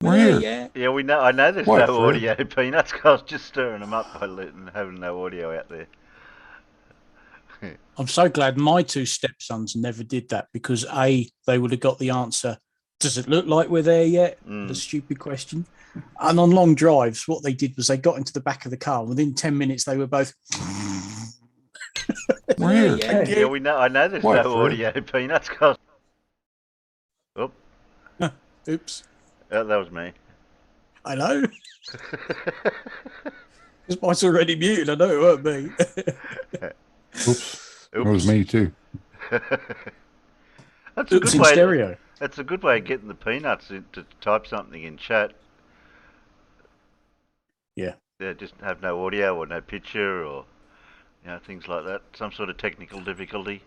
We're Where? here. Yeah, we know. I know there's What, no Fred? audio, Peanuts. 'Cause I was just stirring them up by having no audio out there. I'm so glad my two stepsons never did that because A, they would have got the answer, does it look like we're there yet? The stupid question. And on long drives, what they did was they got into the back of the car. Within 10 minutes, they were both. We're here. Yeah, we know. I know there's What, no Fred? audio, Peanuts. 'Cause oh, Oops. that was me. I know. Because mine's already muted. I know it weren't me. Oops. It was me too. That's a Oops good in way. stereo. That's a good way of getting the Peanuts to type something in chat. Yeah. Yeah, just have no audio or no picture or things like that. Some sort of technical difficulty.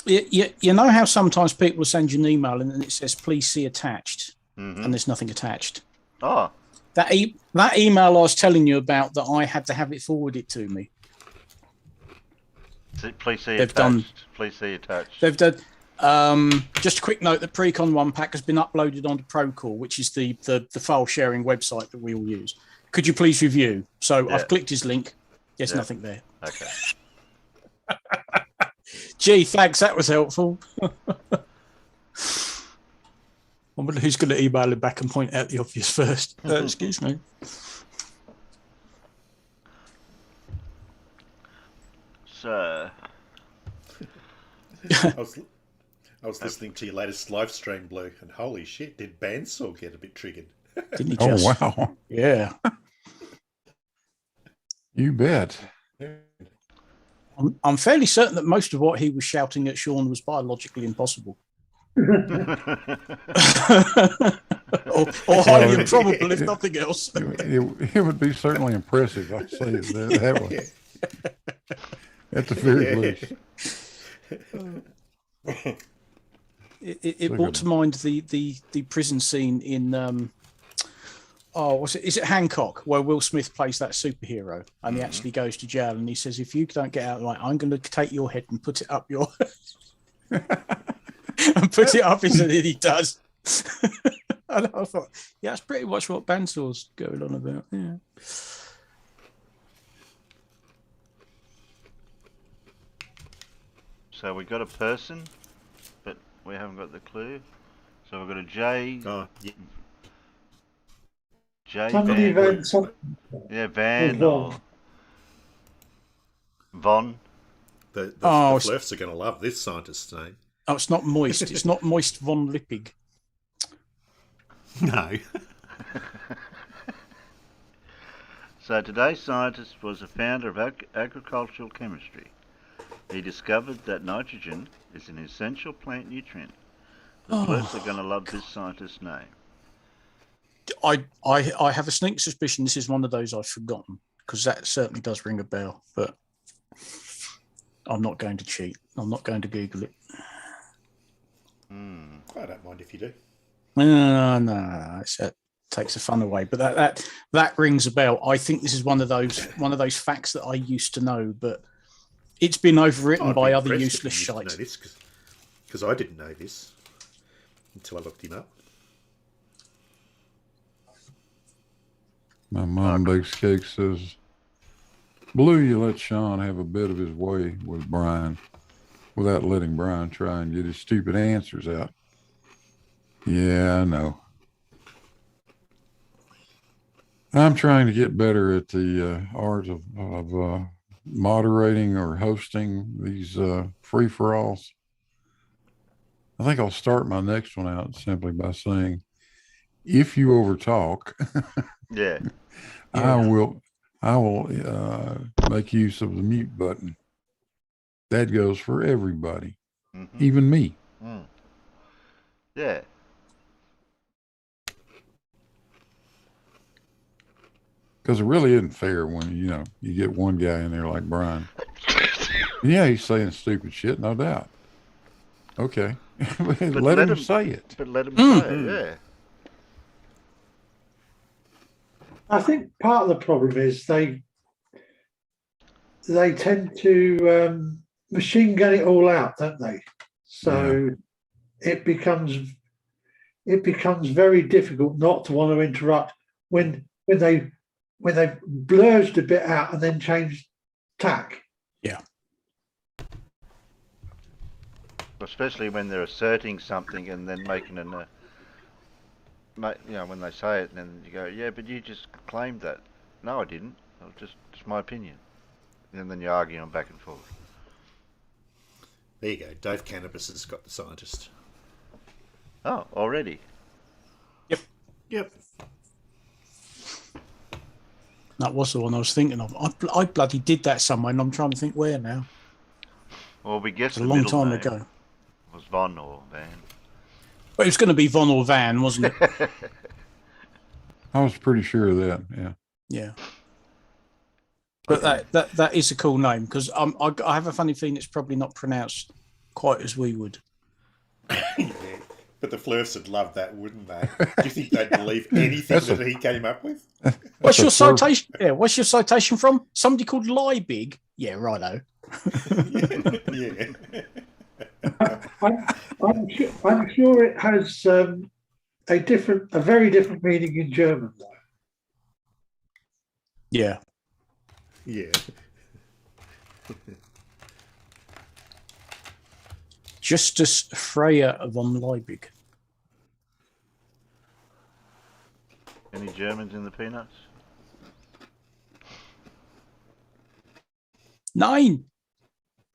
You know how sometimes people send you an email and it says, please see attached, Mm-hmm. and there's nothing attached. Oh, That email I was telling you about that I had to have it forwarded to me. please see They've attached. Please see attached. They've done. Just a quick note: the Precon One Pack has been uploaded onto Procore, which is the file sharing website that we all use. Could you please review? So I've clicked his link. There's nothing there. Okay. Gee, thanks. That was helpful. I wonder who's going to email him back and point out the obvious first. Excuse me. So. I was listening to your latest live stream, Blue, and holy shit, did Bandsaw get a bit triggered? Didn't he just? Oh, wow. Yeah. You bet. I'm fairly certain that most of what he was shouting at Sean was biologically impossible. or highly improbable, if nothing else. It would be certainly impressive, I'd say it that way. At the very least. It brought to mind the prison scene in is it Hancock, where Will Smith plays that superhero and he actually goes to jail and he says, if you don't get out right, I'm going to take your head and put it up your and put it up his, and he does. And I thought, yeah, that's pretty much what Bansaw's going on about. Yeah. So we got a person, but we haven't got the clue. So we've got a J. Oh, yeah. J. Somebody Van. Van. Yeah, Van Or or Von. The Flurfs are going to love this scientist's name. Oh, it's not Moist. It's not Moist von Lippig. No. So today's scientist was a founder of agricultural chemistry. He discovered that nitrogen is an essential plant nutrient. The Flurfs are going to love this scientist's name. I have a sneak suspicion this is one of those I've forgotten, because that certainly does ring a bell, but I'm not going to cheat. I'm not going to Google it. I don't mind if you do. No, it takes the fun away. But that rings a bell. I think this is one of those facts that I used to know, but it's been overwritten by other useless shite. Because I didn't know this until I looked him up. My mom bakes cake says, Blue, you let Sean have a bit of his way with Brian without letting Brian try and get his stupid answers out. Yeah, I know. I'm trying to get better at the art of moderating or hosting these free-for-alls. I think I'll start my next one out simply by saying, if you overtalk, Yeah. I will make use of the mute button. That goes for everybody, even me. Yeah. Because it really isn't fair when you get one guy in there like Brian. Yeah, he's saying stupid shit, no doubt. Okay, but let him say it. But let him say it. Yeah. I think part of the problem is they tend to machine gun it all out, don't they? So it becomes it becomes very difficult not to want to interrupt when they've blurged a bit out and then changed tack. Yeah. Especially when they're asserting something and then making an, when they say it, and then you go, yeah, but you just claimed that. No, I didn't. It was just my opinion. And then you're arguing back and forth. There you go. Dave Cannabis has got the scientist. Oh, already? Yep. That was the one I was thinking of. I bloody did that somewhere, and I'm trying to think where now. Well, we guessed It's a the long middle time name ago. was Von or Van. But it was going to be Von or Van, wasn't it? I was pretty sure of that. Yeah. Yeah. But that is a cool name, because I have a funny feeling it's probably not pronounced quite as we would. Yeah. But the Flurfs would love that, wouldn't they? Do you think they'd believe anything that he came up with? What's your citation? Yeah, what's your citation from? Somebody called Liebig. Yeah, righto. Yeah. I'm sure it has a very different meaning in German, though. Yeah. Yeah. Justus Freya von Liebig. Any Germans in the Peanuts? Nine.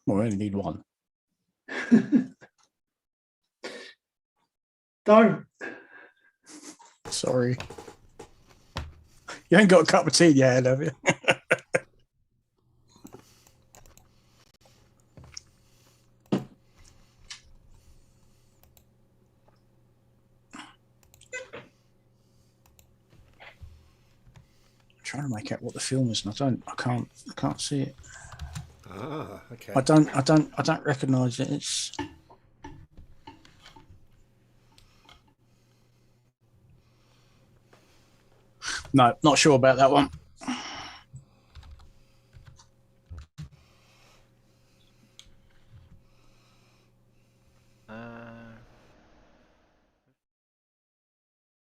Well, we only need one. Don't. Sorry. You ain't got a cup of tea yet, have you? Trying to make out what the film is, and I can't see it. Ah, okay. I don't recognise it. It's no, not sure about that one.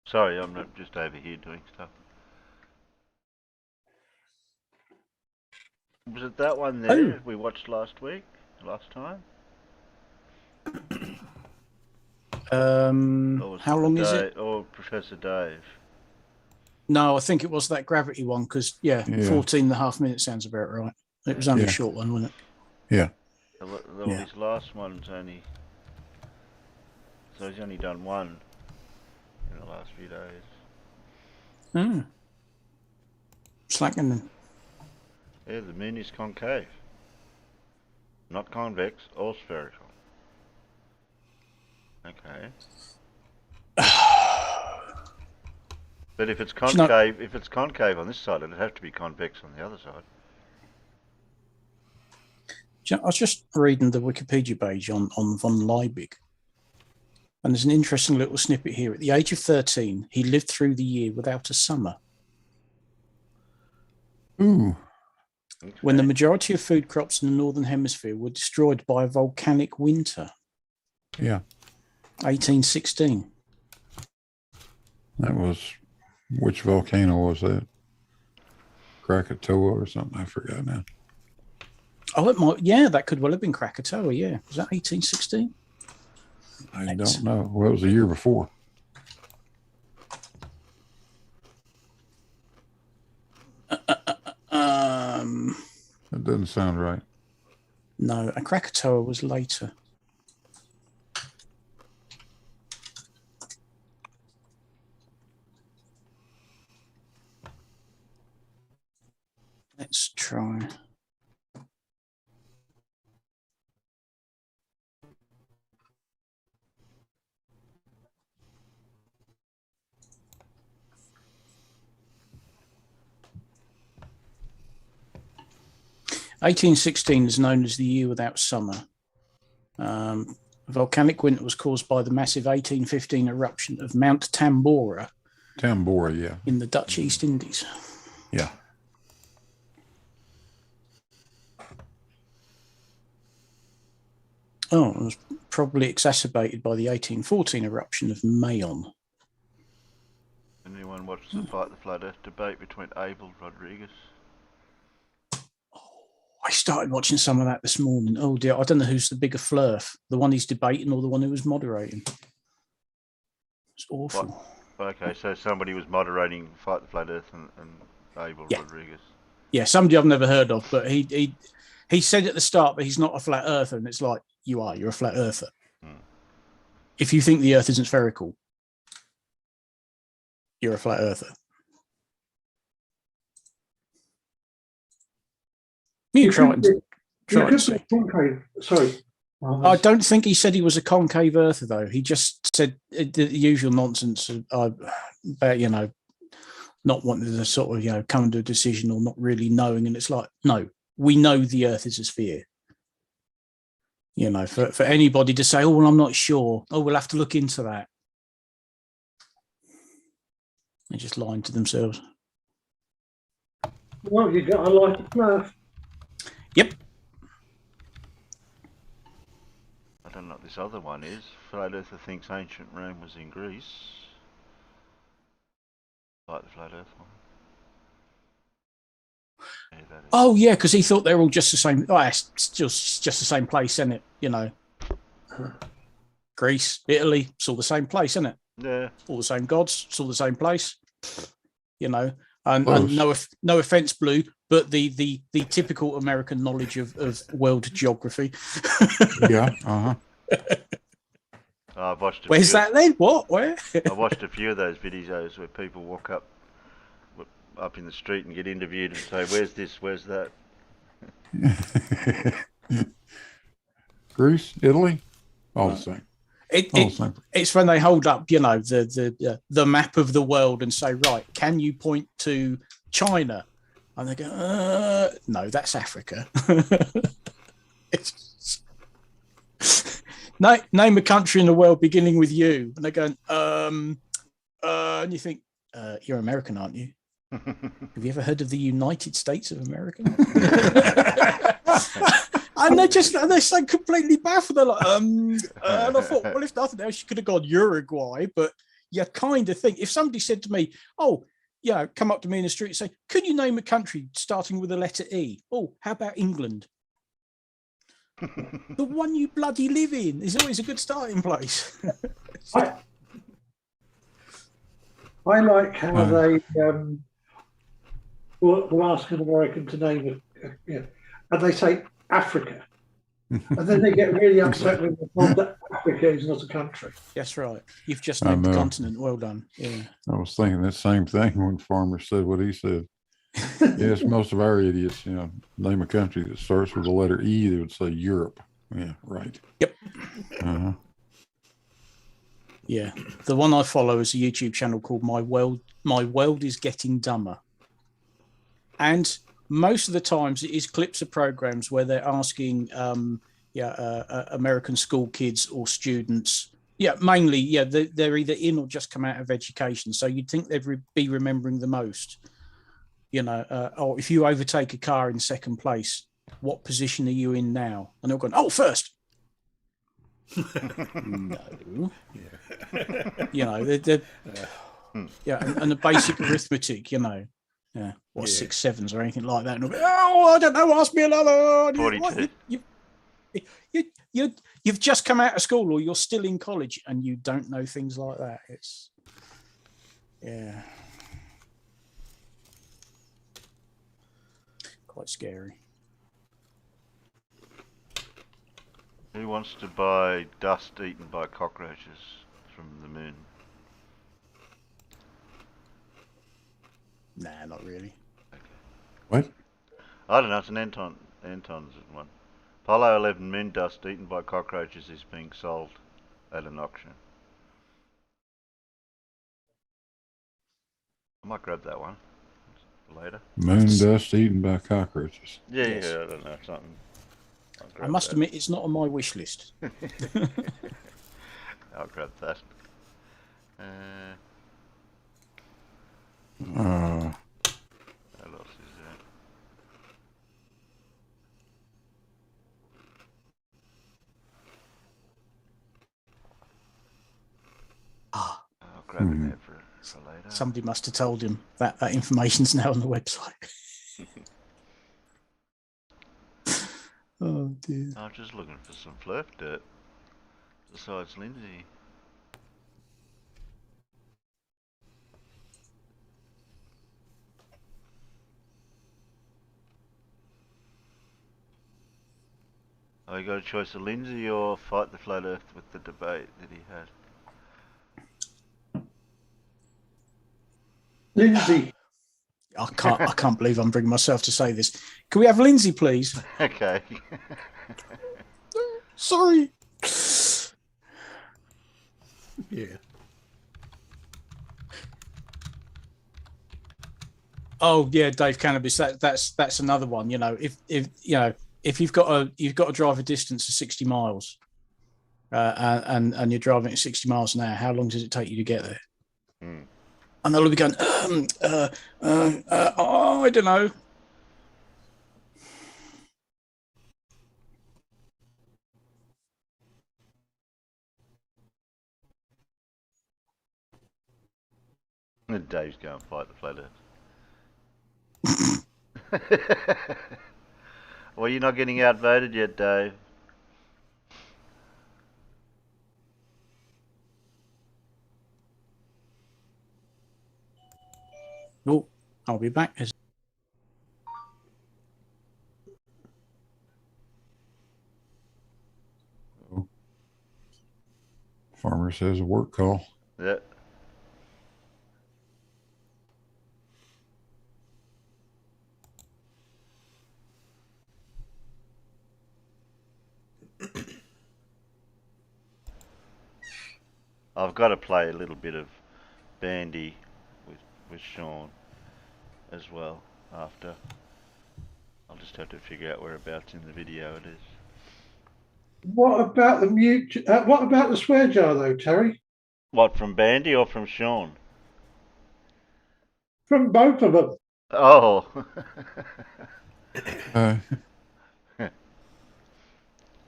Sorry, I'm not just over here doing stuff. Was it that one there we watched last time? How long is it? Or Professor Dave? No, I think it was that gravity one, because 14 and a half minutes sounds about right. It was only a short one, wasn't it? Yeah. His last one's only... So he's only done one in the last few days. Slacking then. Yeah, the moon is concave. Not convex or spherical. Okay. But if it's concave, on this side, it'd have to be convex on the other side. I was just reading the Wikipedia page on von Liebig, and there's an interesting little snippet here. At the age of 13, he lived through the year without a summer. Ooh. Okay. When the majority of food crops in the Northern Hemisphere were destroyed by a volcanic winter. Yeah. 1816. That was, which volcano was that? Krakatoa or something? I forgot now. Oh, that could well have been Krakatoa, yeah. Was that 1816? I don't know. Well, it was the year before. That doesn't sound right. No, a Krakatoa was later. Let's try. (1816) is known as the year without summer. Volcanic winter was caused by the massive 1815 eruption of Mount Tambora. Tambora, yeah. In the Dutch East Indies. Yeah. Oh, it was probably exacerbated by the 1814 eruption of Mayon. Anyone watch the Fight the Flat Earth debate between Abel and Rodriguez? I started watching some of that this morning. Oh dear, I don't know who's the bigger flurf, the one he's debating or the one who was moderating. It's awful. What? Okay, so somebody was moderating Fight the Flat Earth and Abel Rodriguez. Yeah, somebody I've never heard of, but he said at the start that he's not a flat earther, and it's like, you're a flat earther. If you think the earth isn't spherical, you're a flat earther. Sorry. I don't think he said he was a concave earther, though. He just said the usual nonsense about, not wanting to sort of, come to a decision or not really knowing. And it's like, no, we know the earth is a sphere. For anybody to say, oh, well, I'm not sure. Oh, we'll have to look into that. They're just lying to themselves. Well, you got a light of fluff. Yep. I don't know what this other one is. Flat Earther thinks ancient Rome was in Greece. Like the Flat Earth one. Yeah, that is. Oh, yeah, because he thought they were all just the same. Oh, it's just the same place, isn't it? Greece, Italy, it's all the same place, isn't it? Yeah. All the same gods, it's all the same place. And no offense, Blue, but the typical American knowledge of world geography. Yeah. Uh-huh. I've watched. Where's that then? What? Where? I watched a few of those videos where people walk up in the street and get interviewed and say, "Where's this? Where's that?" Greece, Italy, all the same. It's when they hold up, the map of the world and say, right, can you point to China? And they go, no, that's Africa. Name a country in the world beginning with U. And they're going, and you think, you're American, aren't you? Have you ever heard of the United States of America? And they're so completely baffled. They're like, and I thought, well, if nothing else, you could have gone Uruguay, but you kind of think if somebody said to me, oh, yeah, come up to me in the street and say, could you name a country starting with the letter E? Oh, how about England? The one you bloody live in is always a good starting place. I like how they will ask an American to name it, and they say Africa, and then they get really upset when they find that Africa is not a country. That's right. You've just named the continent. Well done. Yeah. I was thinking that same thing when Farmer said what he said. Yes, most of our idiots, name a country that starts with the letter E, they would say Europe. Yeah, right. Yep. Uh-huh. Yeah. The one I follow is a YouTube channel called My World is Getting Dumber. And most of the times it is clips of programs where they're asking American school kids or students. Yeah, mainly, they're either in or just come out of education. So you'd think they'd be remembering the most. Or if you overtake a car in second place, what position are you in now? And they're going, oh, first. No. And the basic arithmetic, what 6 7s or anything like that. And go, oh, I don't know. Ask me another. 42. You've just come out of school, or you're still in college, and you don't know things like that. It's quite scary. Who wants to buy dust eaten by cockroaches from the moon? Nah, not really. Okay. What? I don't know. It's an Anton's one. Apollo 11 moon dust eaten by cockroaches is being sold at an auction. I might grab that one later. Moon dust eaten by cockroaches. Yeah, Yes. I don't know, something. I must admit, it's not on my wish list. I'll grab that. What else is there? grabbing that for later. Somebody must have told him that information's now on the website. Oh dear. I'm just looking for some flirt dirt besides Lindsay. Oh, you got a choice of Lindsay or fight the flat earth with the debate that he had. Lindsay. I can't believe I'm bringing myself to say this. Can we have Lindsay, please? Okay. Sorry. Yeah. Oh yeah, Dave Cannabis. That's another one. You know, if you've got to drive a distance of 60 miles, and you're driving at 60 miles an hour, how long does it take you to get there? And they'll be going, I don't know. And Dave's going to fight the flat earth. Well, you're not getting outvoted yet, Dave. Oh, I'll be back. Farmer says a work call. Yeah. I've got to play a little bit of Bandy with Sean as well after. I'll just have to figure out whereabouts in the video it is. What about the mute? What about the swear jar, though, Terry? What, from Bandy or from Sean? From both of them. Oh.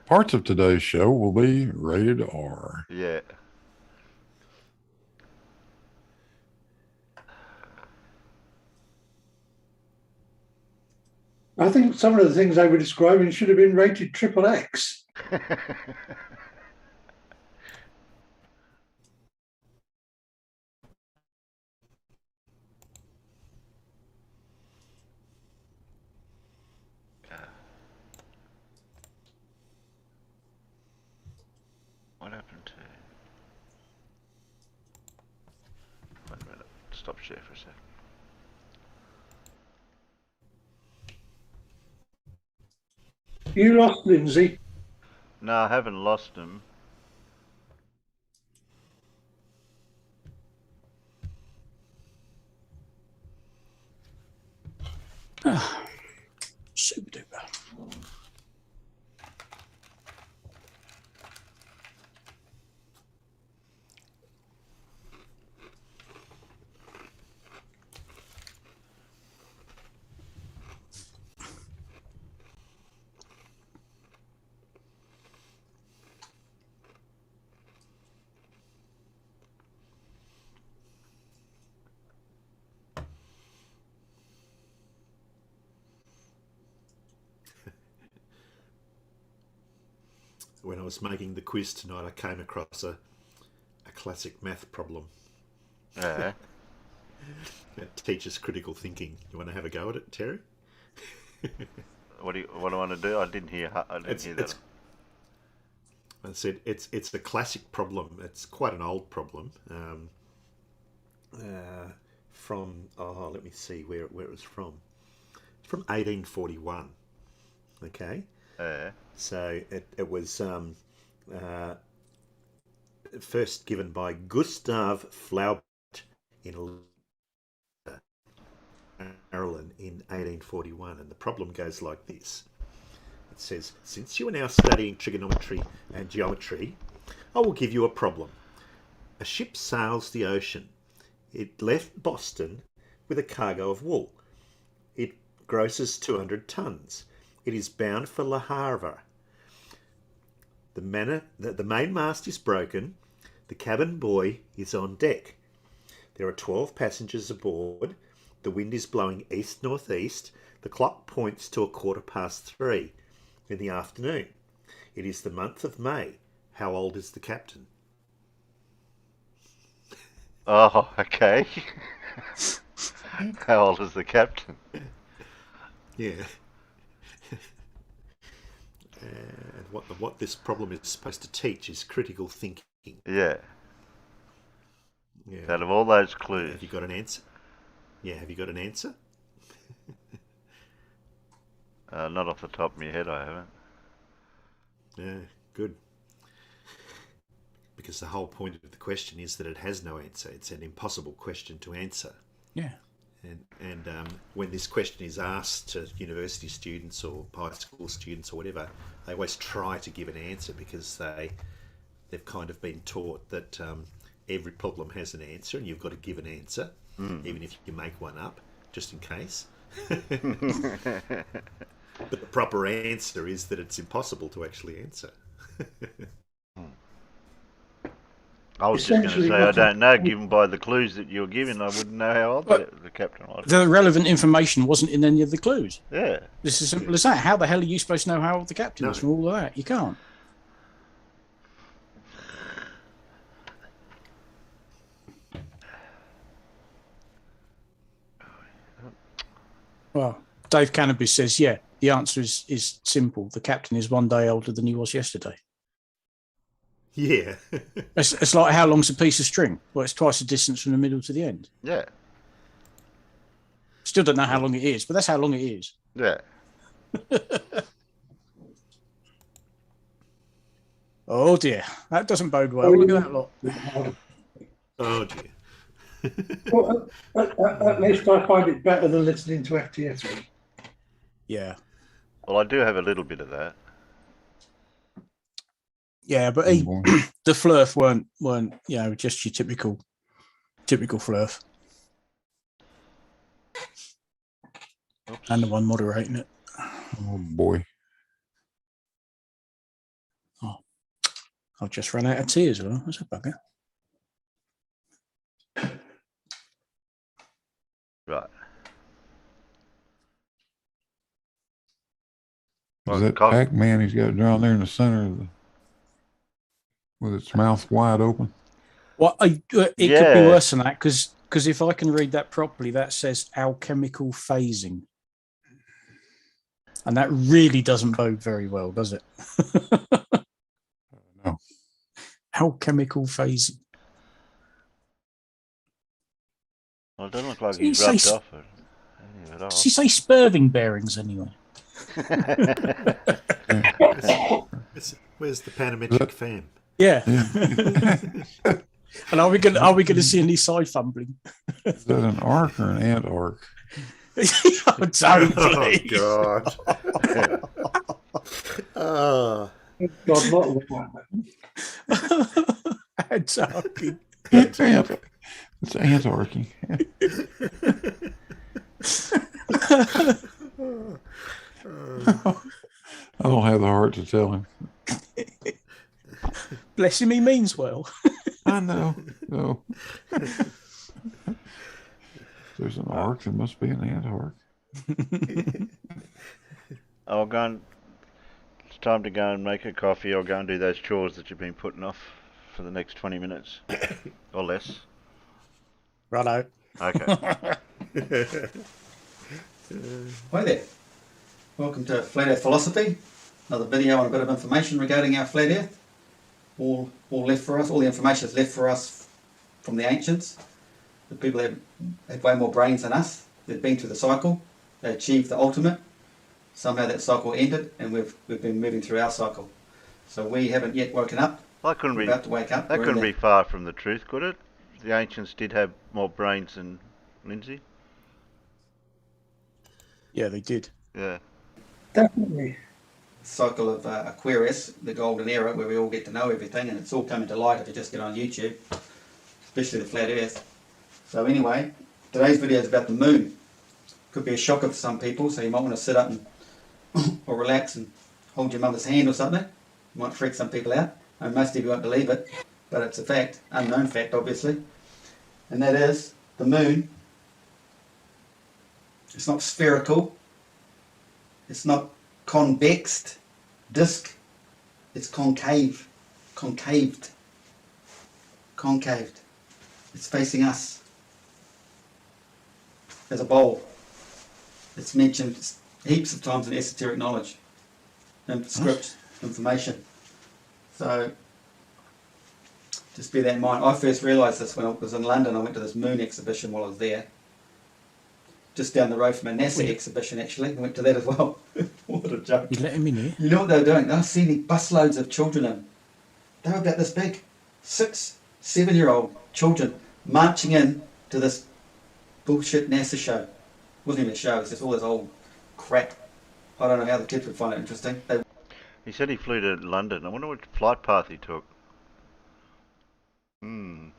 Parts of today's show will be rated R. Yeah. I think some of the things they were describing should have been rated XXX. What happened to... Wait a minute. Stop share for a second. You lost Lindsay. No, I haven't lost him. Super duper. When I was making the quiz tonight, I came across a classic math problem. Yeah. That teaches critical thinking. You want to have a go at it, Terry? What do I want to do? I didn't hear that. I said it's a classic problem. It's quite an old problem. Let me see where it was from. It's from 1841. Okay. Yeah. So it was first given by Gustav Flaubert in Maryland in 1841, and the problem goes like this. It says, since you are now studying trigonometry and geometry, I will give you a problem. A ship sails the ocean. It left Boston with a cargo of wool. It grosses 200 tons. It is bound for La Havre. The mainmast is broken. The cabin boy is on deck. There are 12 passengers aboard. The wind is blowing east-northeast. The clock points to 3:15 in the afternoon. It is the month of May. How old is the captain? Oh, okay. How old is the captain? Yeah. And what this problem is supposed to teach is critical thinking. Yeah. Yeah. Out of all those clues. Have you got an answer? Yeah, have you got an answer? Not off the top of my head, I haven't. Yeah, good. Because the whole point of the question is that it has no answer. It's an impossible question to answer. Yeah. And when this question is asked to university students or high school students or whatever, they always try to give an answer because they've kind of been taught that every problem has an answer and you've got to give an answer, even if you make one up, just in case. But the proper answer is that it's impossible to actually answer. I was just going to say, I don't know, given by the clues that you're giving, I wouldn't know how old the captain was. The relevant information wasn't in any of the clues. Yeah. It's as simple as that. How the hell are you supposed to know how old the captain is from all of that? You can't. Well, Dave Cannabis says, yeah, the answer is simple. The captain is 1 day older than he was yesterday. Yeah. It's like how long's a piece of string? Well, it's twice the distance from the middle to the end. Yeah. Still don't know how long it is, but that's how long it is. Yeah. Oh dear, that doesn't bode well. Look at that lot. Oh dear. Well, at least I find it better than listening to FTF. Yeah. Well, I do have a little bit of that. Yeah, but the Flurf weren't just your typical Flurf. Oops. And the one moderating it. Oh boy. Oh, I've just run out of tea as well. That's a bugger. Right. Is that Pac-Man he's got down there in the center of with its mouth wide open? Well, it could be worse than that because if I can read that properly, that says alchemical phasing. And that really doesn't bode very well, does it? No. Alchemical phasing. Well, it doesn't look like he's rubbed off it. Does he say spurving bearings anyway? Where's the panometric fan? Yeah. And are we going to see any side fumbling? Is that an arc or an ant arc? Oh, don't, please. Oh God! Oh God, not Ants arcing. It's ant arcing. I don't have the heart to tell him. Bless him, he means well. I know. No. There's an arc, there must be an ant arc. It's time to go and make a coffee or go and do those chores that you've been putting off for the next 20 minutes or less. Righto. Okay. Hi there. Welcome to Flat Earth Philosophy. Another video and a bit of information regarding our flat Earth. All left for us. All the information is left for us from the ancients. The people have way more brains than us. They've been through the cycle. They achieved the ultimate. Somehow that cycle ended, and we've been moving through our cycle. So we haven't yet woken up. That couldn't We're about to wake up. That couldn't be far from the truth, could it? The ancients did have more brains than Lindsay. Yeah, they did. Yeah. definitely. Cycle of Aquarius, the golden era, where we all get to know everything, and it's all coming to light if you just get on YouTube, especially the flat Earth. So anyway, today's video is about the moon. Could be a shocker for some people, so you might want to sit up and or relax and hold your mother's hand or something. It might freak some people out, and most of you won't believe it, but it's a fact, unknown fact obviously. and that is the moon. It's not spherical. It's not convexed disk. It's concave. Concaved. Concaved. It's facing us as a bowl. It's mentioned heaps of times in esoteric knowledge and script information. So just bear that in mind. I first realised this when I was in London. I went to this moon exhibition while I was there. Just down the road from a NASA exhibition, actually. I went to that as well. What a joke. You let him in here? You know what they were doing? They were sending busloads of children in. They were about this big. 6, 7-year-old children marching in to this bullshit NASA show. It wasn't even a show, it was just all this old crap. I don't know how the kids would find it interesting. He said he flew to London. I wonder which flight path he took. Wouldn't.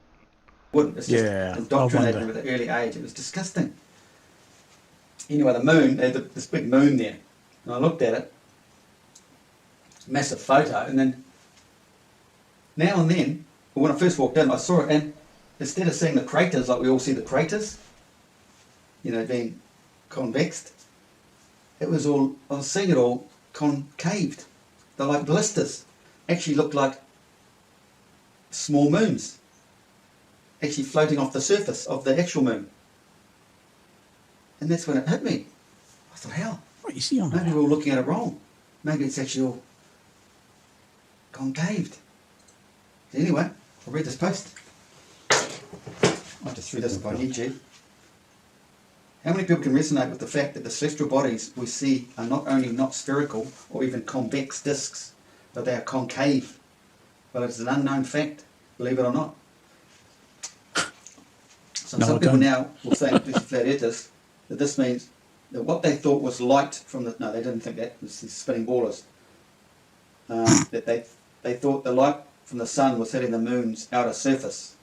It's just indoctrinated them at an early age. It was disgusting. Anyway, the moon, they had this big moon there. And I looked at it, massive photo, and then now and then, when I first walked in, I saw it, and instead of seeing the craters like we all see the craters, you know, being convexed, it was all, I was seeing it all concaved. They're like blisters. Actually looked like small moons, actually floating off the surface of the actual moon. And that's when it hit me. I thought, hell, What is he on maybe about? we're all looking at it wrong. Maybe it's actually all concaved. Anyway, I'll read this post. I just threw this up on YouTube. How many people can resonate with the fact that the celestial bodies we see are not only not spherical or even convex disks, but they are concave? Well, it's an unknown fact, believe it or not. So No, some I people don't. now will think, these flat earthers, that this means that what they thought was light from the... No, they didn't think that. It was these spinning ballers. That they thought the light from the sun was hitting the moon's outer surface,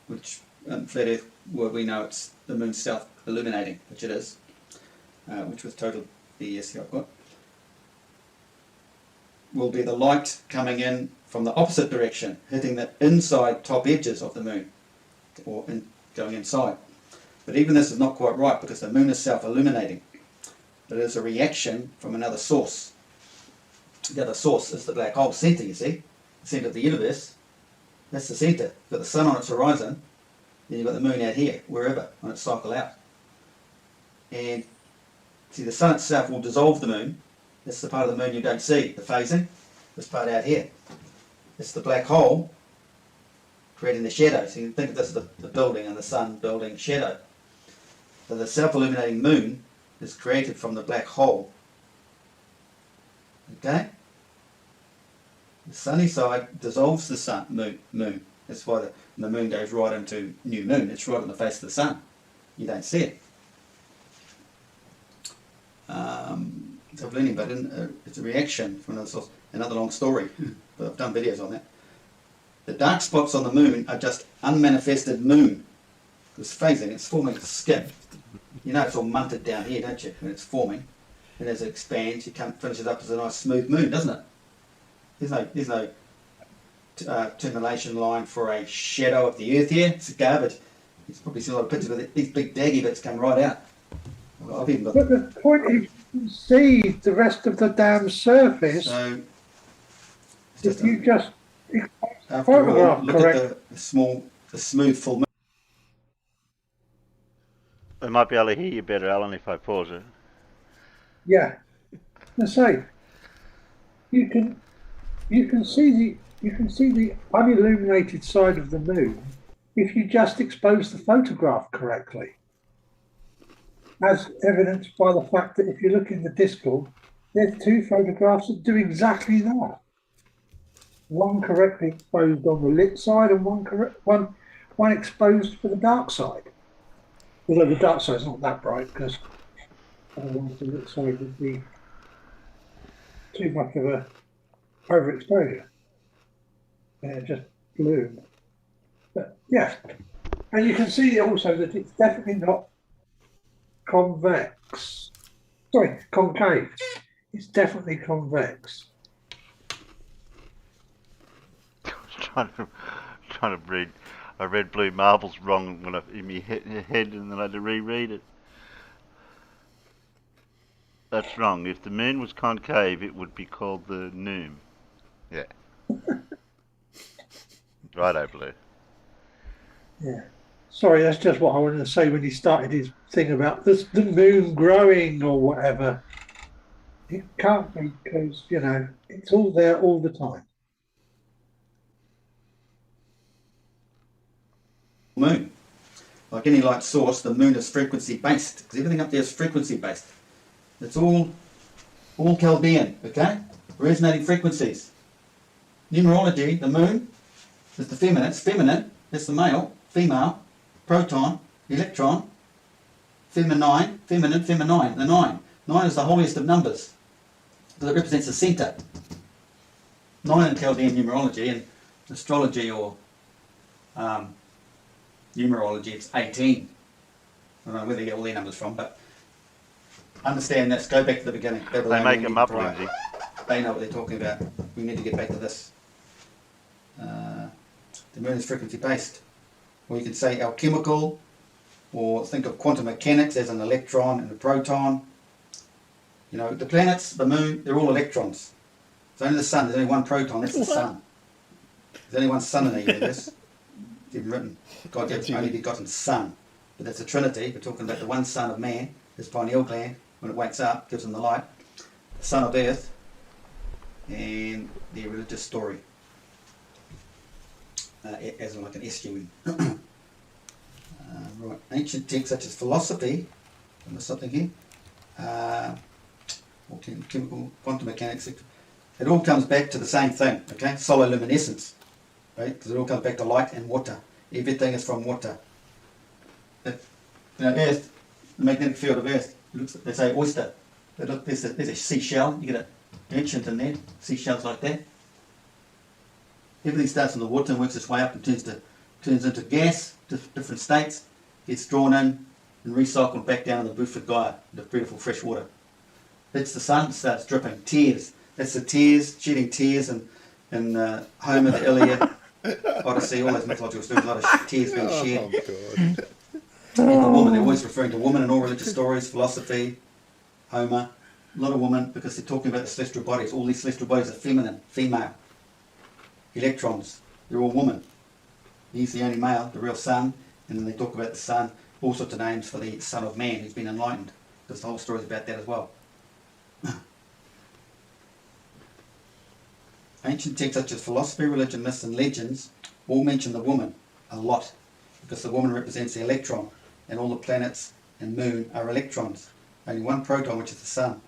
which in flat earth, well, we know it's the moon's self-illuminating, which it is, which with total BS here I've got, will be the light coming in from the opposite direction, hitting the inside top edges of the moon, or going inside. But even this is not quite right, because the moon is self-illuminating. It is a reaction from another source. The other source is the black hole centre, you see, the centre of the universe. That's the centre. You've got the sun on its horizon, then you've got the moon out here, wherever, on its cycle out. And see, the sun itself will dissolve the moon. That's the part of the moon you don't see, the phasing. This part out here. It's the black hole creating the shadow. So you can think of this as the building and the sun building shadow. So the self-illuminating moon is created from the black hole. Okay? The sunny side dissolves the moon. That's why the moon goes right into new moon. It's right on the face of the sun. You don't see it. So I've learned about it. It's a reaction from another source. Another long story, but I've done videos on that. The dark spots on the moon are just unmanifested moon. It's phasing, it's forming a skin. You know it's all munted down here, don't you, when it's forming. And as it expands, it finishes up as a nice smooth moon, doesn't it? There's no termination line for a shadow of the earth here. It's garbage. You've probably seen a lot of pictures with these big daggy bits come right out. I've even got... But the point is, you can see the rest of the damn surface. So, If you just after all, photograph look correct. at the smooth full moon. I might be able to hear you better, Alan, if I pause it. Yeah, I say you can see the unilluminated side of the moon if you just expose the photograph correctly, as evidenced by the fact that if you look in the Discord, there's 2 photographs that do exactly that. One correctly exposed on the lit side, and one exposed for the dark side. Although the dark side's not that bright, because otherwise the lit side would be too much of a overexposure. And it just bloomed. But yeah, and you can see also that it's definitely not convex. Sorry, concave. It's definitely convex. I was trying to read. I read Blue Marbles wrong in my head, and then I had to reread it. That's wrong. If the moon was concave, it would be called the noom. Yeah. Righto, Blue. Yeah. Sorry, that's just what I wanted to say when he started his thing about the moon growing or whatever. It can't be because, you know, it's all there all the time. Moon. Like any light source, the moon is frequency based, because everything up there is frequency based. It's all Chaldean, okay? Resonating frequencies. Numerology, the moon is the feminine, it's feminine, it's the male, female, proton, electron, feminine, feminine, feminine, the 9. 9 is the holiest of numbers, because it represents the centre. 9 in Chaldean numerology, and astrology or numerology, it's 18. I don't know where they get all their numbers from, but understand this. Go back to the beginning. They make them up, Lindsay. They know what they're talking about. We need to get back to this. The moon is frequency based. Or you could say alchemical, or think of quantum mechanics as an electron and a proton. You know, the planets, the moon, they're all electrons. It's only the sun. There's only one proton. That's the sun. There's only one sun in the universe. It's even written. God gave his only begotten Son. But that's a Trinity. We're talking about the one Son of man, his pineal gland, when it wakes up, gives him the light, the Son of Earth, and the religious story. As like an SUN. Right. Ancient texts such as philosophy, I missed something here, or chemical, quantum mechanics, it all comes back to the same thing, okay? Solar luminescence, right? Because it all comes back to light and water. Everything is from water. Earth, the magnetic field of Earth, looks, they say oyster. There's a seashell, you get an ancient in there, seashells like that. Everything starts in the water and works its way up and turns into gas, different states, gets drawn in and recycled back down in the Buford Gaia, the beautiful fresh water. That's the sun, starts dripping, tears. That's the tears, shedding tears, and Homer, the Iliad, Odyssey, all those mythological stories, a lot of tears being shed. And the woman, they're always referring to woman in all religious stories, philosophy, Homer, a lot of women, because they're talking about the celestial bodies. All these celestial bodies are feminine, female. Electrons, they're all women. He's the only male, the real sun, and then they talk about the sun, all sorts of names for the Son of Man who's been enlightened, because the whole story is about that as well. Ancient texts such as philosophy, religion, myths and legends all mention the woman a lot, because the woman represents the electron, and all the planets and moon are electrons. Only one proton, which is the sun.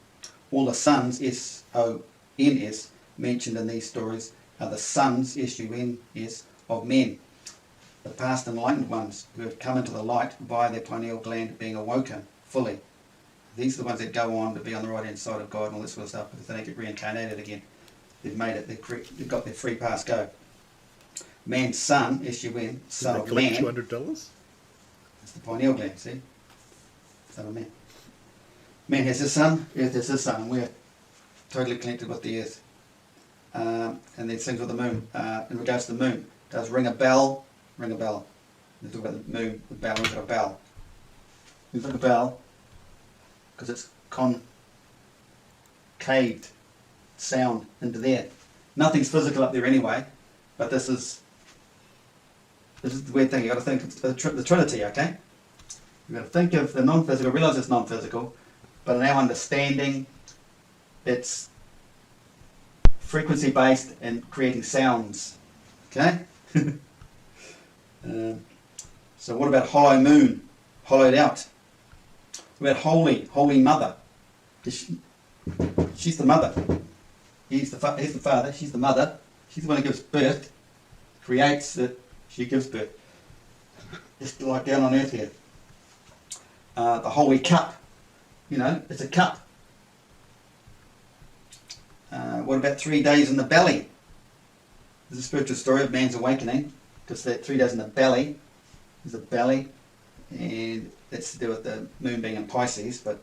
All the suns, S-O-N-S, mentioned in these stories are the sons, S-U-N-S, of men, the past enlightened ones who have come into the light via their pineal gland being awoken fully. These are the ones that go on to be on the right hand side of God and all this sort of stuff, because they don't get reincarnated again. They've made it, they've got their free pass go. Man's son, S-U-N, son of man. $200? It's the pineal gland, see? Son of man. Man has his sun, Earth has his sun, and we're totally connected with the Earth. And then things with the moon. In regards to the moon, does ring a bell? Ring a bell. They talk about the moon, the bell, looks like a bell. Looks like a bell because it's concaved sound into there. Nothing's physical up there anyway, but this is the weird thing. You got to think of the Trinity, okay? You got to think of the non-physical. Realize it's non-physical, but in our understanding, it's frequency based and creating sounds. Okay. So what about hollow moon? Hollowed out. What about holy mother? She's the mother. He's the father. She's the mother. She's the one who gives birth, creates it. She gives birth. Just like down on earth here. The holy cup. You know, it's a cup. What about 3 days in the belly? There's a spiritual story of man's awakening, because that 3 days in the belly is the belly, and that's to do with the moon being in Pisces, but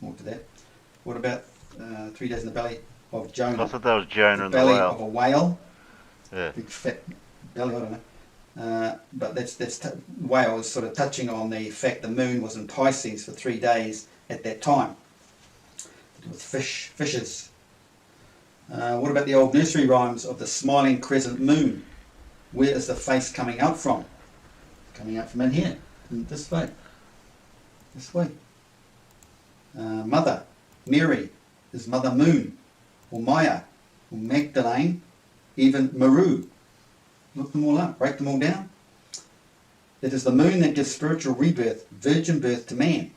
more to that. What about 3 days in the belly of Jonah? I thought that was Jonah and the belly whale. of a whale. Yeah. Big fat belly, I don't know. But that's the way I was sort of touching on the fact the moon was in Pisces for 3 days at that time, with fishes. What about the old nursery rhymes of the smiling crescent moon? Where is the face coming out from? Coming out from in here, in this way. This way. Mother, Mary, is Mother Moon, or Maya, or Magdalene, even Maru. Look them all up, break them all down. It is the moon that gives spiritual rebirth, virgin birth to man.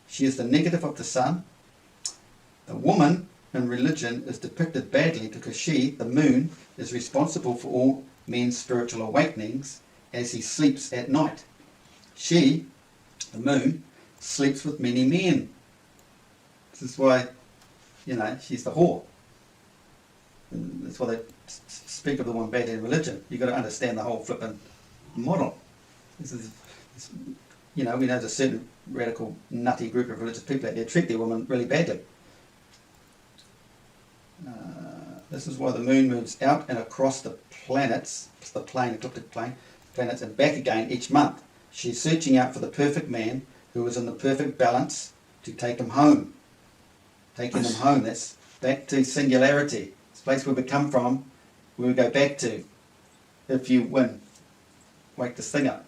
She is the negative of the sun. The woman in religion is depicted badly because she, the moon, is responsible for all men's spiritual awakenings as he sleeps at night. She, the moon, sleeps with many men. This is why, she's the whore. And that's why they speak of the one bad in religion. You've got to understand the whole flipping model. We know there's a certain radical, nutty group of religious people out there treat their women really badly. This is why the moon moves out and across the planets, the ecliptic plane, planets, and back again each month. She's searching out for the perfect man who is in the perfect balance to take him home. Taking them home, that's back to singularity. This place where we come from, where we go back to if you win. Wake this thing up.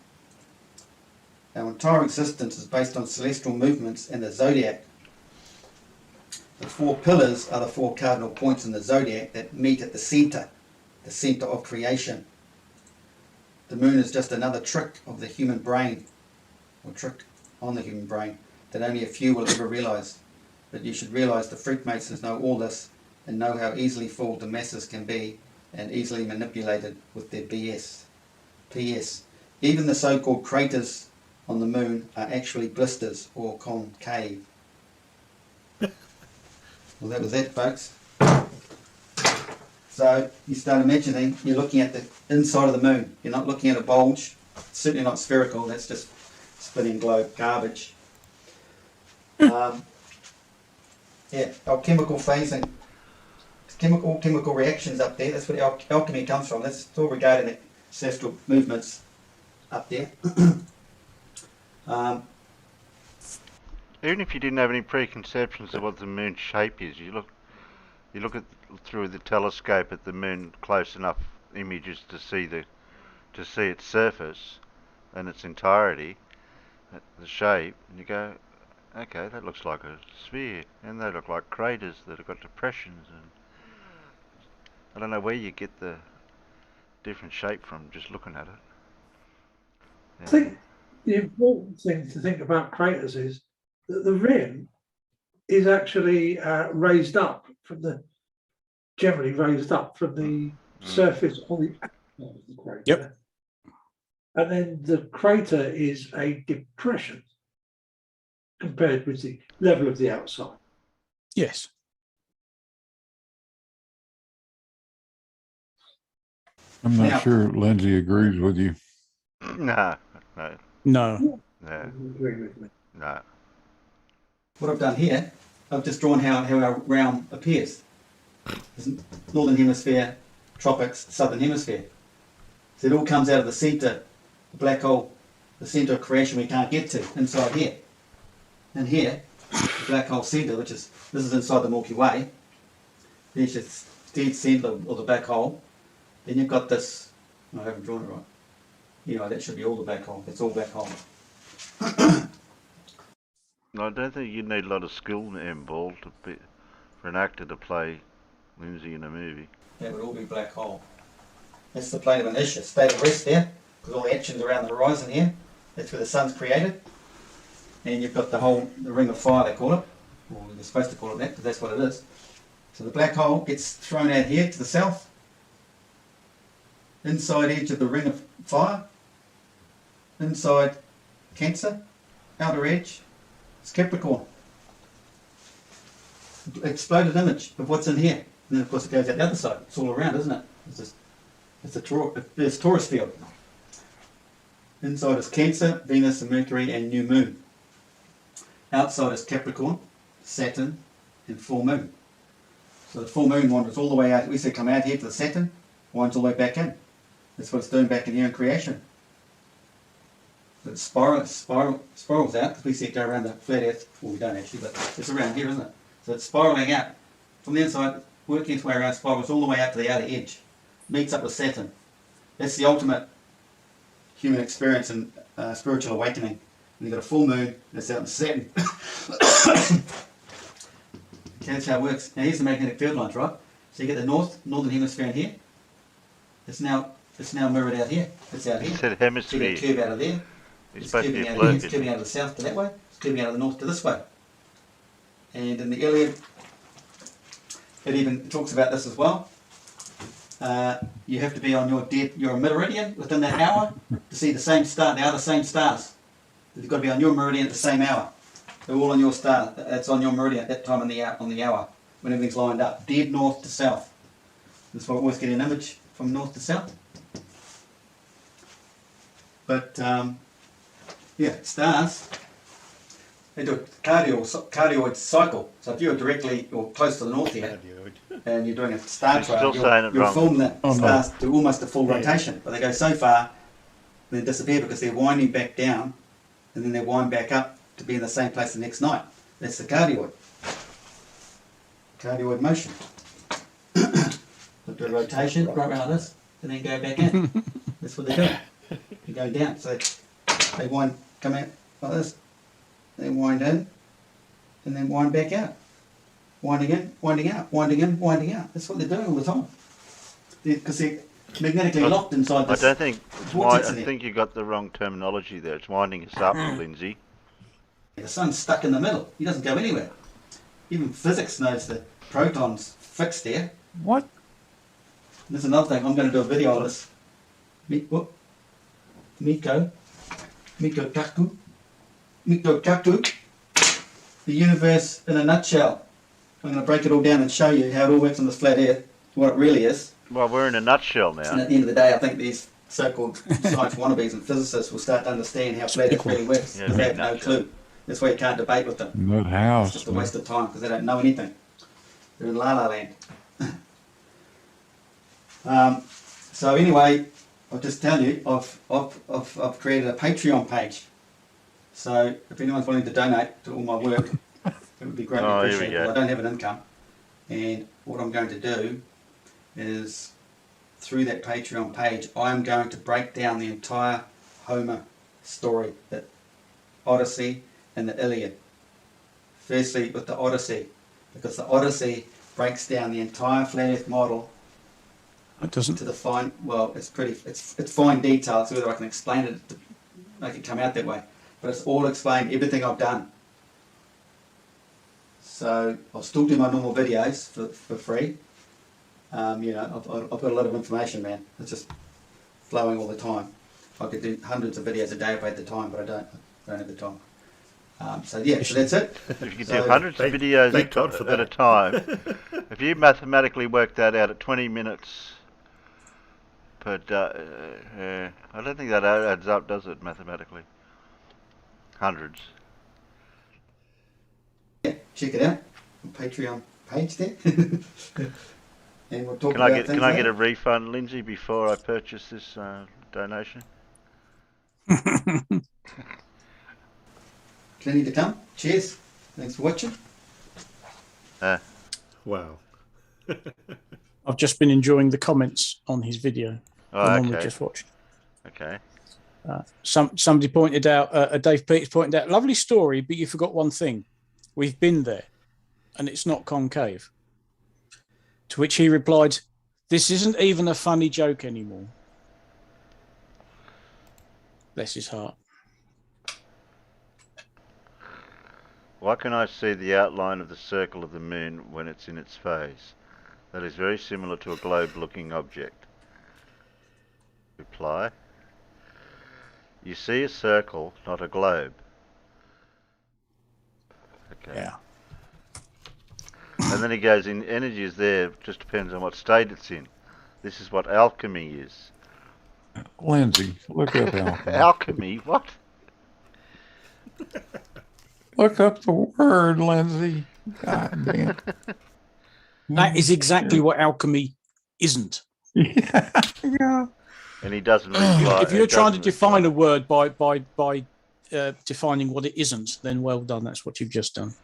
Our entire existence is based on celestial movements and the zodiac. The 4 pillars are the 4 cardinal points in the zodiac that meet at the centre of creation. The moon is just another trick of the human brain, or trick on the human brain, that only a few will ever realise. But you should realise the Freakmasons know all this and know how easily fooled the masses can be and easily manipulated with their BS. P.S. Even the so-called craters on the moon are actually blisters or concave. Well, that was it, folks. So you start imagining you're looking at the inside of the moon. You're not looking at a bulge. It's certainly not spherical. That's just spinning globe garbage. Our chemical phasing, chemical reactions up there. That's where alchemy comes from. That's all regarding the ancestral movements up there. Even if you didn't have any preconceptions of what the moon's shape is, you look at through the telescope at the moon, close enough images to see its surface and its entirety, the shape, and you go, okay, that looks like a sphere, and they look like craters that have got depressions, and I don't know where you get the different shape from just looking at it. I think the important thing to think about craters is that the rim is actually generally raised up from the surface on the outside of the crater. Yep. And then the crater is a depression compared with the level of the outside. Yes. I'm not sure Lindsay agrees with you. No. No. Agree with me. No. What I've done here, I've just drawn how our realm appears. There's Northern Hemisphere, tropics, Southern Hemisphere. So it all comes out of the centre, the black hole, the centre of creation we can't get to, inside here. And here, the black hole centre, this is inside the Milky Way. There's your dead centre of the black hole. Then you've got this, I haven't drawn it right. Anyway, that should be all the black hole. It's all black hole. I don't think you need a lot of skill involved for an actor to play Lindsay in a movie. That would all be black hole. That's the plane of inertia, state of rest there, because all the action's around the horizon here. That's where the sun's created. And you've got the ring of fire, they call it. Or they're supposed to call it that, because that's what it is. So the black hole gets thrown out here to the south. Inside edge of the ring of fire. Inside Cancer. Outer edge. It's Capricorn. Exploded image of what's in here. And then of course it goes out the other side. It's all around, isn't it? It's Taurus field. Inside is Cancer, Venus and Mercury and New Moon. Outside is Capricorn, Saturn and Full Moon. So the full moon wanders all the way out. We say come out here to the Saturn, winds all the way back in. That's what it's doing back in here in creation. It spirals out, because we see it go around the flat earth. Well, we don't actually, but it's around here, isn't it? So it's spiralling out from the inside, working its way around, spirals all the way out to the outer edge. Meets up with Saturn. That's the ultimate human experience and spiritual awakening. And you've got a full moon, and it's out in Saturn. Okay, that's how it works. Now here's the magnetic field lines, right? So you get the northern hemisphere in here. It's now mirrored out here. It's out here. You said So hemisphere. you get a curve out of there. It's curving out of here. It's curving out of the south to that way. It's curving out of the north to this way. And in the Iliad, it even talks about this as well. You have to be on your meridian within that hour to see the same star. They are the same stars. You've got to be on your meridian at the same hour. They're all on your star. That's on your meridian at that time on the hour when everything's lined up, dead north to south. That's why we always get an image from north to south. But yeah, stars. They do a cardioid cycle. So if you're directly or close to the north here, and you're doing a star trail, you'll film that stars to almost a full rotation. But they go so far, then disappear because they're winding back down, and then they wind back up to be in the same place the next night. That's the cardioid motion. Look at the rotation, right around like this, and then go back in. That's what they do. They go down. So they come out like this. They wind in, and then wind back out. Winding in, winding out, winding in, winding out. That's what they're doing all the time. Because they're magnetically locked inside this. I think you got the wrong terminology there. It's winding us up, Lindsay. The sun's stuck in the middle. He doesn't go anywhere. Even physics knows that proton's fixed there. What? And there's another thing. I'm going to do a video of this. Miko Kaku, the universe in a nutshell. I'm going to break it all down and show you how it all works on this flat earth, what it really is. Well, we're in a nutshell now. And at the end of the day, I think these so-called science wannabes and physicists will start to understand how flat earth really works. Yeah, They have no clue. That's why you can't debate with them. That house. It's just a waste of time because they don't know anything. They're in La La Land. So anyway, I'll just tell you, I've created a Patreon page. So if anyone's willing to donate to all my work, it would be greatly appreciated. Well, I don't have an income, and what I'm going to do is through that Patreon page, I'm going to break down the entire Homer story, the Odyssey and the Iliad. Firstly, with the Odyssey, because the Odyssey breaks down the entire flat Earth model. It doesn't. To the fine. Well, it's fine detail. So whether I can explain it to make it come out that way, but it's all explained, everything I've done. So I'll still do my normal videos for free. You know, I've got a lot of information, man. It's just flowing all the time. I could do hundreds of videos a day if I had the time, but I don't have the time. So yeah, so that's it. If you could do hundreds of videos at a time, if you mathematically work that out at 20 minutes per day, I don't think that adds up, does it, mathematically? Hundreds. Yeah, check it out on Patreon page there. And we'll talk Can I get a refund, Lindsay, before I purchase this donation? Plenty to come. Cheers. Thanks for watching. Wow. I've just been enjoying the comments on his video. The one we just watched. Okay. Somebody pointed out, Dave Peters pointed out, lovely story, but you forgot one thing. We've been there, and it's not concave. To which he replied, this isn't even a funny joke anymore. Bless his heart. Why can I see the outline of the circle of the moon when it's in its phase? That is very similar to a globe-looking object. Reply. You see a circle, not a globe. Okay. Yeah. And then he goes in, energy is there, just depends on what state it's in. This is what alchemy is. Lindsay, look up alchemy. Alchemy? What? Look up the word, Lindsay. God damn. That is exactly what alchemy isn't. Yeah. And he doesn't reply. If you're trying to define reply. a word by defining what it isn't, then well done. That's what you've just done.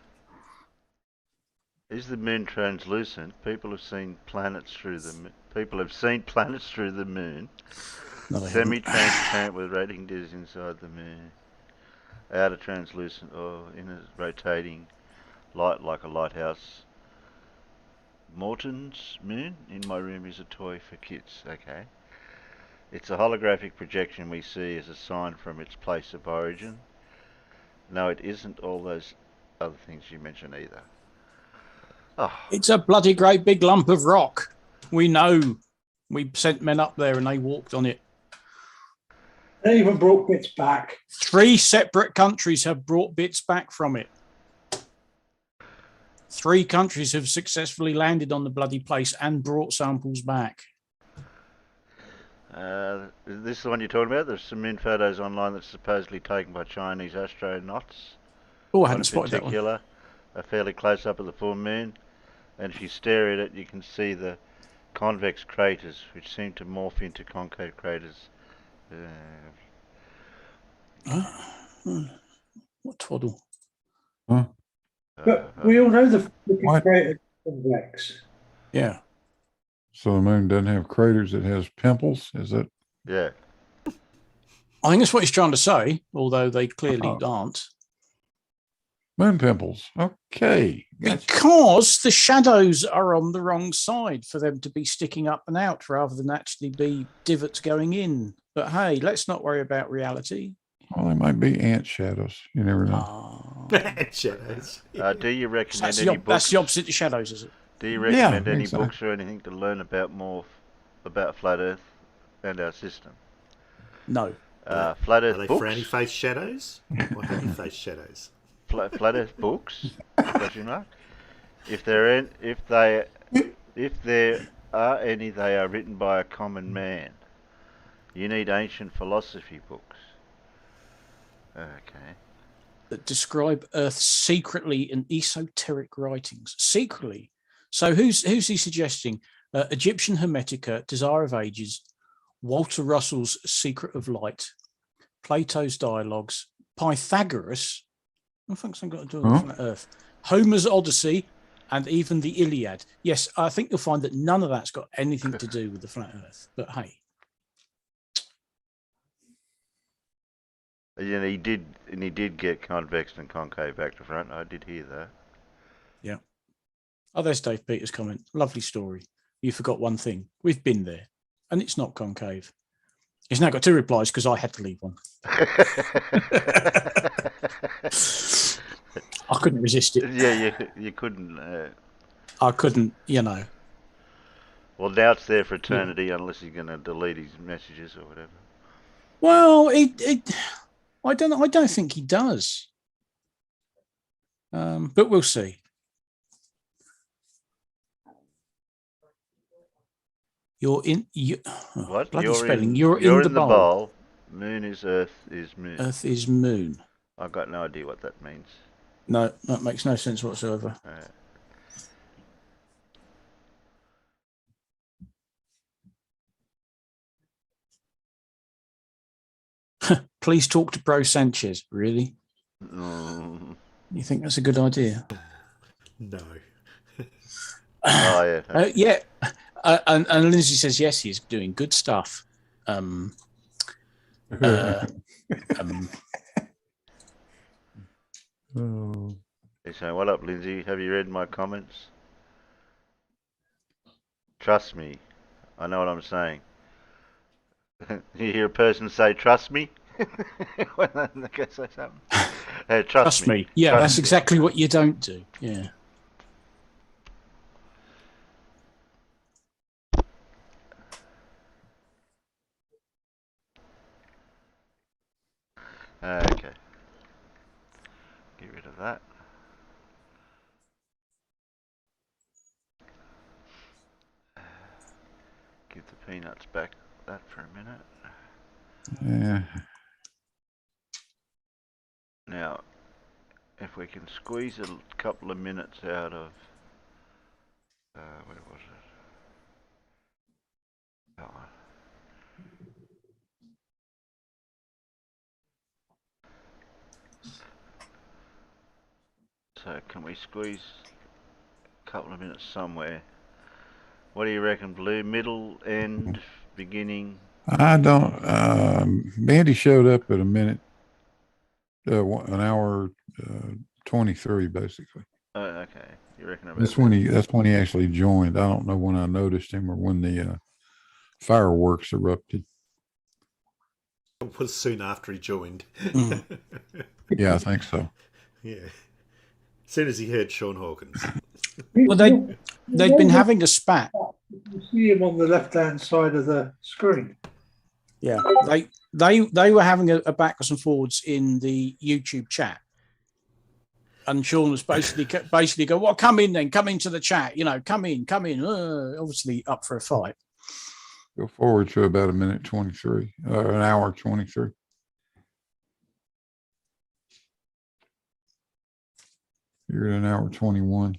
Is the moon translucent? People have seen planets through the moon. People have seen planets through the moon. No, they haven't. Semi-transparent with rotating discs inside the moon. Outer translucent or inner rotating light like a lighthouse. Morton's moon in my room is a toy for kids. Okay. It's a holographic projection we see as a sign from its place of origin. No, it isn't all those other things you mentioned either. Oh, It's a bloody great big lump of rock. We know. We sent men up there and they walked on it. They even brought bits back. 3 separate countries have brought bits back from it. 3 countries have successfully landed on the bloody place and brought samples back. is this the one you're talking about? There's some moon photos online that's supposedly taken by Chinese astronauts. Oh, I One hadn't in spotted that one. particular, a fairly close up of the full moon, and if you stare at it, you can see the convex craters, which seem to morph into concave craters. What twaddle? Huh? But we all know the What? crater convex. Yeah. So the moon doesn't have craters, it has pimples? Is that? Yeah. I think that's what he's trying to say, although they clearly aren't. Moon pimples. Okay. Gotcha. Because the shadows are on the wrong side for them to be sticking up and out rather than actually be divots going in. But hey, let's not worry about reality. Well, they might be ant shadows. You never know. Shadows. Do you recommend That's any the books? opposite of shadows, is it? Do you recommend any so. books or anything to learn about more about flat Earth and our system? No. Flat Earth Are they books? frowny face shadows or happy face shadows? Flat Earth books? Question mark. If there are any, they are written by a common man. You need ancient philosophy books. Okay. That describe Earth secretly in esoteric writings. Secretly. So who's he suggesting? Egyptian Hermetica, Desire of Ages, Walter Russell's Secret of Light, Plato's Dialogues, Pythagoras. I think something got to do with flat Earth. Homer's Odyssey, and even the Iliad. Yes, I think you'll find that none of that's got anything to do with the flat Earth. But hey. Yeah, he did get convex and concave back to front. I did hear that. Yeah. Oh, there's Dave Peters' comment. Lovely story. You forgot one thing. We've been there, and it's not concave. He's now got 2 replies because I had to leave one. I couldn't resist it. Yeah, you couldn't. I couldn't, you know. Well, now it's there for eternity, unless he's going to delete his messages or whatever. Well, I don't think he does. But we'll see. What? Bloody spelling. You're in the bowl. Moon is Earth is moon. Earth is moon. I've got no idea what that means. No, that makes no sense whatsoever. Please talk to Bro Sanchez. Really? You think that's a good idea? No. Oh, yeah. Yeah. And Lindsay says, yes, he's doing good stuff. He's saying, what up, Lindsay? Have you read my comments? Trust me. I know what I'm saying. You hear a person say, trust me? When they go say something. Hey, trust me. Yeah, Trust that's me. exactly what you don't do. Yeah. Okay. Get rid of that. Give the peanuts back that for a minute. Yeah. Now, if we can squeeze a couple of minutes out of... where was it? That one. So can we squeeze a couple of minutes somewhere? What do you reckon, Blue? Middle, end, beginning? I don't. Bandy showed up at a minute, an hour 23, basically. Oh, okay. You reckon about That's when he actually joined. I don't know when I noticed him or when the fireworks erupted. It was soon after he joined. Yeah, I think so. Yeah. As soon as he heard Sean Hawkins. Well, they'd been having a spat. You see him on the left-hand side of the screen. Yeah, they were having a backwards and forwards in the YouTube chat, and Sean was basically go, "Well, come in then, come into the chat, come in." Obviously up for a fight. Go forward to about a minute 23, or an hour 23. You're at an hour 21.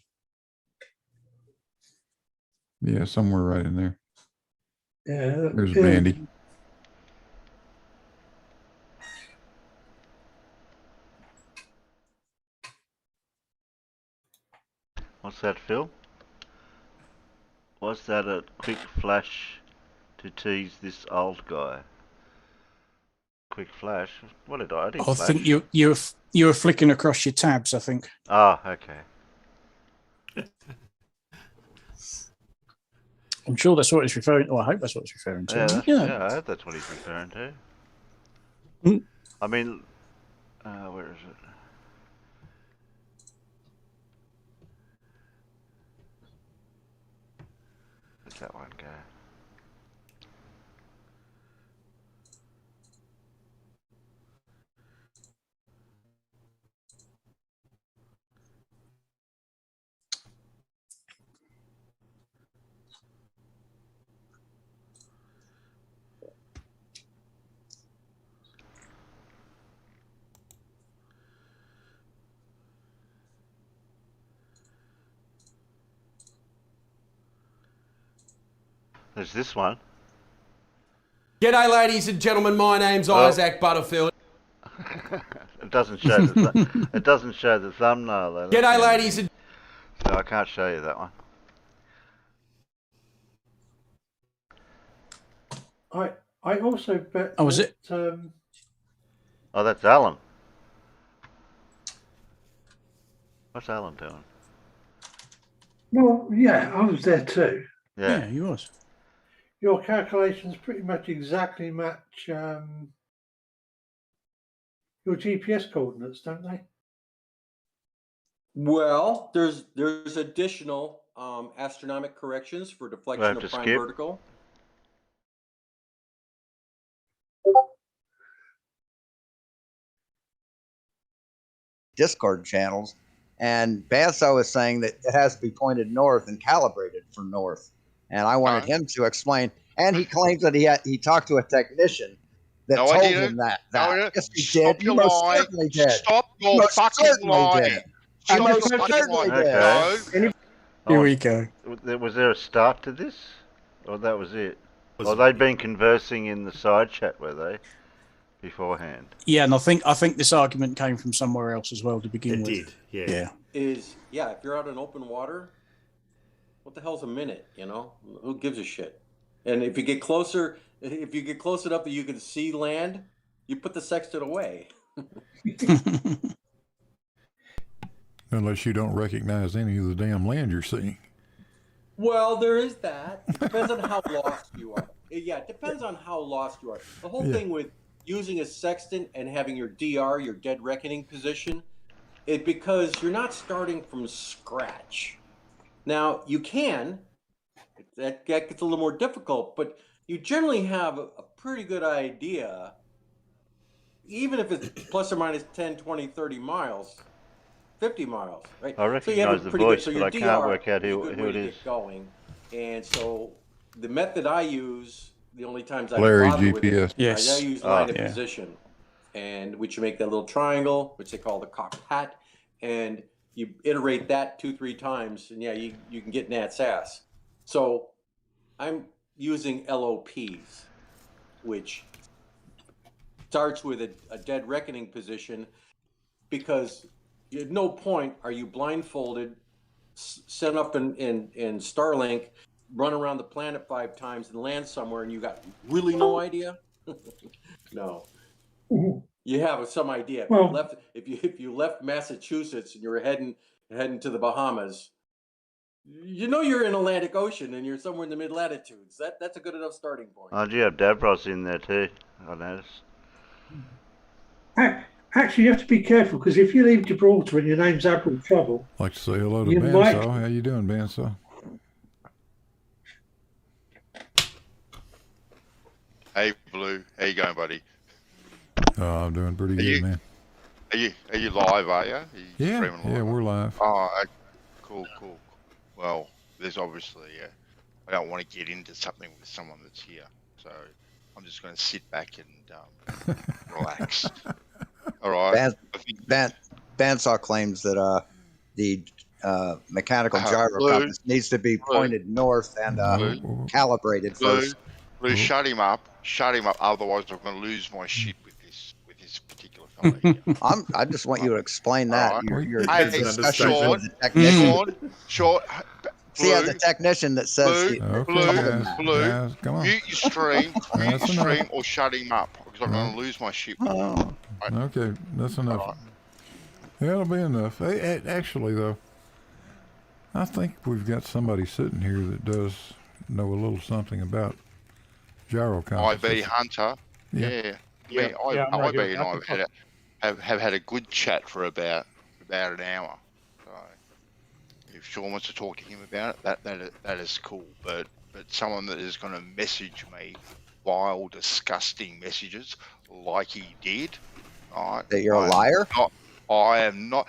Yeah, somewhere right in there. Yeah. There's Bandy. What's that, Phil? Was that a quick flash to tease this old guy? Quick flash? What did I do? I think you were flicking across your tabs, I think. Ah, okay. I'm sure that's what it's referring to. Well, I hope that's what it's referring to. Yeah, I hope that's what he's referring to. I mean, where is it? Where's that one go? There's this one. G'day, ladies and gentlemen. My name's Isaac Butterfield. It doesn't show it doesn't show the thumbnail though. G'day, ladies and No, I can't show you that one. I also bet. Oh, was it? Oh, that's Alan. What's Alan doing? Well, yeah, I was there too. Yeah, he was. Your calculations pretty much exactly match your GPS coordinates, don't they? well, there's additional astronomic corrections for deflection of prime vertical. Discord channels, and Basso is saying that it has to be pointed north and calibrated for north. And I wanted him to explain. And he claims that he talked to a technician that told him that. Yes, he did. You most certainly did. Stop your fucking lying. You most certainly did. Here we go. Was there a start to this, or that was it? Or they'd been conversing in the side chat, were they, beforehand? Yeah, and I think this argument came from somewhere else as well to begin with. It did, yeah. If you're out in open water, what the hell's a minute? Who gives a shit? And if you get close enough that you can see land, you put the sextant away. Unless you don't recognize any of the damn land you're seeing. Well, there is that. It depends on how lost you are. Yeah, it depends on how lost you are. The whole thing with using a sextant and having your DR, your dead reckoning position, because you're not starting from scratch. Now, you can. That gets a little more difficult, but you generally have a pretty good idea, even if it's plus or minus 10, 20, 30 miles, 50 miles, right? I recognize the voice, but I can't work out who it is. Going. And so the method I use, the only times I Larry bother with GPS. it, Yes. I use line of position, and which you make that little triangle, which they call the cocked hat, and you iterate that 2-3 times, and you can get Nat's ass. So I'm using LOPs, which starts with a dead reckoning position, because At no point are you blindfolded, sent up in Starlink, run around the planet 5 times and land somewhere, and you got really no idea. No, you have some idea. Well, If you left Massachusetts and you're heading to the Bahamas, you know you're in Atlantic Ocean and you're somewhere in the mid latitudes. That's a good enough starting point. Oh, do you have Davros in there too? I noticed. actually, you have to be careful because if you leave Gibraltar and your name's Admiral Trouble, I'd like to say hello to You Bansaw. might- How you doing, Bansaw? Hey, Blue. How you going, buddy? Oh, I'm doing pretty good, man. Are you live? Are you? Yeah, we're live. Oh, cool. Well, there's obviously. I don't want to get into something with someone that's here, so I'm just going to sit back and relax. All right. Bandsaw claims that the mechanical gyro compass needs to be pointed north and calibrated first. Blue, shut him up. Otherwise, I'm going to lose my shit with this particular fellow here. I just want you to explain that. Right. Your Hey, discussion with the technician. Short. See, as a technician that says Blue, come on. mute your stream, or shut him up because I'm going to lose my shit. Oh. Okay, that's enough. Right. Yeah, it'll be enough. Actually, though, I think we've got somebody sitting here that does know a little something about gyro compasses. IB Hunter. Yeah. IB and I have had a good chat for about an hour. So if Sean wants to talk to him about it, that is cool. But someone that is going to message me vile, disgusting messages like he did. That you're a liar? I am not.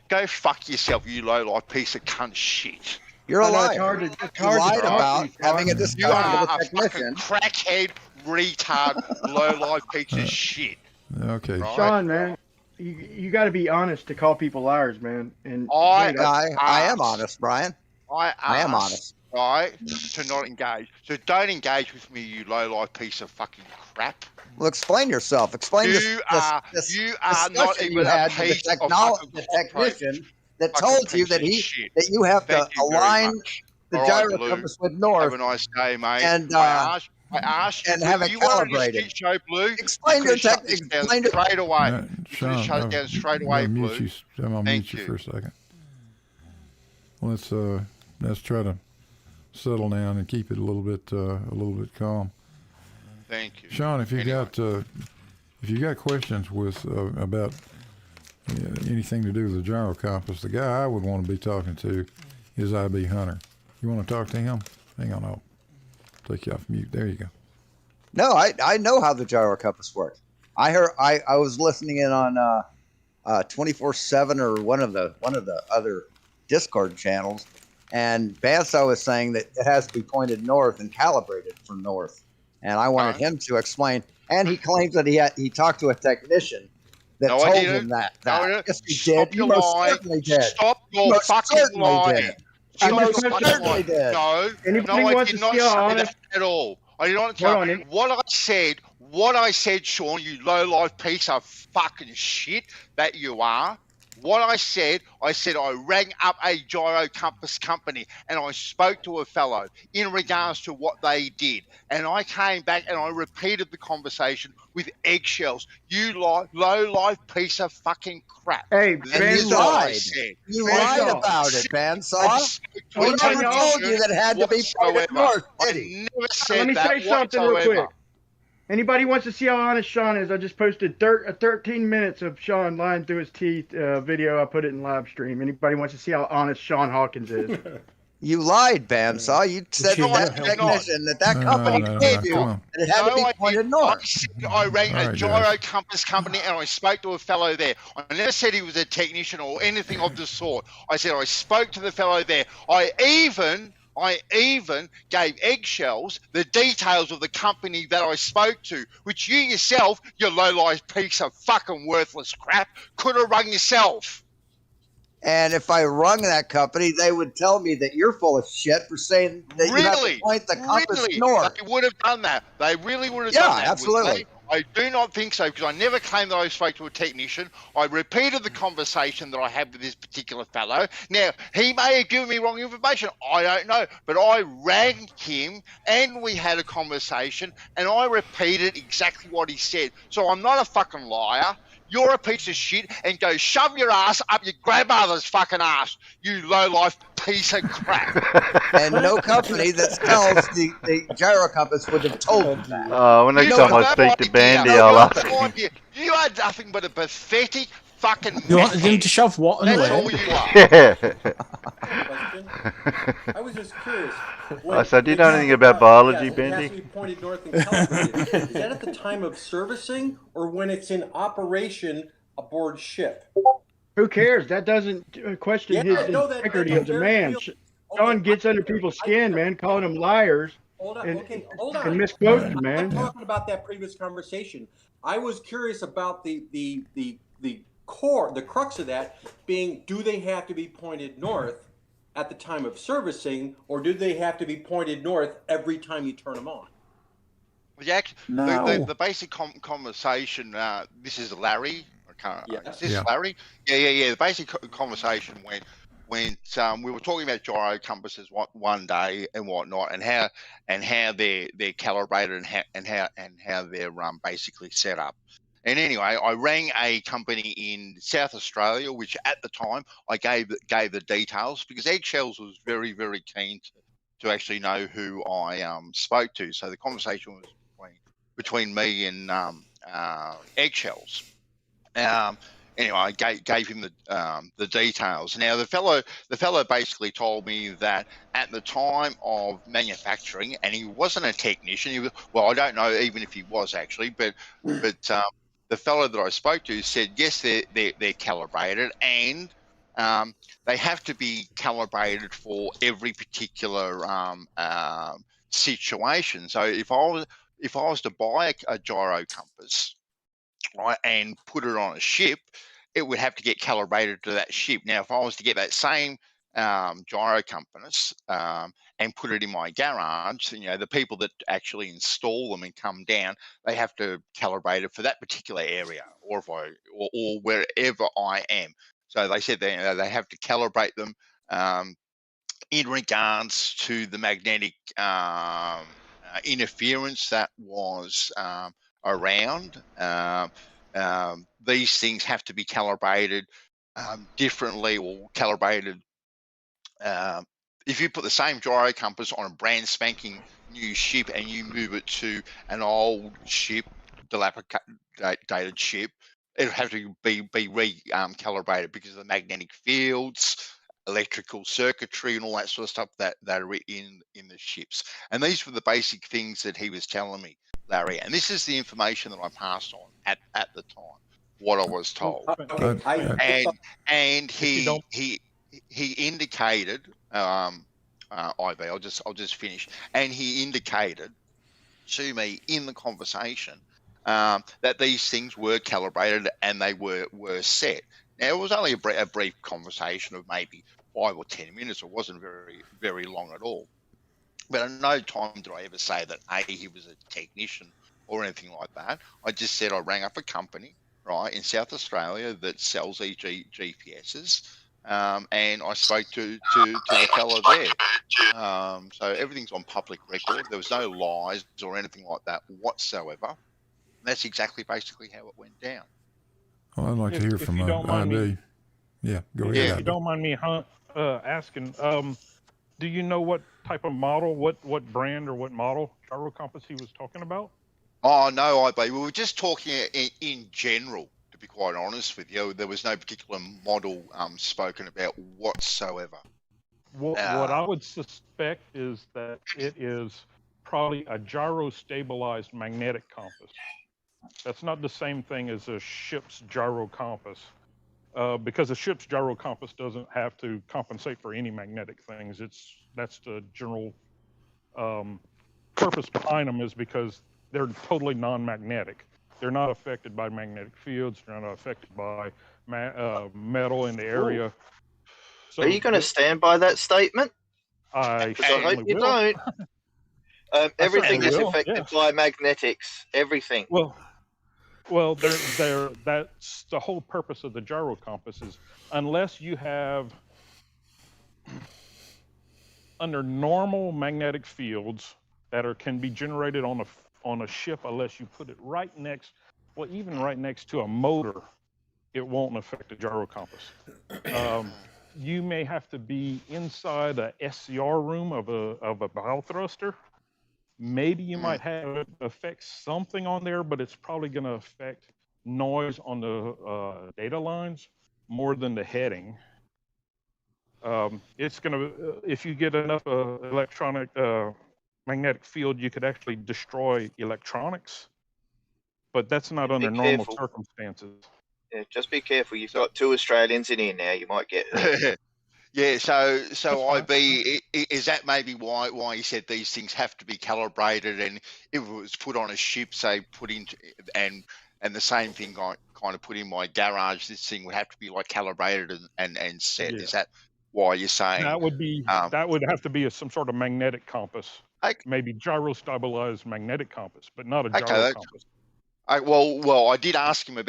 Go fuck yourself, you low-life piece of cunt shit. You're a liar. It's You hard lied to about having a You discussion are with a a fucking technician. crackhead, retard, low-life piece of shit. Okay. Right? Sean, man, you got to be honest to call people liars, man. And I am honest, Brian. I am honest. Right, to not engage. So don't engage with me, you low-life piece of fucking crap. Well, explain yourself. Explain this not discussion even you a had with piece the of technician that fucking told you piece that of shit. that you have Thank to you very align much. the All right, gyro Blue. compass with Have north a nice day, mate. and I asked and you, have it you wanted a calibrated. shit show, Blue. Explain you your shut this down straight away. You could Sean, have shut it down straight away, I'm Blue. gonna Thank mute you you. for a second. Let's try to settle down and keep it a little bit calm. Thank you. Sean, if you got questions with about anything to do with the gyro compass, the guy I would want to be talking to is IB Hunter. You want to talk to him? Hang on, I'll take you off mute. There you go. No, I know how the gyro compass works. I was listening in on 24/7 or one of the other Discord channels, and Bandsaw was saying that it has to be pointed north and calibrated for north. And I wanted him to explain. And he claims that he talked to a technician that told him that. Yes, he did. You most certainly did. Stop your fucking lying. You Stop most your fucking certainly lying. did. No, Anybody I wants did to not see how say honest- that at all. I did not Hold tell on. what I said, Sean, you low-life piece of fucking shit that you are. What I said I rang up a gyro compass company and I spoke to a fellow in regards to what they did. And I came back and I repeated the conversation with eggshells. You low-life piece of fucking crap. Hey, And Ben, you lied. You lied about it, Bandsaw. He never told you that it had to be pointed north, did he? I never said let me that say something real whatsoever. quick. Anybody wants to see how honest Sean is? I just posted 13 minutes of Sean lying through his teeth video. I put it in live stream. Anybody wants to see how honest Sean Hawkins is? You lied, Bandsaw. You said to that technician that company gave you come on. that it had to be pointed north. I rang All a right, gyro guys. compass company and I spoke to a fellow there. I never said he was a technician or anything of the sort. I said I spoke to the fellow there. I even gave eggshells the details of the company that I spoke to, which you yourself, you low-life piece of fucking worthless crap, could have rung yourself. And if I rung that company, they would tell me that you're full of shit for saying that you have to point the compass north. They would have done that. They really would have Yeah, done that. absolutely. I do not think so, because I never claimed that I spoke to a technician. I repeated the conversation that I had with this particular fellow. Now, he may have given me wrong information. I don't know. But I rang him and we had a conversation and I repeated exactly what he said. So I'm not a fucking liar. You're a piece of shit, and go shove your ass up your grandmother's fucking ass, you low-life piece of crap. And no company that sells the gyro compass would have told you that. Oh, next time I speak to Bandy, I'll ask him. You are nothing but a pathetic fucking You wanted him to shove what and That's where? all you are. Question. I was just curious. I said, do you know anything about biology, It has Bendy? to be pointed north and calibrated. Is that at the time of servicing or when it's in operation aboard ship? Who cares? That doesn't question his integrity of the man. Sean gets under people's skin, man, calling them liars. Hold on, hold on. And misquoting, I'm man. not talking about that previous conversation. I was curious about the core, the crux of that being, do they have to be pointed north at the time of servicing, or do they have to be pointed north every time you turn them on? The basic conversation, this is Larry. Is this Larry? Yeah. The basic conversation went when we were talking about gyro compasses one day and whatnot, and how they're calibrated and how they're basically set up. And anyway, I rang a company in South Australia, which at the time I gave the details, because Eggshells was very, very keen to actually know who I spoke to. So the conversation was between me and Eggshells. Anyway, I gave him the details. Now the fellow basically told me that at the time of manufacturing, and he wasn't a technician. He was, well, I don't know even if he was actually, but the fellow that I spoke to said yes, they're calibrated, and they have to be calibrated for every particular situation. So if I was to buy a gyro compass, right, and put it on a ship, it would have to get calibrated to that ship. Now, if I was to get that same gyro compass and put it in my garage, the people that actually install them and come down, they have to calibrate it for that particular area, or wherever I am. So they said they have to calibrate them in regards to the magnetic interference that was around. These things have to be calibrated differently, or calibrated. If you put the same gyro compass on a brand spanking new ship and you move it to an old ship, dilapidated ship, it'll have to be recalibrated because of the magnetic fields, electrical circuitry, and all that sort of stuff that are in the ships. And these were the basic things that he was telling me, Larry. And this is the information that I passed on at the time, what I was told. And he indicated, Ivy, I'll just finish. And he indicated to me in the conversation that these things were calibrated and they were set. Now, it was only a brief conversation of maybe 5 or 10 minutes. It wasn't very, very long at all. But at no time did I ever say that he was a technician or anything like that. I just said I rang up a company, right, in South Australia that sells these GPSs, and I spoke to the fellow there. So everything's on public record. There was no lies or anything like that whatsoever. That's exactly basically how it went down. Well, I'd like to hear from ID. Yeah, go ahead. If you don't mind me asking, do you know what type of model, what brand or what model gyro compass he was talking about? Oh, no, IB. We were just talking in general, to be quite honest with you. There was no particular model spoken about whatsoever. What I would suspect is that it is probably a gyro-stabilized magnetic compass. That's not the same thing as a ship's gyro compass, because a ship's gyro compass doesn't have to compensate for any magnetic things. That's the general purpose behind them, is because they're totally non-magnetic. They're not affected by magnetic fields. They're not affected by metal in the area. So are you going to stand by that statement? I hope you don't. Everything is affected by magnetics. Everything. Well, Well, that's the whole purpose of the gyro compass is unless you have under normal magnetic fields that can be generated on a ship, unless you put it right next, well, even right next to a motor, it won't affect the gyro compass. You may have to be inside a SCR room of a bow thruster. Maybe you might have it affect something on there, but it's probably going to affect noise on the data lines more than the heading. It's going to, if you get enough electronic magnetic field, you could actually destroy electronics, but that's not under normal circumstances. Yeah, just be careful. You've got 2 Australians in here now. You might get hurt. Yeah, so IB, is that maybe why you said these things have to be calibrated, and if it was put on a ship, say put into and the same thing kind of put in my garage, this thing would have to be like calibrated and set. Yeah. Is that why you're saying that would be that would have to be some sort of magnetic compass, maybe gyro stabilized magnetic compass, but not a gyro compass. Well, I did ask him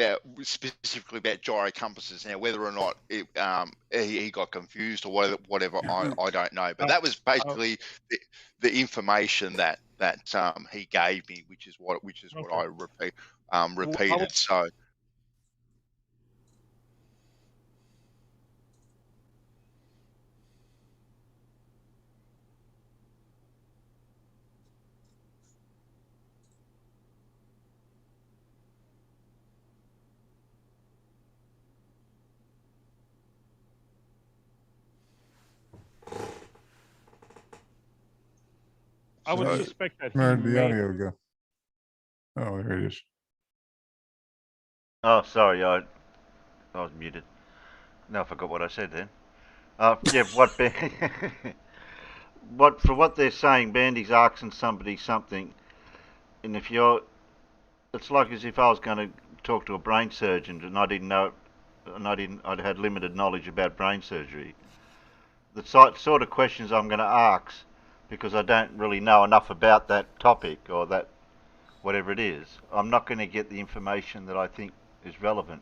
specifically about gyro compasses. Now, whether or not he got confused or whatever, I don't know. But that was basically the information that he gave me, which is what I repeated. So. I would suspect that Where'd the audio go? Oh, there it is. Oh, sorry, I was muted. No, I forgot what I said then. Yeah, for what they're saying, Bandy's asking somebody something, and if it's like as if I was going to talk to a brain surgeon and I didn't know, I'd had limited knowledge about brain surgery. The sort of questions I'm going to ask, because I don't really know enough about that topic or that whatever it is, I'm not going to get the information that I think is relevant.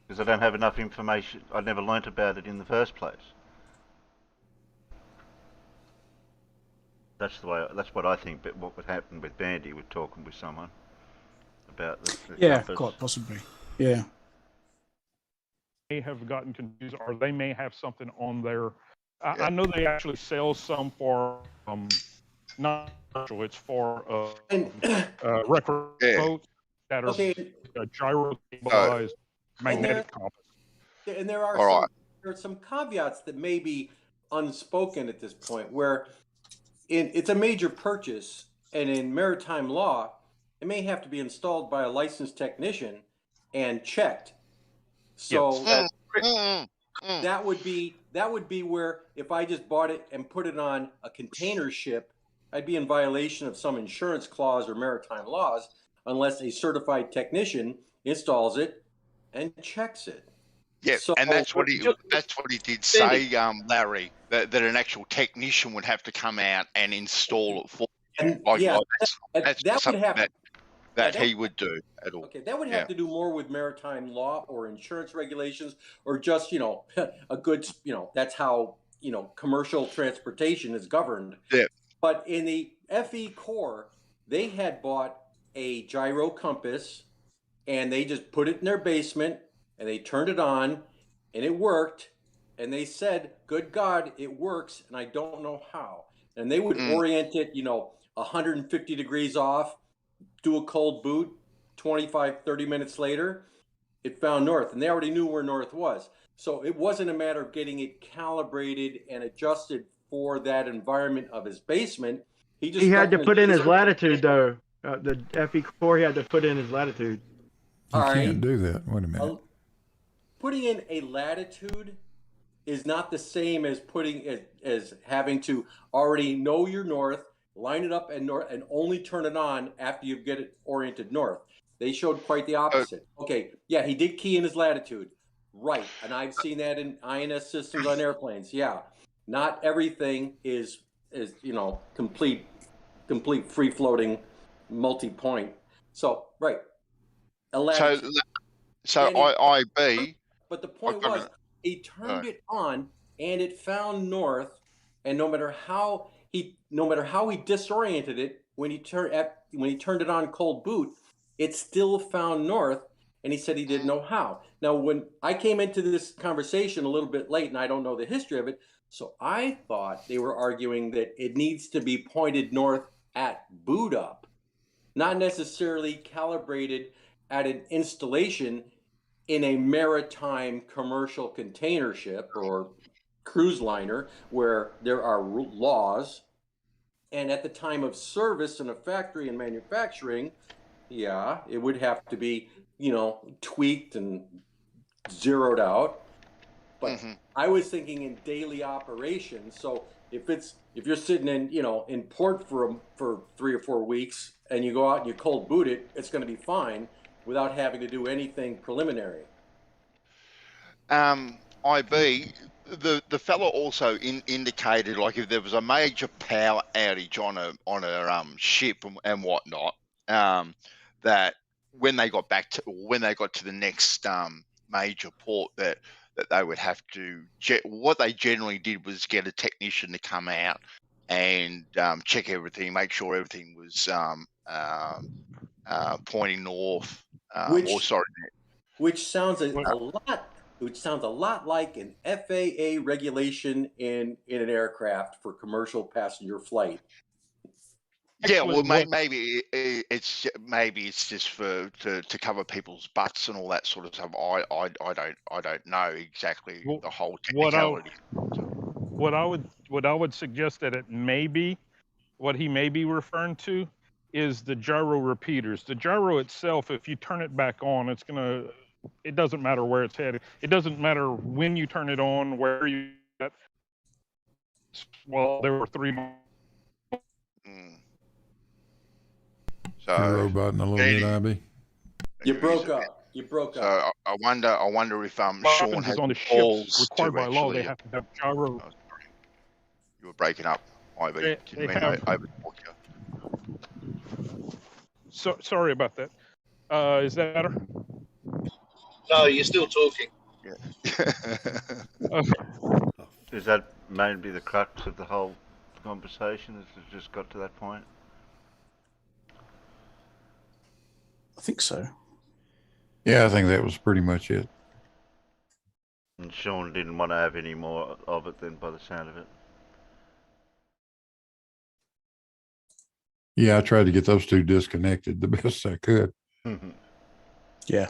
Because I don't have enough information. I never learnt about it in the first place. That's what I think. But what would happen with Bandy, with talking with someone about the compass. Quite possibly. Yeah. May have gotten confused, or they may have something on there. I know they actually sell some for not commercial. It's for record boats that are gyro stabilized magnetic compass. And there are some caveats that may be unspoken at this point, where it's a major purchase, and in maritime law, it may have to be installed by a licensed technician and checked. So that would be where if I just bought it and put it on a container ship, I'd be in violation of some insurance clause or maritime laws unless a certified technician installs it and checks it. Yeah, so, and that's what he did say, Larry, that an actual technician would have to come out and install it for you. That's something that he would do at all. Okay, that would have to do more with maritime law or insurance regulations, or just, a good, that's how, commercial transportation is governed. Yeah. But in the FE Corps, they had bought a gyro compass, and they just put it in their basement, and they turned it on, and it worked, and they said, good God, it works, and I don't know how. And they would orient it, 150 degrees off, do a cold boot, 25, 30 minutes later, it found north, and they already knew where north was. So it wasn't a matter of getting it calibrated and adjusted for that environment of his basement. He had to put in his latitude, though. The FE Corps, he had to put in his latitude. You can't do that. Wait a minute. Putting in a latitude is not the same as as having to already know your north, line it up and only turn it on after you get it oriented north. They showed quite the opposite. Okay, yeah, he did key in his latitude, right? And I've seen that in INS systems on airplanes. Yeah, not everything is complete free floating multi-point. So right. So, Latitude. so And it- IB. But the point was, he turned it on and it found north, and no matter how he disoriented it when he turned it on cold boot, it still found north, and he said he didn't know how. Now, when I came into this conversation a little bit late and I don't know the history of it, so I thought they were arguing that it needs to be pointed north at boot up, not necessarily calibrated at an installation in a maritime commercial container ship or cruise liner where there are laws. And at the time of service in a factory and manufacturing, yeah, it would have to be, tweaked and zeroed out. But I was thinking in daily operations. So if you're sitting in port for 3 or 4 weeks and you go out and you cold boot it, it's going to be fine without having to do anything preliminary. IB, the fellow also indicated, like, if there was a major power outage on a ship and whatnot, that when they got to the next major port, that they would have to what they generally did was get a technician to come out and check everything, make sure everything was pointing north. Which sounds a lot like an FAA regulation in an aircraft for commercial passenger flight. Yeah, well, maybe it's just to cover people's butts and all that sort of stuff. I don't know exactly the whole technicality. What I would suggest that what he may be referring to is the gyro repeaters. The gyro itself, if you turn it back on, it doesn't matter where it's headed. It doesn't matter when you turn it on, where you at. Well, there were 3 months. So you're roboting a little bit, IB. You broke up. So I wonder if Sean has on the balls ships required by law. actually. They have to have gyro. Oh, sorry. You were breaking up, IB. Didn't mean I overtalk you. So sorry about that. Is that better? No, you're still talking. Yeah. Okay. Is that maybe the crux of the whole conversation? Has it just got to that point? I think so. Yeah, I think that was pretty much it. And Sean didn't want to have any more of it then, by the sound of it. Yeah, I tried to get those two disconnected the best I could. Yeah.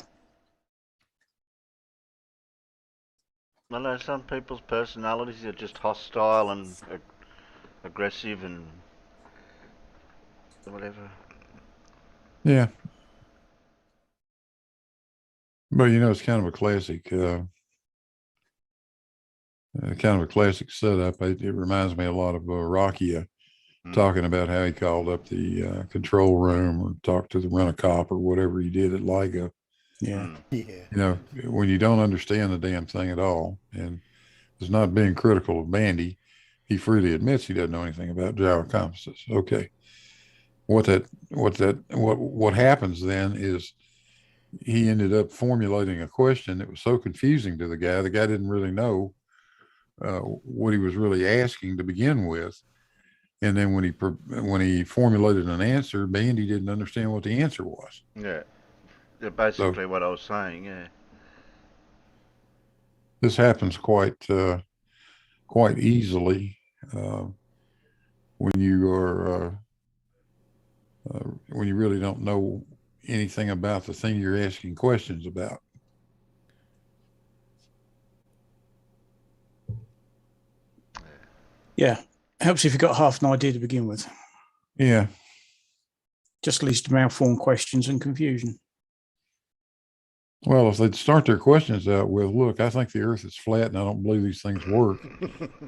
I know some people's personalities are just hostile and aggressive and whatever. Yeah. But it's kind of a classic, setup. It reminds me a lot of Rocky talking about how he called up the control room or talked to the rent-a-cop or whatever he did at LIGO. Yeah. Yeah. When you don't understand the damn thing at all, and it's not being critical of Bandy, he freely admits he doesn't know anything about gyro compasses. Okay. What happens then is he ended up formulating a question that was so confusing to the guy. The guy didn't really know what he was really asking to begin with. And then when he formulated an answer, Bandy didn't understand what the answer was. Yeah. Basically what I was saying, yeah. This happens quite easily when you are when you really don't know anything about the thing you're asking questions about. Yeah. Helps if you've got half an idea to begin with. Yeah. Just leads to malformed questions and confusion. Well, if they'd start their questions out with, look, I think the earth is flat and I don't believe these things work,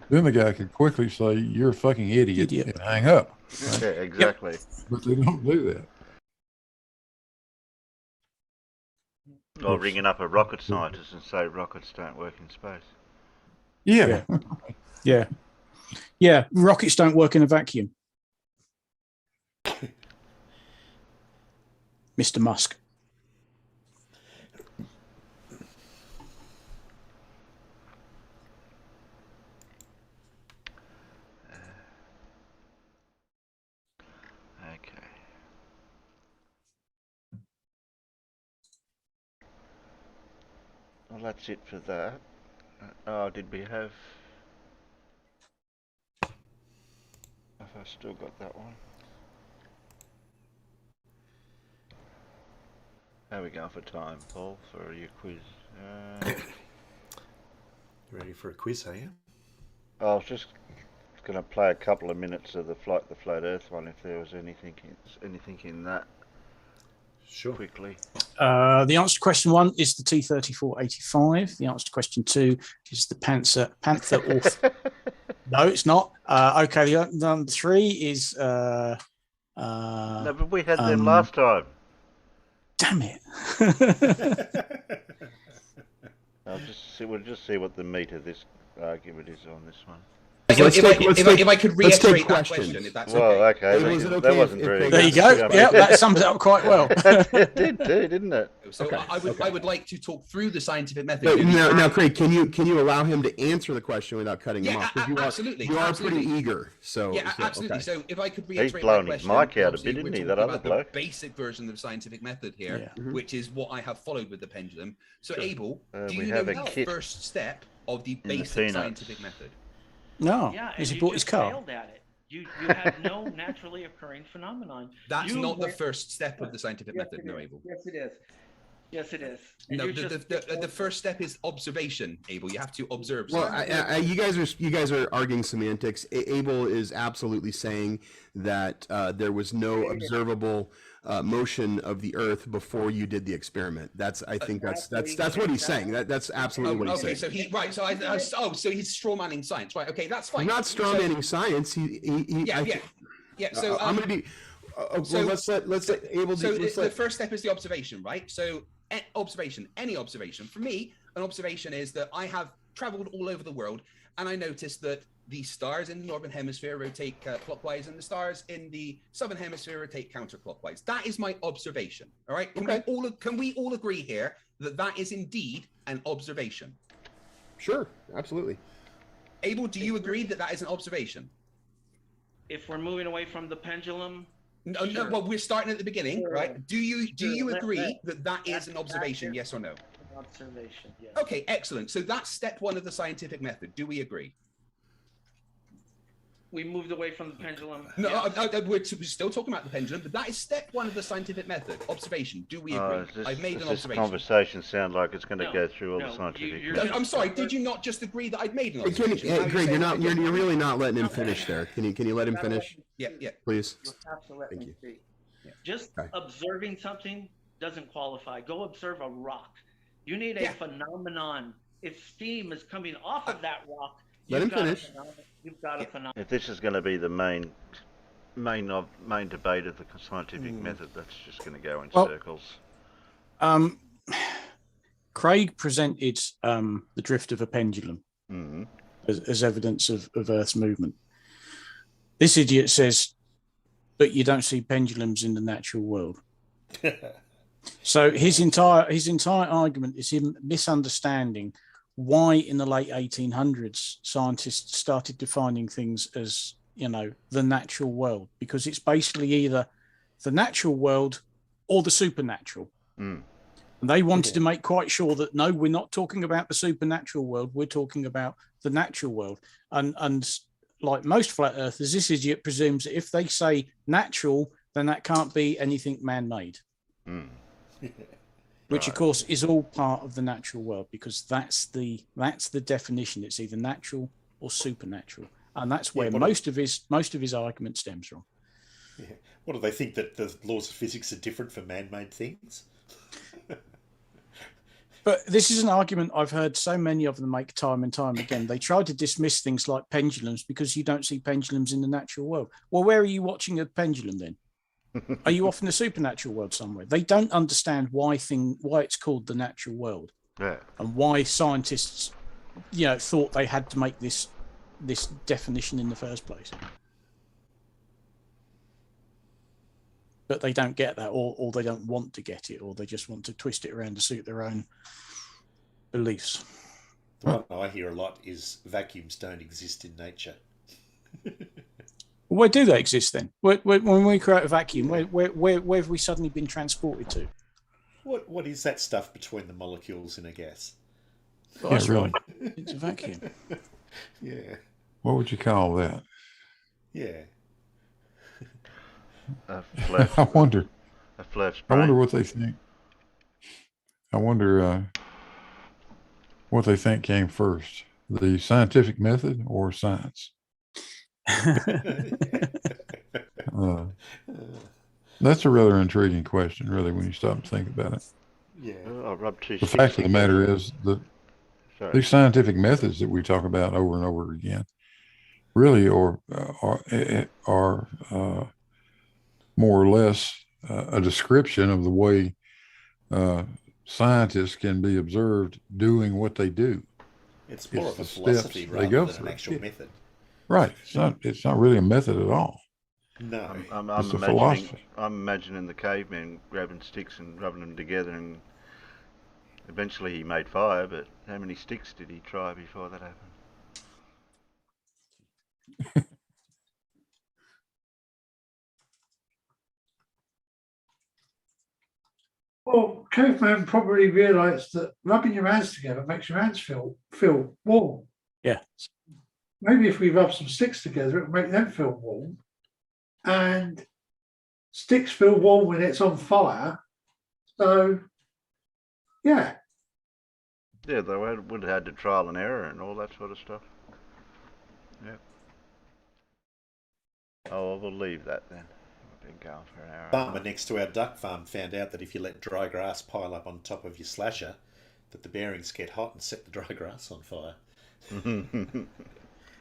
then the guy could quickly say, you're a fucking idiot. And hang up. Right? Yeah, exactly. Yep. But they don't do that. Or ringing up a rocket scientist and say rockets don't work in space. Yeah. Yeah. Yeah. Rockets don't work in a vacuum. Mr. Musk. Okay. Well, that's it for that. Oh, did we have... Have I still got that one? How are we going for time, Paul, for your quiz? You ready for a quiz, are you? I was just going to play a couple of minutes of the Flat Earth one, if there was anything in that. Sure. Quickly. The answer to question 1 is the T-34-85. The answer to question 2 is the Panther Orth. No, it's not. Okay, the number 3 is... no, but we had them last time. Damn it. We'll just see what the meat of this argument is on this one. If I could reiterate that question, if that's okay. That wasn't very good. There you go. Yeah, that sums it up quite well. It did too, didn't it? So I would like to talk through the scientific method. Now, Craig, can you allow him to answer the question without cutting him off? Absolutely. You are pretty eager. Absolutely. Okay. So if I could reiterate He's blown my his question, mic out a bit, didn't he? That other bloke. The basic version of the scientific method here, which is what I have followed with the pendulum. So Abel, do you know the first step of the basic scientific method? No, yeah, because and he bought his car. Failed at it. You have no naturally occurring phenomenon. That's not the first step of the scientific method, no, Abel. Yes, it is. Yes, it is. And no, the first step is observation, Abel. You have to observe. Well, you guys are arguing semantics. Abel is absolutely saying that there was no observable motion of the Earth before you did the experiment. I think that's what he's saying. That's absolutely what he's saying. Okay, so he's straw manning science, right? Okay, that's fine. I'm not straw manning science. So I'm going to be. Let's let Abel. So the first step is the observation, right? So any observation. For me, an observation is that I have traveled all over the world and I noticed that the stars in the northern hemisphere rotate clockwise and the stars in the southern hemisphere rotate counterclockwise. That is my observation. All right. Can we all agree here that that is indeed an observation? Sure, absolutely. Abel, do you agree that that is an observation? If we're moving away from the pendulum. No, sure. Well, we're starting at the beginning, right? Do you agree that that is an observation, yes or no? Observation, yes. Okay, excellent. So that's step 1 of the scientific method. Do we agree? We moved away from the pendulum. No, we're still talking about the pendulum, but that is step 1 of the scientific method. Observation. Do we agree? I've made an observation. This conversation sound like it's going to go through all the scientific. I'm sorry. Did you not just agree that I'd made an observation? Greg, you're really not letting him finish there. Can you let him finish? Yeah. Please. You have to let me speak. Just observing something doesn't qualify. Go observe a rock. You need a phenomenon. If steam is coming off of that rock, let him finish. You've got a phenomenon. If this is going to be the main debate of the scientific method, that's just going to go in circles. Craig presented the drift of a pendulum as evidence of Earth's movement. This idiot says, but you don't see pendulums in the natural world. So his entire argument is him misunderstanding why in the late 1800s scientists started defining things as, the natural world, because it's basically either the natural world or the supernatural. And they wanted to make quite sure that, no, we're not talking about the supernatural world, we're talking about the natural world. And like most flat earthers, this idiot presumes that if they say natural, then that can't be anything man-made. Which of course is all part of the natural world, because that's the definition. It's either natural or supernatural, and that's where most of his argument stems from. Yeah. What do they think, that the laws of physics are different for man-made things? But this is an argument I've heard so many of them make time and time again. They try to dismiss things like pendulums because you don't see pendulums in the natural world. Well, where are you watching a pendulum then? Are you off in the supernatural world somewhere? They don't understand why it's called the natural world, and why scientists, thought they had to make this definition in the first place. but they don't get that, or they don't want to get it, or they just want to twist it around to suit their own beliefs. The one I hear a lot is vacuums don't exist in nature. Where do they exist then? When we create a vacuum, where have we suddenly been transported to? What is that stuff between the molecules in a gas? Well, that's really right. It's a vacuum. Yeah. What would you call that? Yeah. I wonder. I wonder what they think. I wonder what they think came first: the scientific method or science. That's a rather intriguing question, really, when you stop and think about it. Yeah. The fact of the matter is that these scientific methods that we talk about over and over again really are more or less a description of the way scientists can be observed doing what they do. It's more of a philosophy rather than an actual method. Right. It's not really a method at all. No. It's a philosophy. I'm imagining the caveman grabbing sticks and rubbing them together, and eventually he made fire, but how many sticks did he try before that happened? Well, caveman probably realised that rubbing your hands together makes your hands feel warm. Yeah. Maybe if we rub some sticks together, it would make them feel warm. And sticks feel warm when it's on fire. So, yeah. Yeah, they would have had to trial and error and all that sort of stuff. Yeah. Oh, we'll leave that then. We've been going for an hour. Farmer next to our duck farm found out that if you let dry grass pile up on top of your slasher, that the bearings get hot and set the dry grass on fire.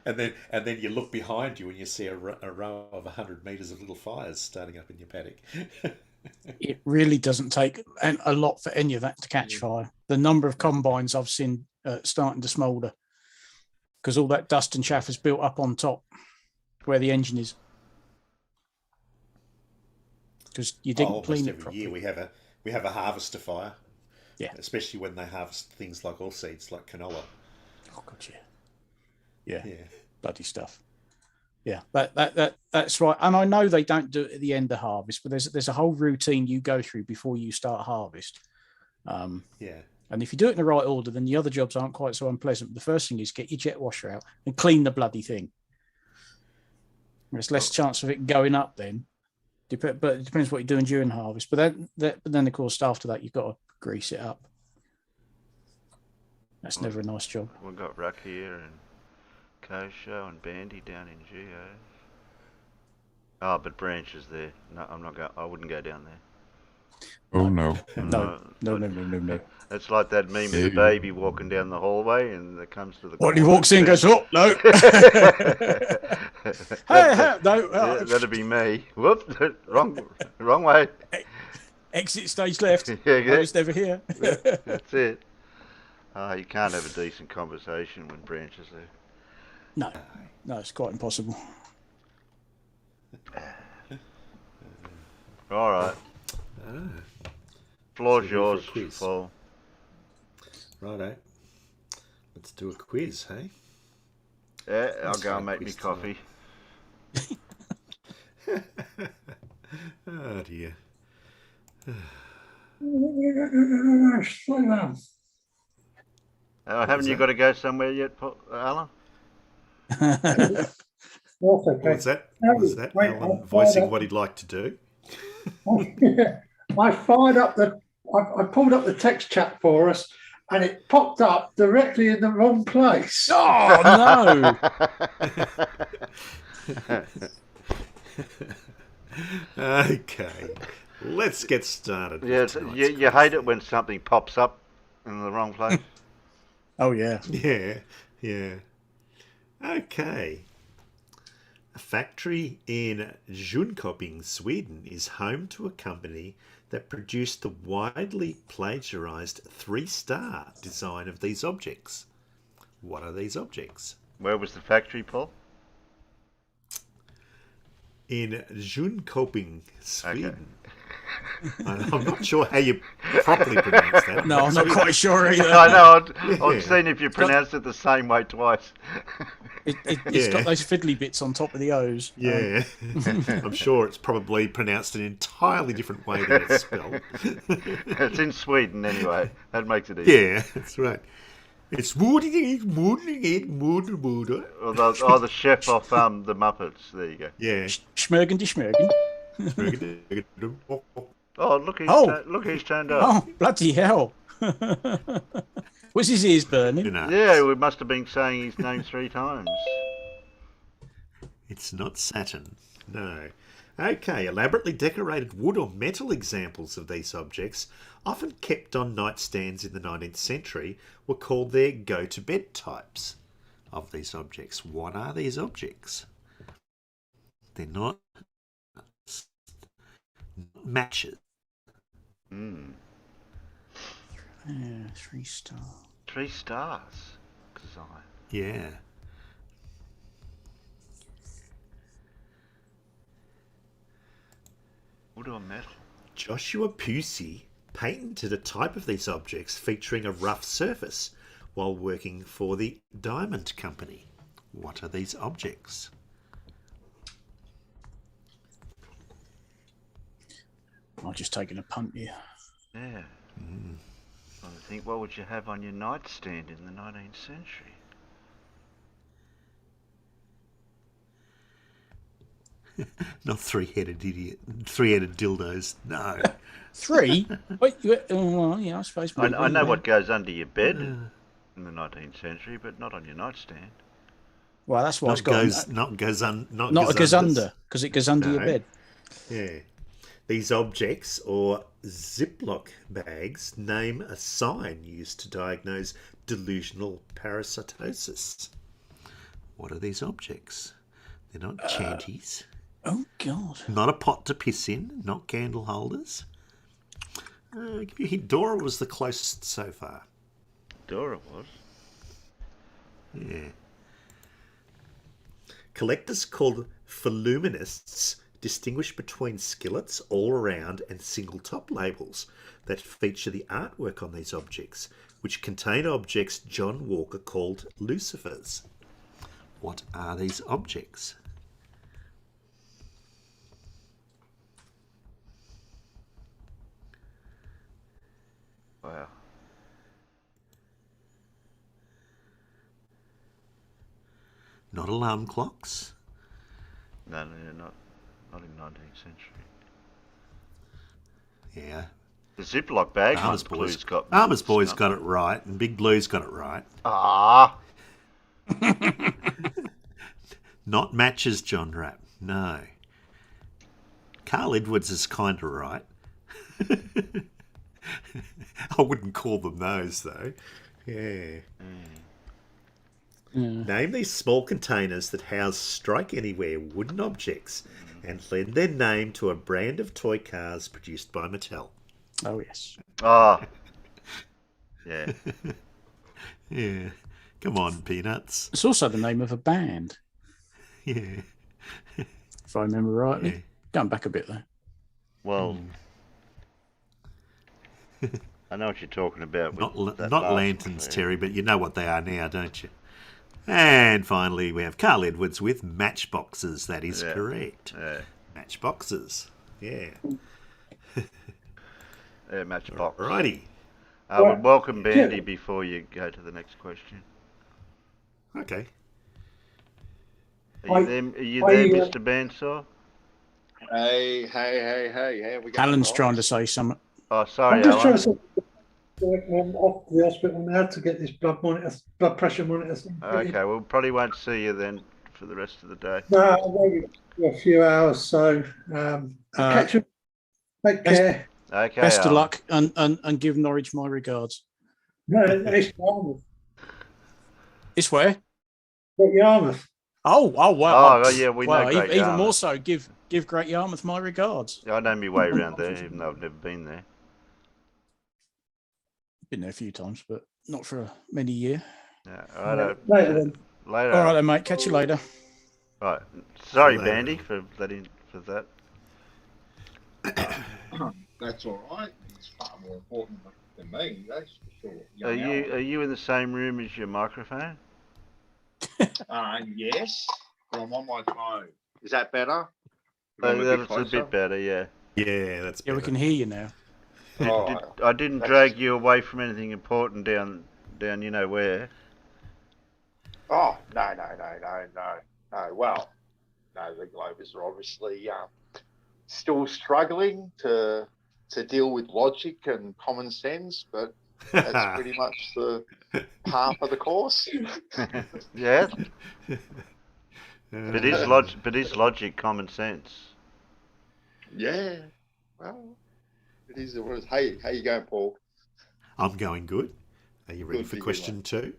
And then you look behind you and you see a row of 100 metres of little fires starting up in your paddock. It really doesn't take a lot for any of that to catch fire. The number of combines I've seen starting to smoulder because all that dust and chaff is built up on top where the engine is. Because you didn't clean it properly. Year we have a harvester fire. Yeah. Especially when they harvest things like oilseeds, like canola. Oh god, yeah. Bloody stuff. Yeah, that's right. And I know they don't do it at the end of harvest, but there's a whole routine you go through before you start harvest. And if you do it in the right order, then the other jobs aren't quite so unpleasant. The first thing is get your jet washer out and clean the bloody thing. There's less chance of it going up then. But it depends what you're doing during harvest. But then of course after that you've got to grease it up. That's never a nice job. We've got Ruck here and Kosho and Bandy down in Geo. Oh, but Branch is there. No, I'm not going. I wouldn't go down there. Oh no. No. It's like that meme of the baby walking down the hallway and it comes to the. Well, he walks in and goes, oh no. Hey, no. Yeah, that'd be me. Whoops, wrong way. Exit stage left. Yeah. I was never here. That's it. You can't have a decent conversation when Branch is there. No, it's quite impossible. All right. Floor's yours, Paul. Righto. Let's do a quiz, hey? Yeah, I'll go and make me coffee. Oh dear. Haven't you got to go somewhere yet, Alan? Was that Alan voicing what he'd like to do? I fired up I pulled up the text chat for us and it popped up directly in the wrong place. Oh no. Okay. Let's get started. Yeah, you hate it when something pops up in the wrong place. Oh yeah. Yeah. Okay. A factory in Jönköping, Sweden is home to a company that produced the widely plagiarized 3-star design of these objects. What are these objects? Where was the factory, Paul? in Jönköping, Sweden. I'm not sure how you properly pronounce that. No, I'm not quite sure either. I know. I've seen if you pronounce it the same way twice. It's got those fiddly bits on top of the O's. Yeah. I'm sure it's probably pronounced an entirely different way than it's spelled. It's in Sweden anyway. That makes it easy. Yeah, that's right. It's the chef off the Muppets. There you go. Yeah. Schmergen die Schmergen. Oh, look who's turned up. Oh, bloody hell. Was his ears burning? Yeah, we must have been saying his name 3 times. It's not Saturn. No. Okay, elaborately decorated wood or metal examples of these objects, often kept on nightstands in the 19th century, were called their go-to-bed types of these objects. What are these objects? They're not matches. Yeah, 3 star. 3 stars. Design. Yeah. Wood or metal? Joshua Pusey patented a type of these objects featuring a rough surface while working for the Diamond Company. What are these objects? I'm just taking a punt here. Yeah. I think, what would you have on your nightstand in the 19th century? Not three-headed dildos. No. 3? Wait, well, yeah, I suppose. I know what goes under your bed in the 19th century, but not on your nightstand. Well, that's why it's got not goes under, because it goes under your bed. Yeah. These objects, or Ziploc bags, name a sign used to diagnose delusional parasitosis. What are these objects? They're not chanties. Oh, God. Not a pot to piss in, not candle holders. I'll give you a hint. Dora was the closest so far. Dora was? Yeah. Collectors called voluminists distinguish between skillets, all-around and single-top labels that feature the artwork on these objects, which contain objects John Walker called lucifers. What are these objects? Wow. Not alarm clocks. No, not in the 19th century. Yeah. The Ziploc bag. Armour's Boys got it right, and Big Blue's got it right. Ah. Not matches, John Rapp. No. Carl Edwards is kind of right. I wouldn't call them those, though. Yeah. Name these small containers that house strike anywhere wooden objects and lend their name to a brand of toy cars produced by Mattel. Oh, yes. Ah. Yeah. Yeah. Come on, Peanuts. It's also the name of a band. Yeah. If I remember rightly. Yeah. Going back a bit, though. Well, I know what you're talking about. Not lanterns, Terry, but you know what they are now, don't you? And finally, we have Carl Edwards with matchboxes. That is correct. Yeah. Matchboxes. Yeah. Yeah, matchbox. Alrighty. Welcome, Bandy, before you go to the next question. Okay. Are you there, Mr. Bandsaw? Hey, how we going? Alan's trying to say something. Oh, sorry, I'm just Alan. trying to say, I'm off to the hospital now to get this blood pressure monitor thing. Okay, we probably won't see you then for the rest of the day. No, I'll wait a few hours, so catch you. Take care. Okay. Best of luck and give Norwich my regards. No, it's Yarmouth. It's where? Great Yarmouth. Oh, wow. Oh, yeah, we know Great even Yarmouth. more so, give Great Yarmouth my regards. I know my way around there, even though I've never been there. Been there a few times, but not for many years. Yeah, later then. Later. All right, then, mate. Catch you later. Right. Sorry, Bandy, for for that. That's all right. It's far more important than me, that's for sure. Are Young you Alan. are you in the same room as your microphone? Yes, but I'm on my phone. Is that better? If I'm a bit That's a closer? bit better, yeah. Yeah, that's Yeah, we can hear you now. I didn't drag you away from anything important down you know where. Oh, no. Well, no, the Globers are obviously still struggling to deal with logic and common sense, but that's pretty much the half of the course. Yes. But is logic common sense? Yeah. Well, it is. It was. Hey, how you going, Paul? I'm going good. Are you ready Good for to hear, question mate. 2?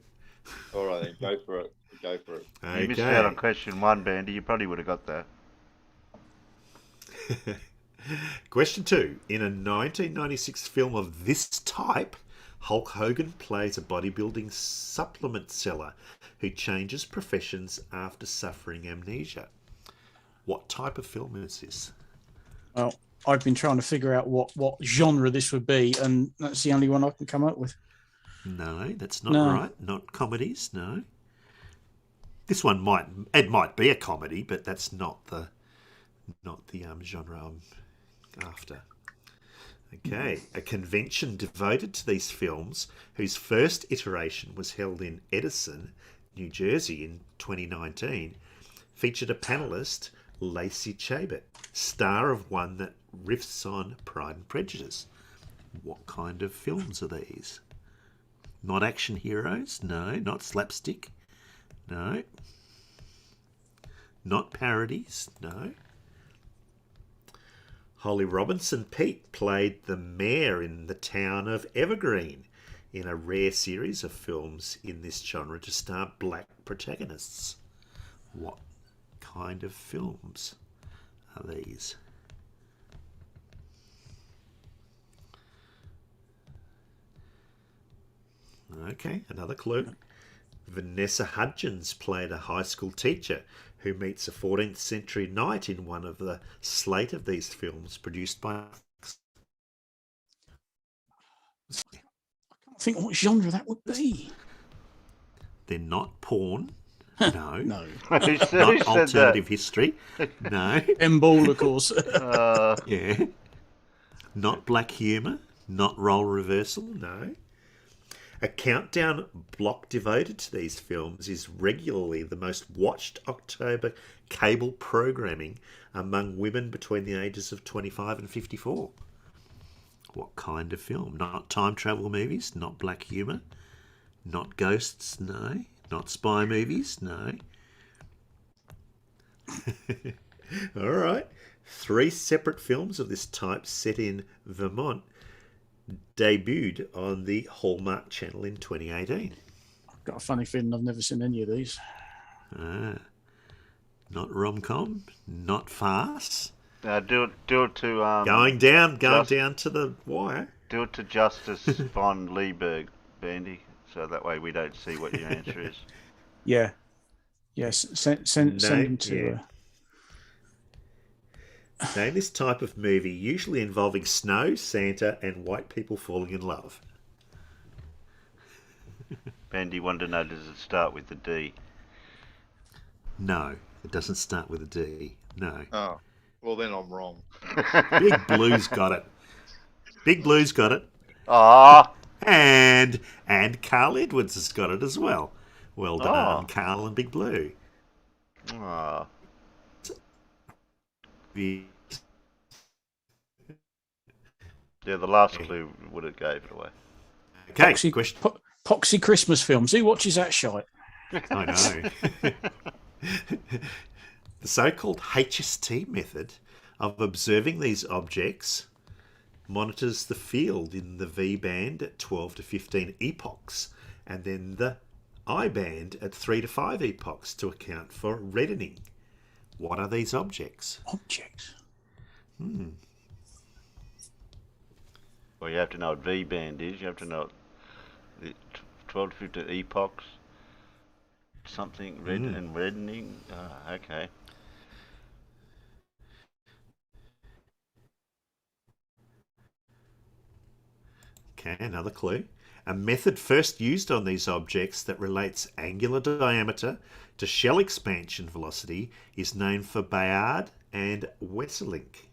All right, then go for it. Go for it. You missed out on question 1, Bandy. You probably would have got that. Question 2. In a 1996 film of this type, Hulk Hogan plays a bodybuilding supplement seller who changes professions after suffering amnesia. What type of film is this? Well, I've been trying to figure out what genre this would be, and that's the only one I can come up with. No, that's not right. Not comedies, no. This one might be a comedy, but that's not the genre I'm after. Okay, a convention devoted to these films, whose first iteration was held in Edison, New Jersey in 2019, featured a panellist, Lacey Chabot, star of one that riffs on Pride and Prejudice. What kind of films are these? Not action heroes? No. Not slapstick? No. Not parodies? No. Holly Robinson Peete played the mayor in the town of Evergreen in a rare series of films in this genre to star black protagonists. What kind of films are these? Okay, another clue. Vanessa Hudgens played a high school teacher who meets a 14th century knight in one of the slate of these films produced by... I can't think what genre that would be. They're not porn. No. No. Not alternative history. No. Emball, of course. Yeah. Not black humour. Not role reversal. No. A countdown block devoted to these films is regularly the most watched October cable programming among women between the ages of 25 and 54. What kind of film? Not time travel movies, not black humour, not ghosts, no. Not spy movies, no. All right. 3 separate films of this type set in Vermont debuted on the Hallmark Channel in 2018. I've got a funny feeling I've never seen any of these. Not rom-com, not farce. Do it to going down to the wire. Do it to Justice von Lieberg, Bandy, so that way we don't see what your answer is. Yeah. Yes. Send them to. Name this type of movie, usually involving snow, Santa, and white people falling in love. Bandy wanted to know, does it start with the D? No, it doesn't start with a D. No. Oh, well then I'm wrong. Big Blue's got it. Big Blue's got it. Ah. And Carl Edwards has got it as well. Well done, Carl and Big Blue. Ah. Yeah, the last clue would have gave it away. Okay, Poxy Christmas films. Who watches that shite? I know. The so-called HST method of observing these objects monitors the field in the V band at 12 to 15 epochs, and then the I band at 3 to 5 epochs to account for reddening. What are these objects? Objects? Well, you have to know what V band is. You have to know the 12 to 15 epochs. Something red and reddening. Okay. Okay, another clue. A method first used on these objects that relates angular diameter to shell expansion velocity is known for Bayard and Wesselink.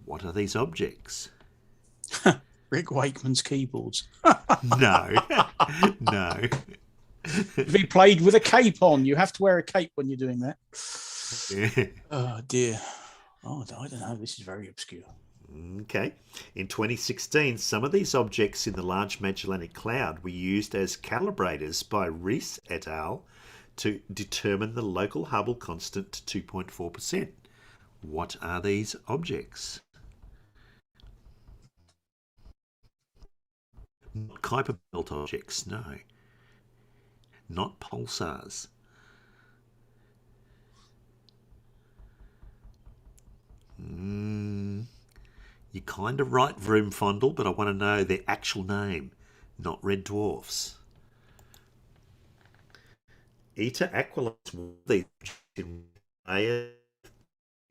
What are these objects? Rick Wakeman's keyboards. No. No. If he played with a cape on, you have to wear a cape when you're doing that. Yeah. Oh, dear. Oh, I don't know. This is very obscure. Okay. In 2016, some of these objects in the Large Magellanic Cloud were used as calibrators by Rees et al. To determine the local Hubble constant to 2.4%. What are these objects? Not Kuiper belt objects, no. Not pulsars. You're kind of right, Vroom Fondle, but I want to know their actual name, not red dwarfs. Eta Aquilas these in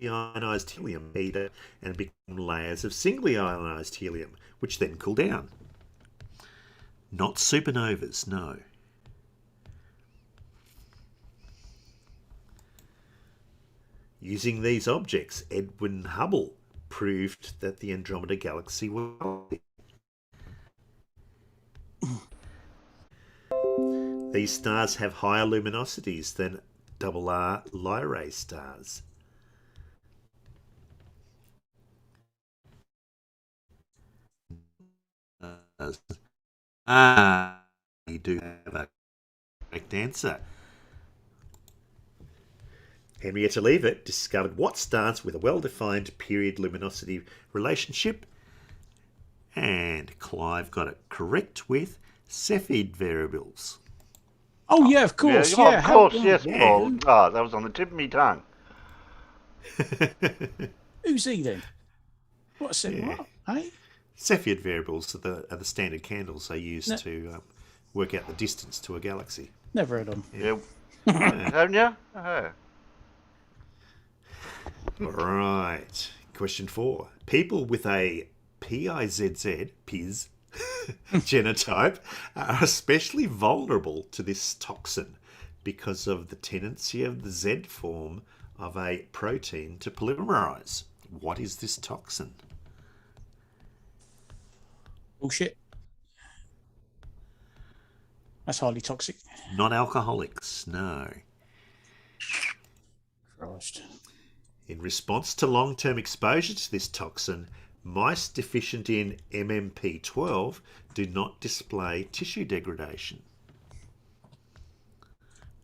ionized helium beta and become layers of singly ionized helium, which then cool down. Not supernovas, no. Using these objects, Edwin Hubble proved that the Andromeda Galaxy was healthy. These stars have higher luminosities than RR Lyrae stars. You do have a correct answer. Henrietta Leavitt discovered what stars with a well-defined period luminosity relationship, and Clive got it correct with Cepheid variables. Oh yeah, of course. Yeah, Yeah, of course, how, yes, yeah. Paul. Oh, that was on the tip of my tongue. Who's he then? What's it? Yeah. What? Hey? Cepheid variables are the standard candles they use to work out the distance to a galaxy. Never heard of them. Yeah. Haven't you? Oh. Right. Question 4. People with a PIZZ, PIZ, genotype are especially vulnerable to this toxin because of the tendency of the Z form of a protein to polymerize. What is this toxin? Bullshit. That's highly toxic. Non-alcoholics, no. Christ. In response to long-term exposure to this toxin, mice deficient in MMP12 do not display tissue degradation.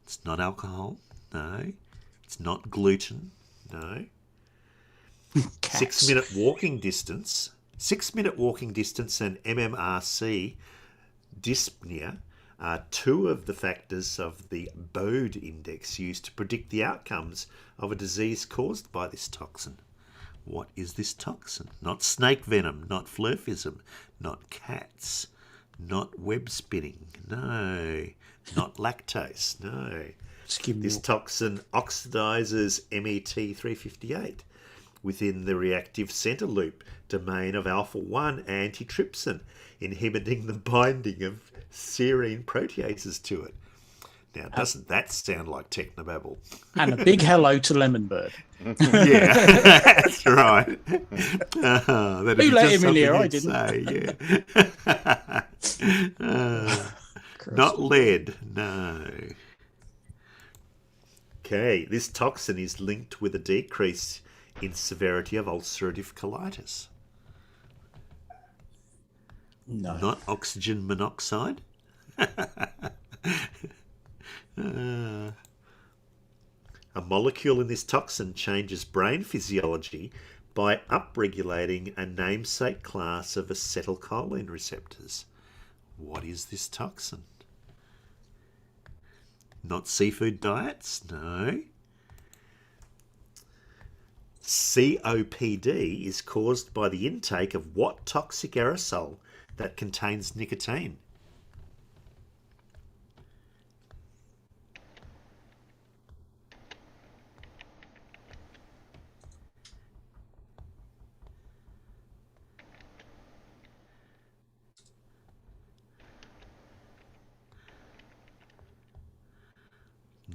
It's not alcohol, no. It's not gluten, no. 6-minute walking distance. 6-minute walking distance and MMRC dyspnea are two of the factors of the Bode index used to predict the outcomes of a disease caused by this toxin. What is this toxin? Not snake venom, not flerfism, not cats, not web spinning, no. Not lactose, no. This toxin oxidizes MET358 within the reactive center loop domain of alpha-1 antitrypsin, inhibiting the binding of serine proteases to it. Now, doesn't that sound like technobabble? And a big hello to Lemonbird. Yeah, that's right. Who let him in here? I didn't. Say, yeah. Not lead, no. Okay, this toxin is linked with a decrease in severity of ulcerative colitis. No. Not oxygen monoxide. A molecule in this toxin changes brain physiology by upregulating a namesake class of acetylcholine receptors. What is this toxin? Not seafood diets? No. COPD is caused by the intake of what toxic aerosol that contains nicotine?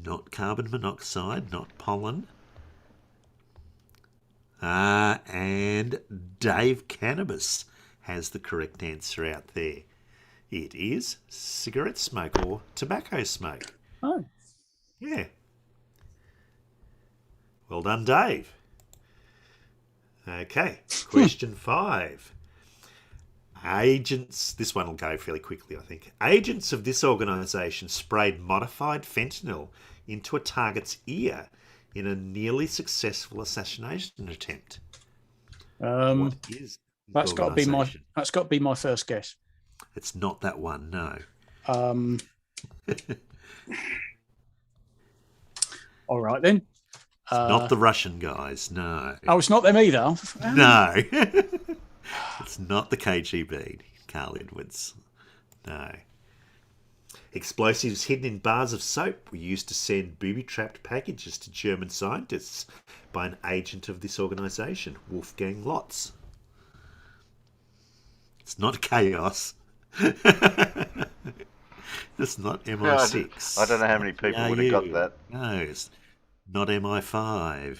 Not carbon monoxide, not pollen. And Dave Cannabis has the correct answer out there. It is cigarette smoke or tobacco smoke. Oh. Yeah. Well done, Dave. Okay, question 5. Agents, this one will go fairly quickly, I think. Agents of this organisation sprayed modified fentanyl into a target's ear in a nearly successful assassination attempt. What is the that's got to be my first guess. It's not that one, no. All right then. It's not the Russian guys, no. Oh, it's not them either. No. It's not the KGB, Carl Edwards. No. Explosives hidden in bars of soap were used to send booby-trapped packages to German scientists by an agent of this organisation, Wolfgang Lotz. It's not Chaos. It's not MI6. I don't know how many people would have got that. No, it's not MI5.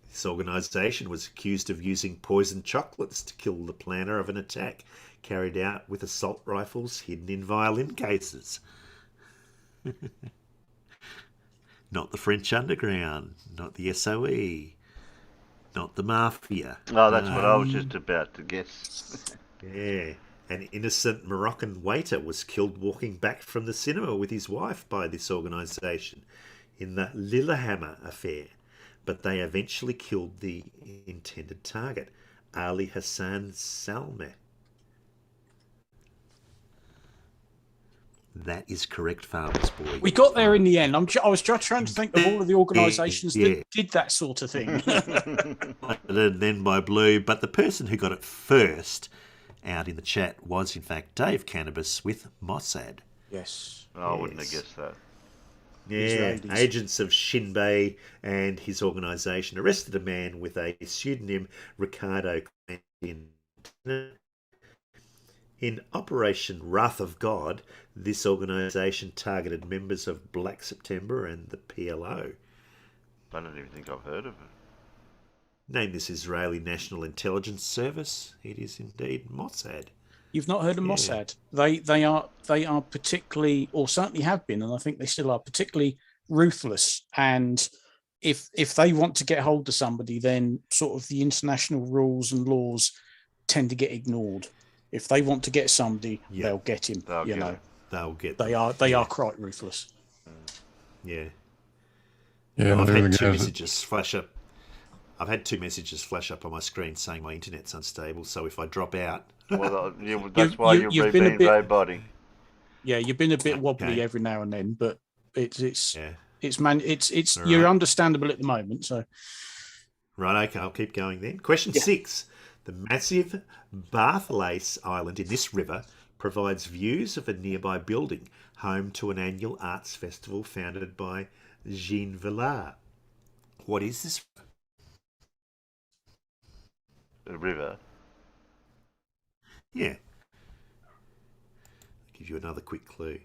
This organisation was accused of using poisoned chocolates to kill the planner of an attack carried out with assault rifles hidden in violin cases. Not the French underground, not the SOE, not the Mafia. Oh, that's what I was just about to guess. Yeah. An innocent Moroccan waiter was killed walking back from the cinema with his wife by this organisation in the Lillehammer affair, but they eventually killed the intended target, Ali Hassan Salmeh. That is correct, Farmers Boy. We got there in the end. I was just trying to think of all of the organisations that did that sort of thing. And then by Blue, but the person who got it first out in the chat was, in fact, Dave Cannabis with Mossad. Yes. I wouldn't have guessed that. Yeah, agents of Shinbei and his organisation arrested a man with a pseudonym Ricardo Quentin. In Operation Wrath of God, this organisation targeted members of Black September and the PLO. I don't even think I've heard of it. Name this Israeli National Intelligence Service. It is indeed Mossad. You've not heard of Mossad? They are particularly, or certainly have been, and I think they still are particularly ruthless. And if they want to get hold of somebody, then sort of the international rules and laws tend to get ignored. If they want to get somebody, they'll get him. They'll get. They are quite ruthless. Yeah. Yeah. I've had 2 messages flash up. I've had 2 messages flash up on my screen saying my internet's unstable. So if I drop out, well, that's why you've been a bit robotic. Yeah, you've been a bit wobbly every now and then, but it's All you're right. understandable at the moment. So right, okay, I'll keep going then. Question 6. The massive Barthelais Island in this river provides views of a nearby building, home to an annual arts festival founded by Jean Villard. What is this? A river? Yeah. I'll give you another quick clue.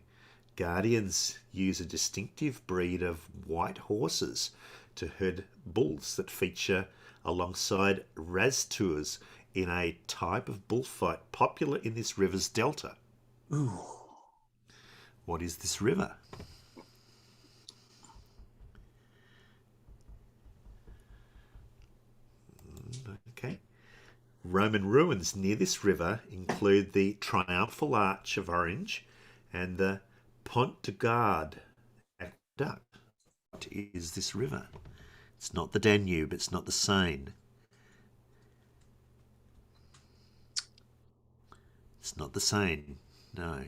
Guardians use a distinctive breed of white horses to herd bulls that feature alongside Rastours in a type of bullfight popular in this river's delta. Ooh. What is this river? Okay. Roman ruins near this river include the Triumphal Arch of Orange and the Pont de Garde Aqueduct. What is this river? It's not the Danube, it's not the Seine. It's not the Seine, no.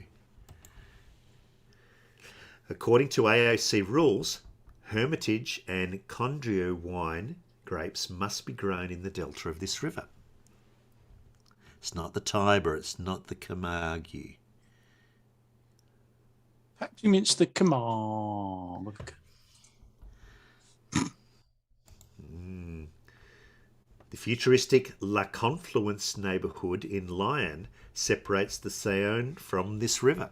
According to AOC rules, Hermitage and Condrieu wine grapes must be grown in the delta of this river. It's not the Tiber, it's not the Camargue. perhaps you means the Camargue. The futuristic La Confluence neighbourhood in Lyon separates the Saône from this river?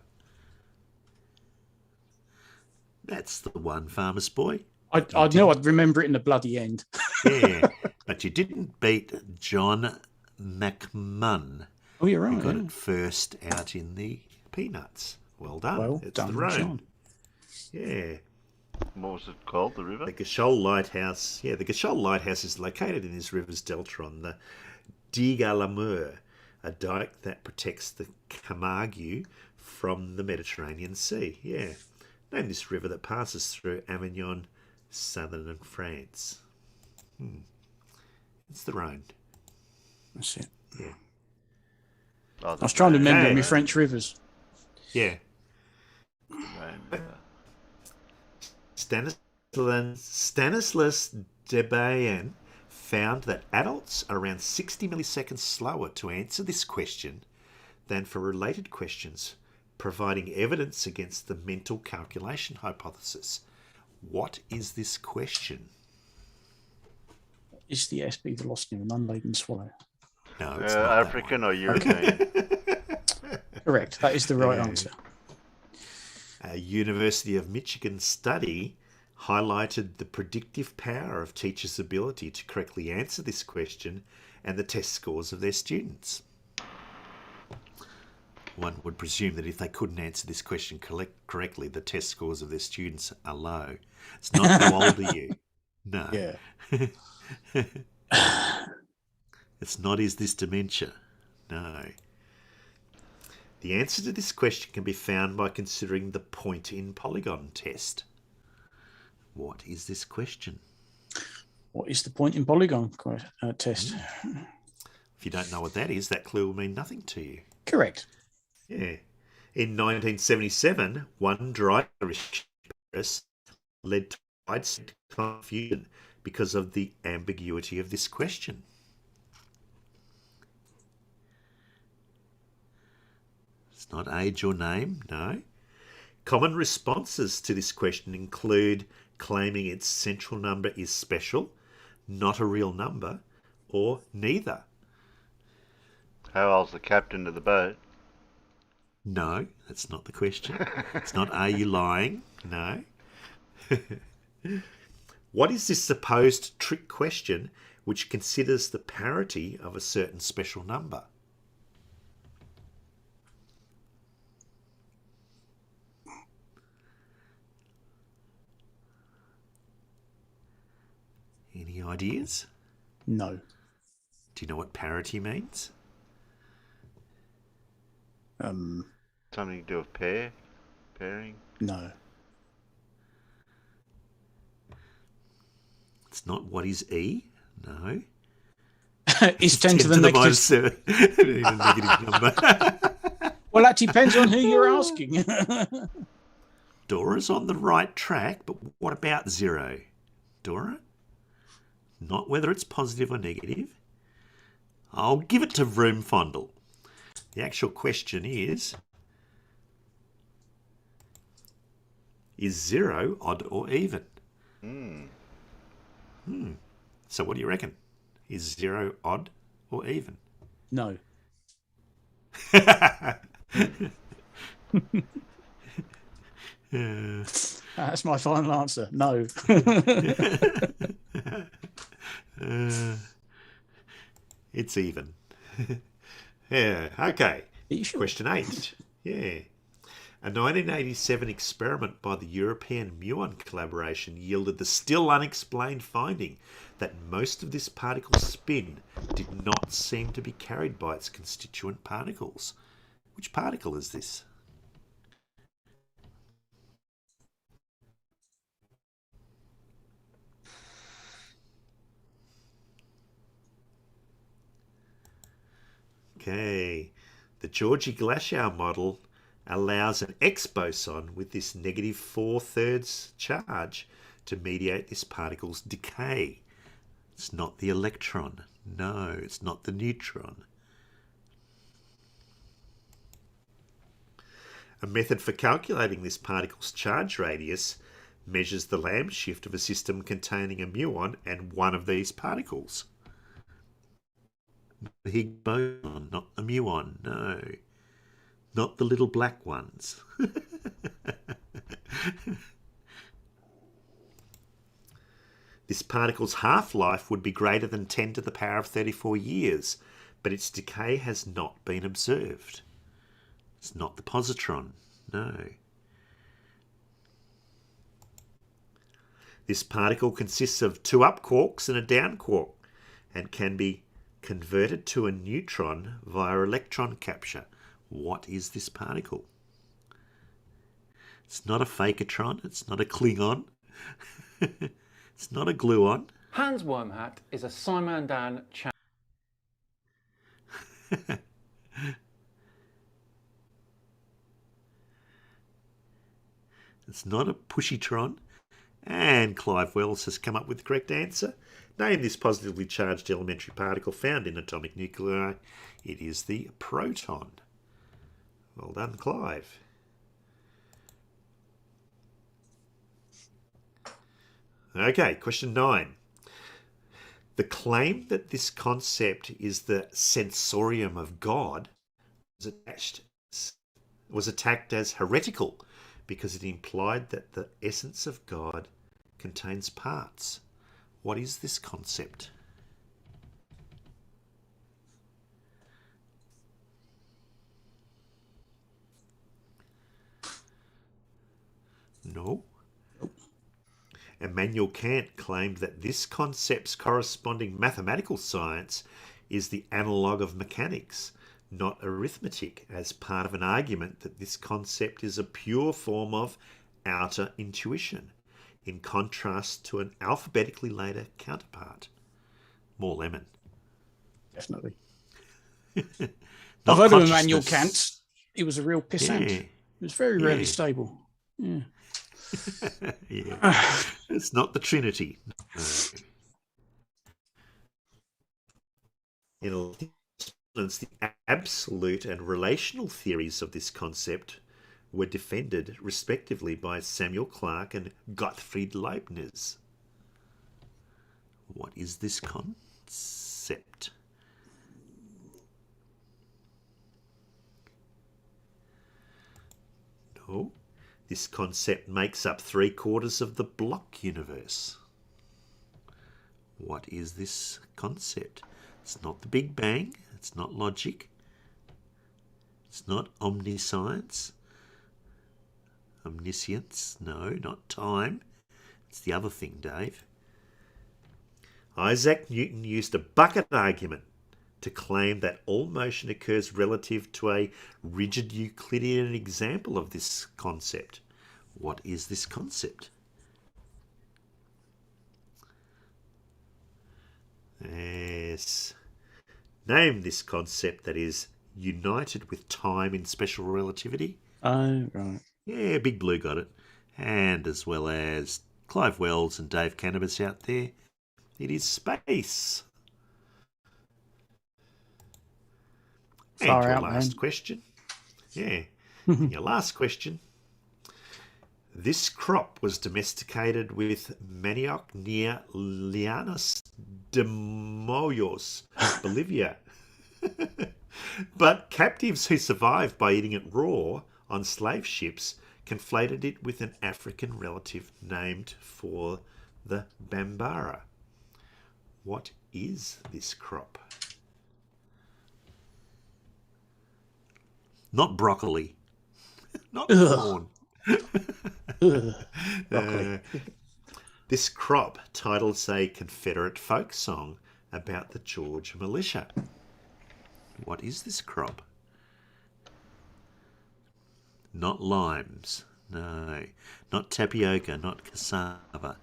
That's the one, Farmer's Boy. I know I'd remember it in the bloody end. Yeah, but you didn't beat John McMunn. Oh, you're right. Who got Yeah. it first out in the Peanuts. Well done. Well it's done, the Rhone. Sean. Yeah. What was it called, the river? The Gashol Lighthouse. Yeah, the Gashol Lighthouse is located in this river's delta on the Digue à la Mer, a dike that protects the Camargue from the Mediterranean Sea. Yeah. Name this river that passes through Avignon, southern France. It's the Rhone. That's it. Yeah. I was trying to remember my French rivers. Yeah. Stanislas Debayan found that adults are around 60 milliseconds slower to answer this question than for related questions, providing evidence against the mental calculation hypothesis. What is this question? Is the SB velocity of an unladen swallow? No, it's not African or European. Correct. That is the right answer. A University of Michigan study highlighted the predictive power of teachers' ability to correctly answer this question and the test scores of their students. One would presume that if they couldn't answer this question correctly, the test scores of their students are low. It's not how old are you? No. Yeah. It's not, is this dementia? No. The answer to this question can be found by considering the point-in-polygon test. What is this question? What is the point-in-polygon test? If you don't know what that is, that clue will mean nothing to you. Correct. Yeah. In 1977, one dry Paris led to widespread confusion because of the ambiguity of this question. It's not age or name, no. Common responses to this question include claiming its central number is special, not a real number, or neither. How old's the captain of the boat? No, that's not the question. It's not, are you lying? No. What is this supposed trick question which considers the parity of a certain special number? Any ideas? No. Do you know what parity means? Something to do with pairing? No. It's not what is E? No. It's 10 to the negative 7. A negative number. Well, that depends on who you're asking. Dora's on the right track, but what about 0? Dora? Not whether it's positive or negative. I'll give it to Vroom Fondle. The actual question is 0 odd or even? So what do you reckon? Is 0 odd or even? No. That's my final answer. No. It's even. Yeah. Okay. Sure? Question 8. Yeah. A 1987 experiment by the European muon collaboration yielded the still unexplained finding that most of this particle's spin did not seem to be carried by its constituent particles. Which particle is this? Okay. The Georgi-Glashow model allows an X boson with this negative 4/3 charge to mediate this particle's decay. It's not the electron. No, it's not the neutron. A method for calculating this particle's charge radius measures the Lamb shift of a system containing a muon and one of these particles. The Higgs boson, not the muon, no. Not the little black ones. This particle's half-life would be greater than 10 to the power of 34 years, but its decay has not been observed. It's not the positron, no. This particle consists of 2 up quarks and a down quark and can be converted to a neutron via electron capture. What is this particle? It's not a fakatron, it's not a Klingon, it's not a gluon. Hans Wormhat is a Simondan channel. It's not a pushytron. And Clive Wells has come up with the correct answer. Name this positively charged elementary particle found in atomic nuclei. It is the proton. Well done, Clive. Okay, question 9. The claim that this concept is the sensorium of God was attacked as heretical because it implied that the essence of God contains parts. What is this concept? No. Immanuel Kant claimed that this concept's corresponding mathematical science is the analogue of mechanics, not arithmetic, as part of an argument that this concept is a pure form of outer intuition, in contrast to an alphabetically later counterpart. More lemon. Definitely. I've heard of Immanuel Kant. He was a real pissant. Yeah. He was very rarely stable. Yeah. Yeah. It's not the Trinity. No. In the absolute and relational theories of this concept were defended respectively by Samuel Clarke and Gottfried Leibniz. What is this concept? No. This concept makes up 3/4 of the block universe. What is this concept? It's not the Big Bang. It's not logic. It's not omniscience. Omniscience. No, not time. It's the other thing, Dave. Isaac Newton used a bucket argument to claim that all motion occurs relative to a rigid Euclidean example of this concept. What is this concept? Yes. Name this concept that is united with time in special relativity. Oh, right. Yeah, Big Blue got it. And as well as Clive Wells and Dave Cannabis out there, it is space. And Far your out, last man. question. Yeah. Your last question. This crop was domesticated with manioc near Llanos de Moyos, Bolivia. But captives who survived by eating it raw on slave ships conflated it with an African relative named for the Bambara. What is this crop? Not broccoli. Not corn. This crop titles a Confederate folk song about the Georgia militia. What is this crop? Not limes. No. Not tapioca. Not cassava.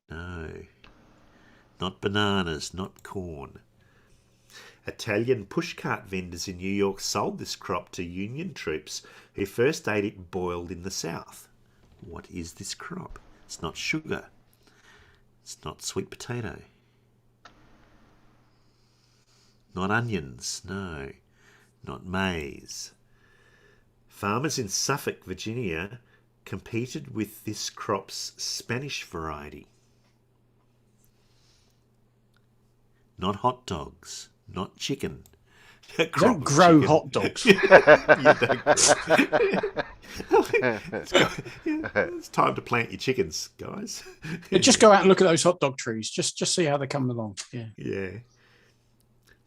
No. Not bananas. Not corn. Italian pushcart vendors in New York sold this crop to Union troops who first ate it boiled in the South. What is this crop? It's not sugar. It's not sweet potato. Not onions, no. Not maize. Farmers in Suffolk, Virginia, competed with this crop's Spanish variety. not hot dogs, not chicken. You don't grow hot dogs. You don't grow. It's time to plant your chickens, guys. Just go out and look at those hot dog trees. Just see how they're coming along. Yeah. Yeah.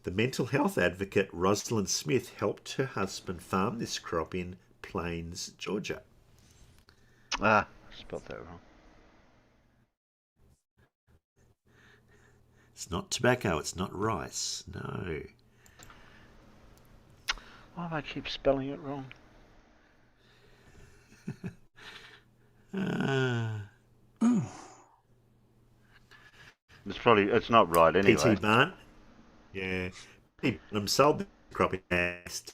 The mental health advocate Rosalind Smith helped her husband farm this crop in Plains, Georgia. Ah, spelled that wrong. It's not tobacco, it's not rice. No. Why do I keep spelling it wrong? It's not right anyway. P.T. Barn. Yeah. P.T. Barnum sold the crop in next.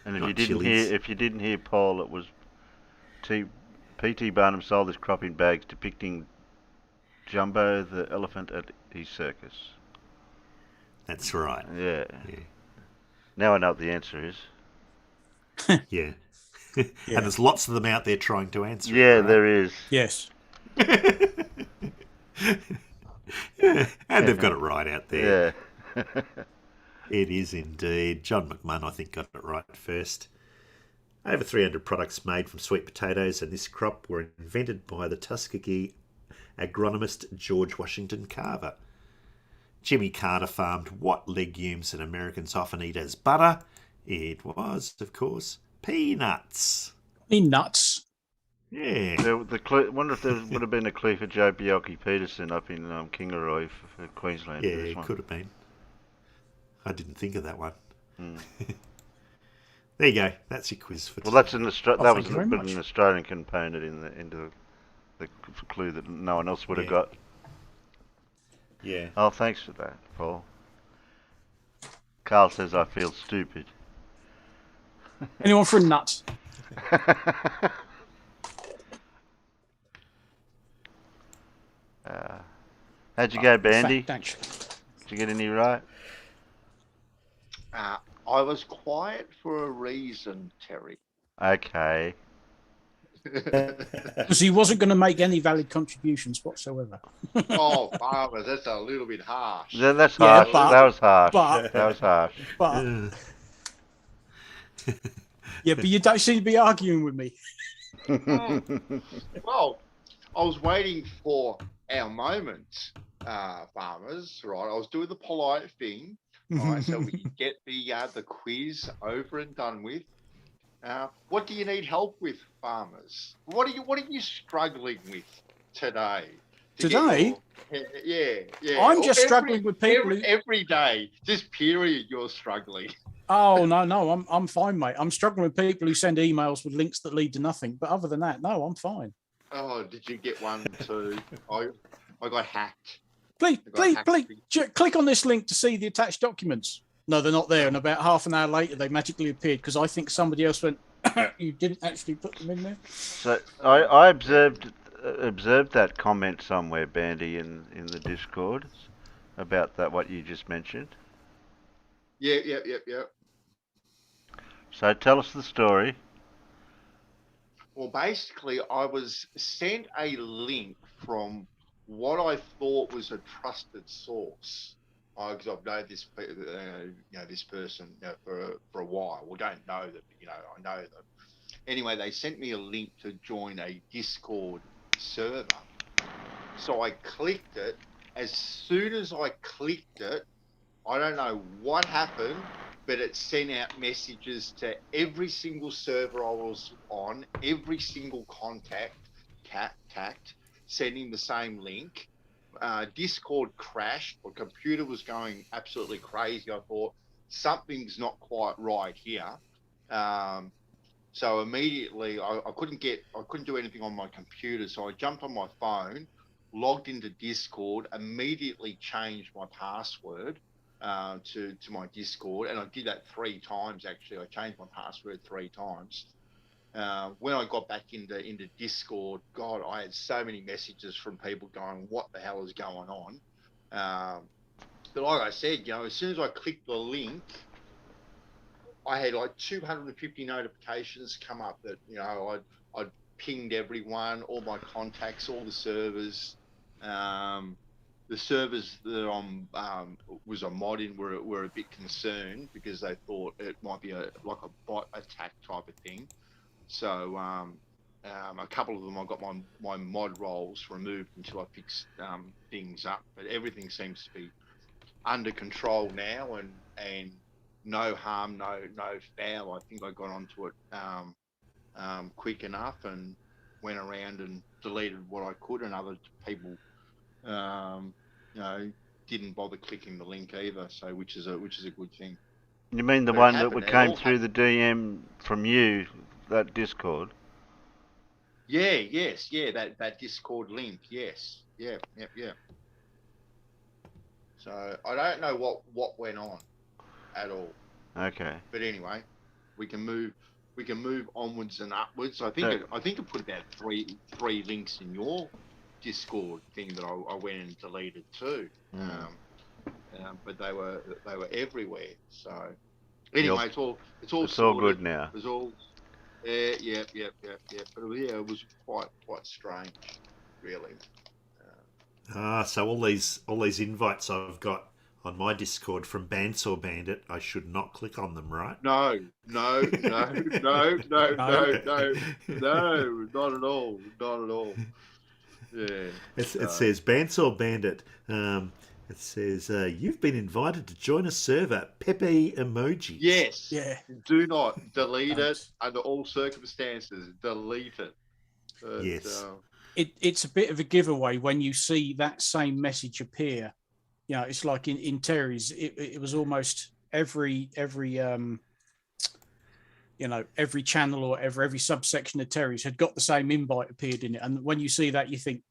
And if you didn't hear Paul, it was P.T. Barnum sold this crop in bags depicting Jumbo the elephant at his circus. That's right. Yeah. Now I know what the answer is. Yeah. And there's lots of them out there trying to answer it. Yeah, right? there is. Yes. And they've got it right out there. Yeah. It is indeed. John McMahon, I think, got it right first. Over 300 products made from sweet potatoes and this crop were invented by the Tuskegee agronomist George Washington Carver. Jimmy Carter farmed what legumes that Americans often eat as butter? It was, of course, peanuts. Peanuts? Yeah. Wonder if there would have been a clue for Joe Bjelke Peterson up in Kingaroy for Queensland. Yeah, for this it one. could have been. I didn't think of that one. Mm. There you go. That's your quiz for today. Well, that's an that was an Australian component into the clue that no one else would have got. Yeah. Oh, thanks for that, Paul. Carl says I feel stupid. Anyone for a nut? How'd you go, Bandy? Thanks. Did you get any right? I was quiet for a reason, Terry. Okay. Because he wasn't going to make any valid contributions whatsoever. Oh, farmers, that's a little bit harsh. That's harsh. That was harsh. But, that was harsh. But, yeah, but you don't seem to be arguing with me. Well, I was waiting for our moment, farmers, right? I was doing the polite thing, right, so we can get the quiz over and done with. What do you need help with, farmers? What are you struggling with today? Today? Yeah. I'm just struggling with people every day. This period, you're struggling. Oh no, I'm fine, mate. I'm struggling with people who send emails with links that lead to nothing. But other than that, no, I'm fine. Oh, did you get one too? I got hacked. Please, click on this link to see the attached documents. No, they're not there. And about half an hour later, they magically appeared because I think somebody else went, you didn't actually put them in there. So I observed that comment somewhere, Bandy, in the Discord about that, what you just mentioned. Yeah. So tell us the story. Well, basically, I was sent a link from what I thought was a trusted source. Because I've known this, this person for a while. Well, don't know them, I know them. Anyway, they sent me a link to join a Discord server. So I clicked it. As soon as I clicked it, I don't know what happened, but it sent out messages to every single server I was on, every single contact, sending the same link. Discord crashed. My computer was going absolutely crazy. I thought something's not quite right here. So immediately I couldn't do anything on my computer. So I jumped on my phone, logged into Discord, immediately changed my password to my Discord, and I did that 3 times actually. I changed my password 3 times. When I got back into Discord, God, I had so many messages from people going, what the hell is going on? But like I said, as soon as I clicked the link, I had like 250 notifications come up that, I'd pinged everyone, all my contacts, all the servers, The servers that I'm was a mod in were a bit concerned because they thought it might be like a bot attack type of thing. So a couple of them, I got my mod roles removed until I fixed things up. But everything seems to be under control now, and no harm, no foul. I think I got onto it quick enough and went around and deleted what I could, and other people, didn't bother clicking the link either. So which is a good thing. You mean the But it one that happened, it came all through the DM from you, that Discord? Yes, that Discord link, yes, yeah. So I don't know what went on at all. Okay. But anyway, we can move onwards and upwards. I think I put about three links in your Discord thing that I went and deleted too. But they were everywhere. So anyway, it's all sorted. Good now. It's all yeah. But it was quite strange, really. So all these invites I've got on my Discord from Bandsaw Bandit, I should not click on them, right? No, not at all. Yeah. It says Bandsaw Bandit. It says you've been invited to join a server. Pepe emoji. Yes. Yeah. Do not delete it under all circumstances. Delete it. But, yes. It's a bit of a giveaway when you see that same message appear. You know, it's like in Terry's. It was almost every every channel or every subsection of Terry's had got the same invite appeared in it. And when you see that, you think,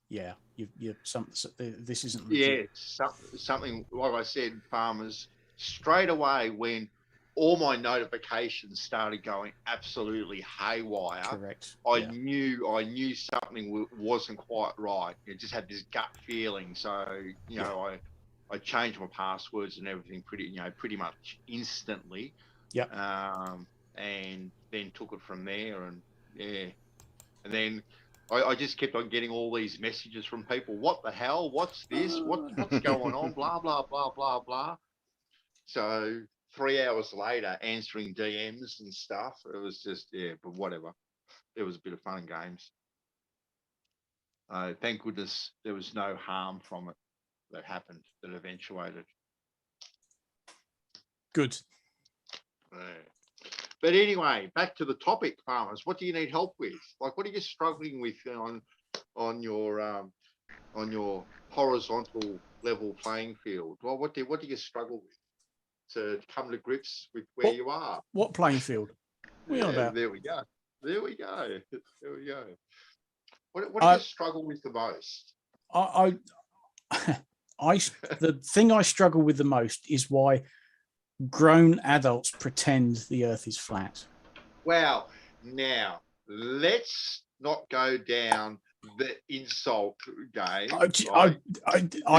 yeah, this isn't legit. Yeah, something like I said, farmers, straight away when all my notifications started going absolutely haywire. Correct. I knew something wasn't quite right. It just had this gut feeling. So I changed my passwords and everything pretty much instantly. Yeah. And then took it from there, and then I just kept on getting all these messages from people. What the hell? What's this? What's going on? Blah blah blah blah blah. So 3 hours later, answering DMs and stuff. It was just but whatever. It was a bit of fun and games. Thank goodness there was no harm from it that happened, that eventuated. Good. But anyway, back to the topic, farmers. What do you need help with? Like, what are you struggling with on your horizontal level playing field? Well, what do you struggle with to come to grips with where you are? What playing field? What are you about? There we go. What do you struggle with the most? The thing I struggle with the most is why grown adults pretend the earth is flat. Well, now let's not go down the insult game.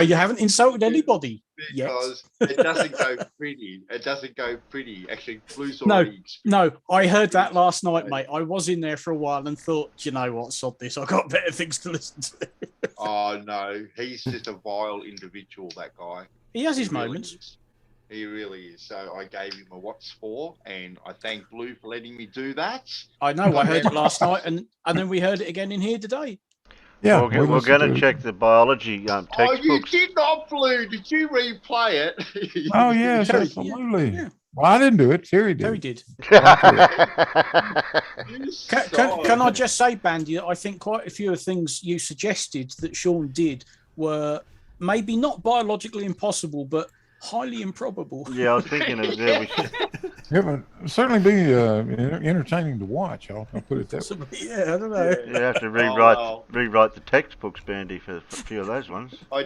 You haven't insulted anybody because yet. It doesn't go pretty. Actually, Blue's already. No, I heard that last night, mate. I was in there for a while and thought, you know what, sod this. I've got better things to listen to. Oh no, he's just a vile individual. That guy. He has his moments. He really is. So I gave him a what's for, and I thank Blue for letting me do that. I know. I heard it last night, and then we heard it again in here today. Yeah, we're going to check the biology textbooks. Oh, you did not, Blue. Did you replay it? Oh yes, absolutely. Yeah. Well, I didn't do it. Terry did. Terry did. Can I just say, Bandy, that I think quite a few of the things you suggested that Sean did were maybe not biologically impossible, but highly improbable. Yeah, I was thinking of that. Yeah, but certainly be entertaining to watch. I'll put it that way. Yeah, I don't know. You have to rewrite the textbooks, Bandy, for a few of those ones. I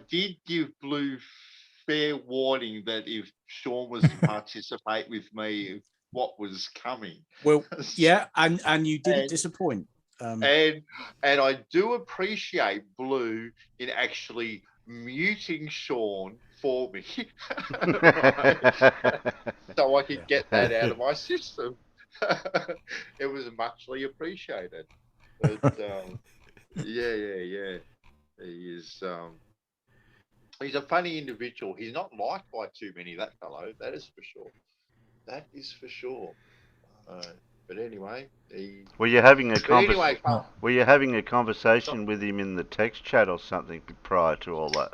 did give Blue fair warning that if Sean was to participate with me, what was coming. Well, yeah, and you didn't disappoint. And I do appreciate Blue in actually muting Sean for me so I could get that out of my system. It was muchly appreciated. But Yeah. He is. He's a funny individual. He's not liked by too many. That fellow. That is for sure. That is for sure. But anyway, Were you having a Were you having a conversation with him in the text chat or something prior to all that?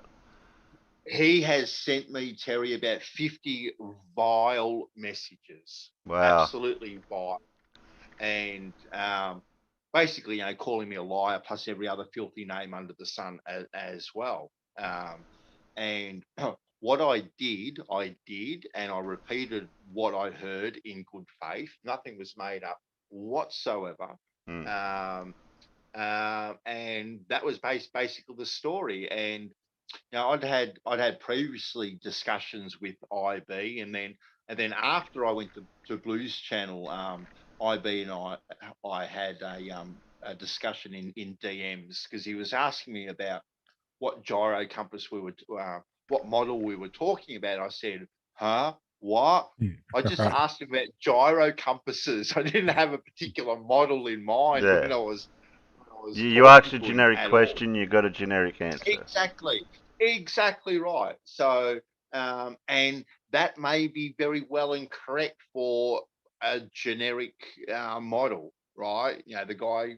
He has sent me, Terry, about 50 vile messages. Wow. Absolutely vile. And basically, calling me a liar plus every other filthy name under the sun as well. And what I did, and I repeated what I heard in good faith. Nothing was made up whatsoever. And that was basically the story. And I'd had previously discussions with IB, and then after I went to Blues Channel, IB and I had a discussion in DMs because he was asking me about what gyro compass what model we were talking about. I said, huh? What? I just asked him about gyro compasses. I didn't have a particular model in mind Yeah. when I was You asked a generic question, you got a generic answer. Exactly right. So, and that may be very well and correct for a generic model, right? The guy,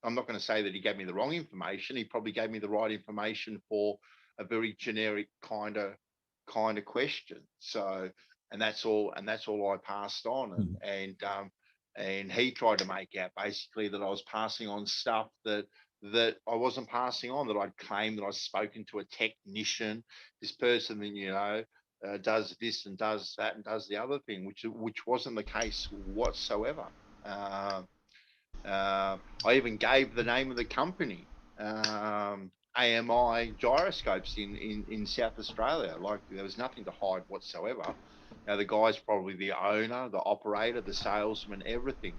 I'm not going to say that he gave me the wrong information. He probably gave me the right information for a very generic kind of question. So, and that's all I passed on. And he tried to make out basically that I was passing on stuff that I wasn't passing on, that I'd claimed that I'd spoken to a technician, this person that, does this and does that and does the other thing, which wasn't the case whatsoever. I even gave the name of the company, AMI Gyroscopes in South Australia. Like, there was nothing to hide whatsoever. The guy's probably the owner, the operator, the salesman, everything.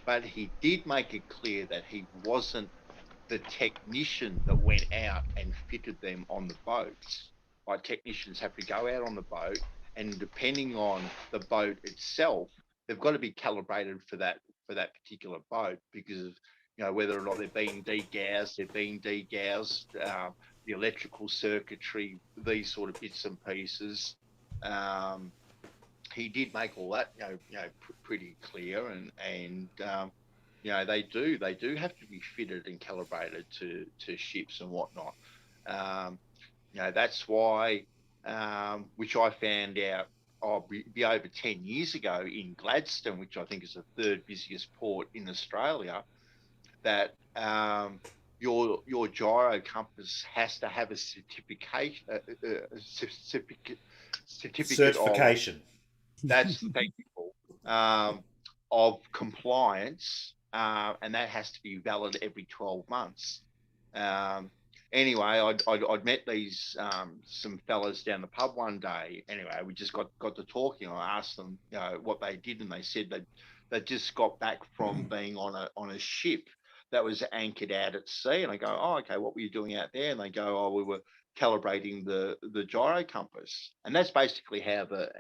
But he did make it clear that he wasn't the technician that went out and fitted them on the boats. Like, technicians have to go out on the boat, and depending on the boat itself, they've got to be calibrated for that particular boat, because of whether or not they're being degassed, the electrical circuitry, these sort of bits and pieces. He did make all that pretty clear, and they do have to be fitted and calibrated to ships and whatnot. That's why, which I found out be over 10 years ago in Gladstone, which I think is the third busiest port in Australia, that your gyro compass has to have a certification. That's technical, of compliance, and that has to be valid every 12 months. Anyway, I'd met these some fellas down the pub one day. Anyway, we just got to talking. I asked them, what they did, and they said they just got back from being on a ship that was anchored out at sea. And I go, oh, okay, what were you doing out there? And they go, oh, we were calibrating the gyro compass. And that's basically how the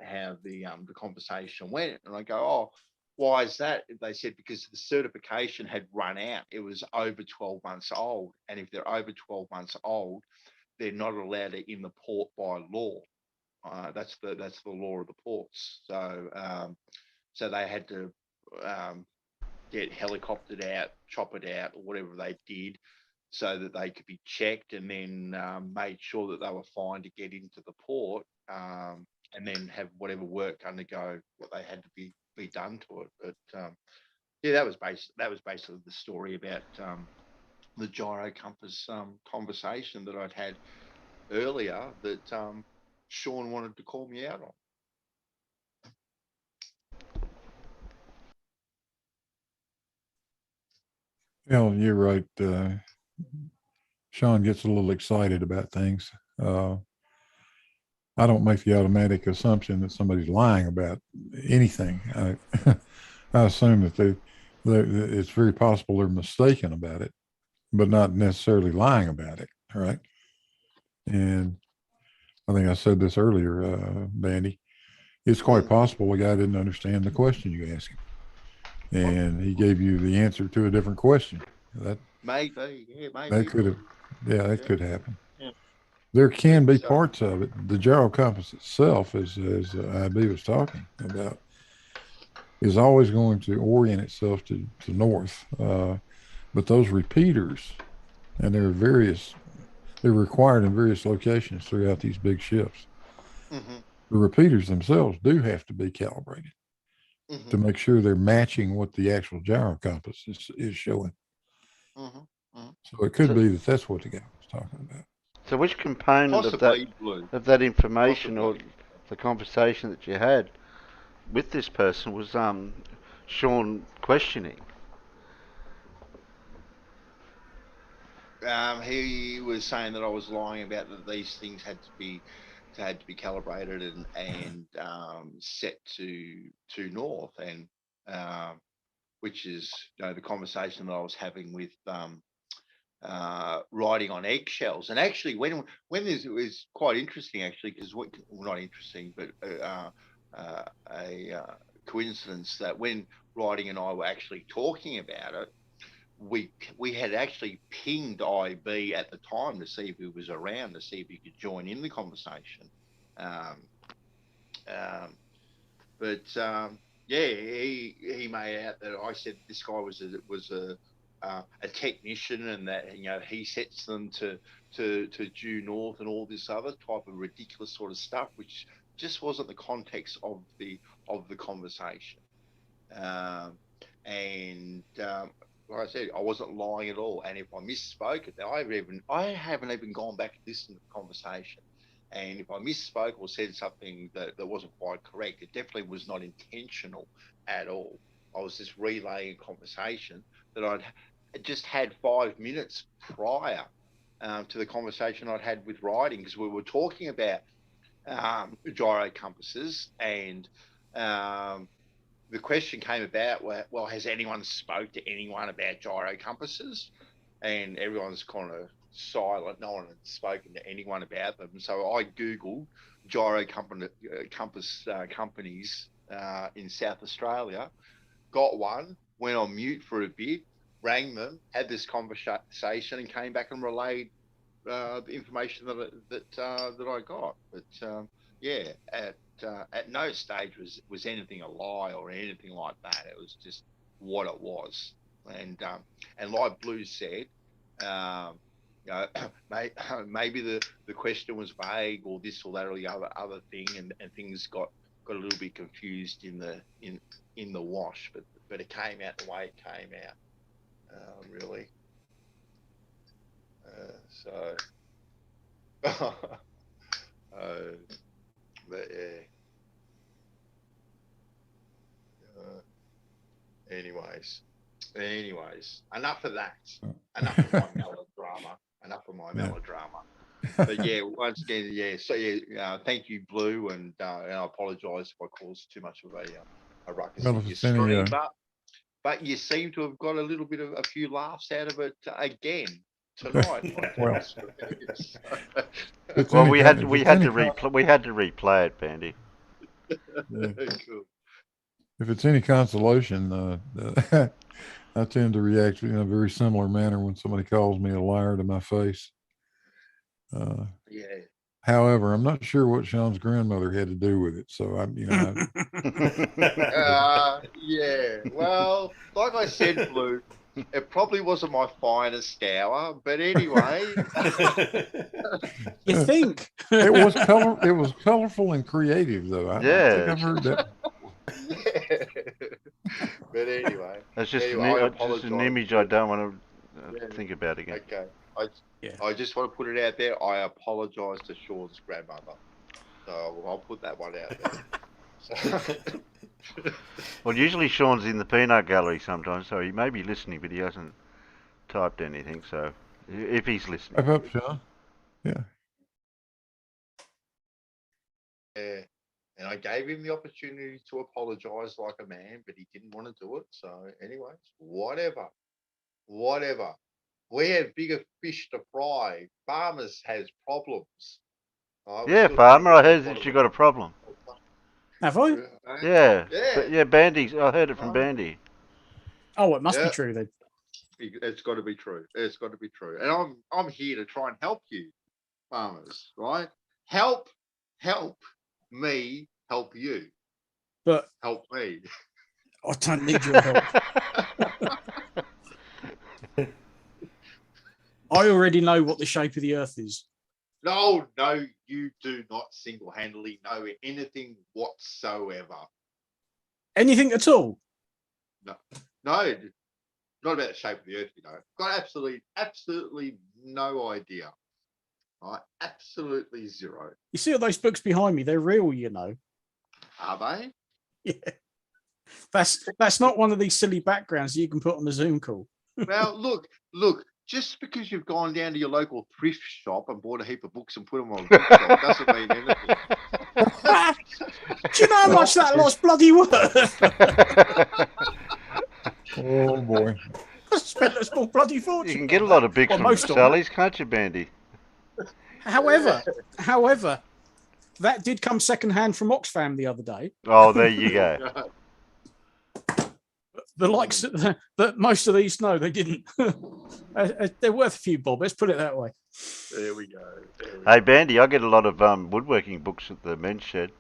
conversation went. And I go, oh, why is that? They said because the certification had run out. It was over 12 months old. And if they're over 12 months old, they're not allowed in the port by law. That's the law of the ports. So so they had to get helicoptered out, chop it out, or whatever they did, so that they could be checked, and then made sure that they were fine to get into the port, and then have whatever work undergo what they had to be done to it. But yeah, that was basically the story about the gyro compass conversation that I'd had earlier that Sean wanted to call me out on. Well, you're right. Sean gets a little excited about things. I don't make the automatic assumption that somebody's lying about anything. I assume that it's very possible they're mistaken about it, but not necessarily lying about it, right? And I think I said this earlier, Bandy. It's quite possible the guy didn't understand the question you asked him, and he gave you the answer to a different question. That Maybe, yeah, that maybe. could have, yeah, that could happen. Yeah. There can be parts of it. The gyro compass itself, as IB was talking about, is always going to orient itself to north. But those repeaters, and they're required in various locations throughout these big ships. Mm-hmm. The repeaters themselves do have to be calibrated to make sure they're matching what the actual gyro compass is showing. So it could be that that's what the guy was talking about. So which component Possibly of that information or the conversation that you had with this person was Sean questioning? He was saying that I was lying about that these things had to be calibrated and set to north, and which is the conversation that I was having with riding on eggshells. And actually, when this was quite interesting, actually, because not interesting, but a coincidence that when Riding and I were actually talking about it, we had actually pinged IB at the time to see if he was around, to see if he could join in the conversation. Yeah, he made out that I said this guy was a technician, and that he sets them to due north and all this other type of ridiculous sort of stuff, which just wasn't the context of the conversation. Like I said, I wasn't lying at all. And if I misspoke, I haven't even gone back and listened to the conversation. And if I misspoke or said something that wasn't quite correct, it definitely was not intentional at all. I was just relaying a conversation that I'd just had 5 minutes prior to the conversation I'd had with Riding, because we were talking about gyro compasses, and the question came about, well, has anyone spoke to anyone about gyro compasses? And everyone's kind of silent. No one had spoken to anyone about them. So I Googled gyro compass companies in South Australia, got one, went on mute for a bit, rang them, had this conversation, and came back and relayed the information that I got. But yeah, at no stage was anything a lie or anything like that. It was just what it was. And like Blue said, maybe the question was vague, or this or that or the other thing, and things got a little bit confused in the wash, but it came out the way it came out, really. But yeah. Anyways, enough of that. Enough of my melodrama. But yeah, once again, yeah. So yeah, thank you, Blue, and I apologise if I caused too much of a ruckus in your stream, but you seem to have got a few laughs out of it again tonight. Well, we had to replay it, Bandy. Cool. If it's any consolation, I tend to react in a very similar manner when somebody calls me a liar to my face. Yeah. However, I'm not sure what Sean's grandmother had to do with it. So yeah. Well, like I said, Blue, it probably wasn't my finest hour, but anyway. You think? It was colorful and creative, though. I think I've heard that. But anyway, that's just an image I don't want to think about again. Okay, I just want to put it out there. I apologise to Sean's grandmother, so I'll put that one out there. Well, usually Sean's in the peanut gallery sometimes, so he may be listening, but he hasn't typed anything. So if he's listening, I hope, Sean. Yeah. Yeah. And I gave him the opportunity to apologise like a man, but he didn't want to do it. So, anyways, whatever. We have bigger fish to fry. Farmers has problems. Yeah, Farmer, I heard that you got a problem. Have I? Yeah. Yeah, Bandy. I heard it from Bandy. Oh, it must be true then. It's got to be true. It's got to be true. And I'm here to try and help you, farmers, right? Help me help you. But help me. I don't need your help. I already know what the shape of the Earth is. No, you do not single-handedly know anything whatsoever. Anything at all? No, not about the shape of the Earth. Got absolutely no idea. Right, absolutely zero. You see all those books behind me? They're real, you know. Are they? Yeah. That's not one of these silly backgrounds you can put on the Zoom call. Well, look. Just because you've gone down to your local thrift shop and bought a heap of books and put them on a bookshelf doesn't mean anything. Do you know how much that lot's bloody worth? Oh boy! I spent a small bloody fortune. You can get a lot of books from most of Sally's, can't you, Bandy? However, that did come secondhand from Oxfam the other day. Oh, there you go. The likes that most of these no, they didn't. They're worth a few bob. Let's put it that way. There we go. Hey, Bandy, I get a lot of woodworking books at the men's shed.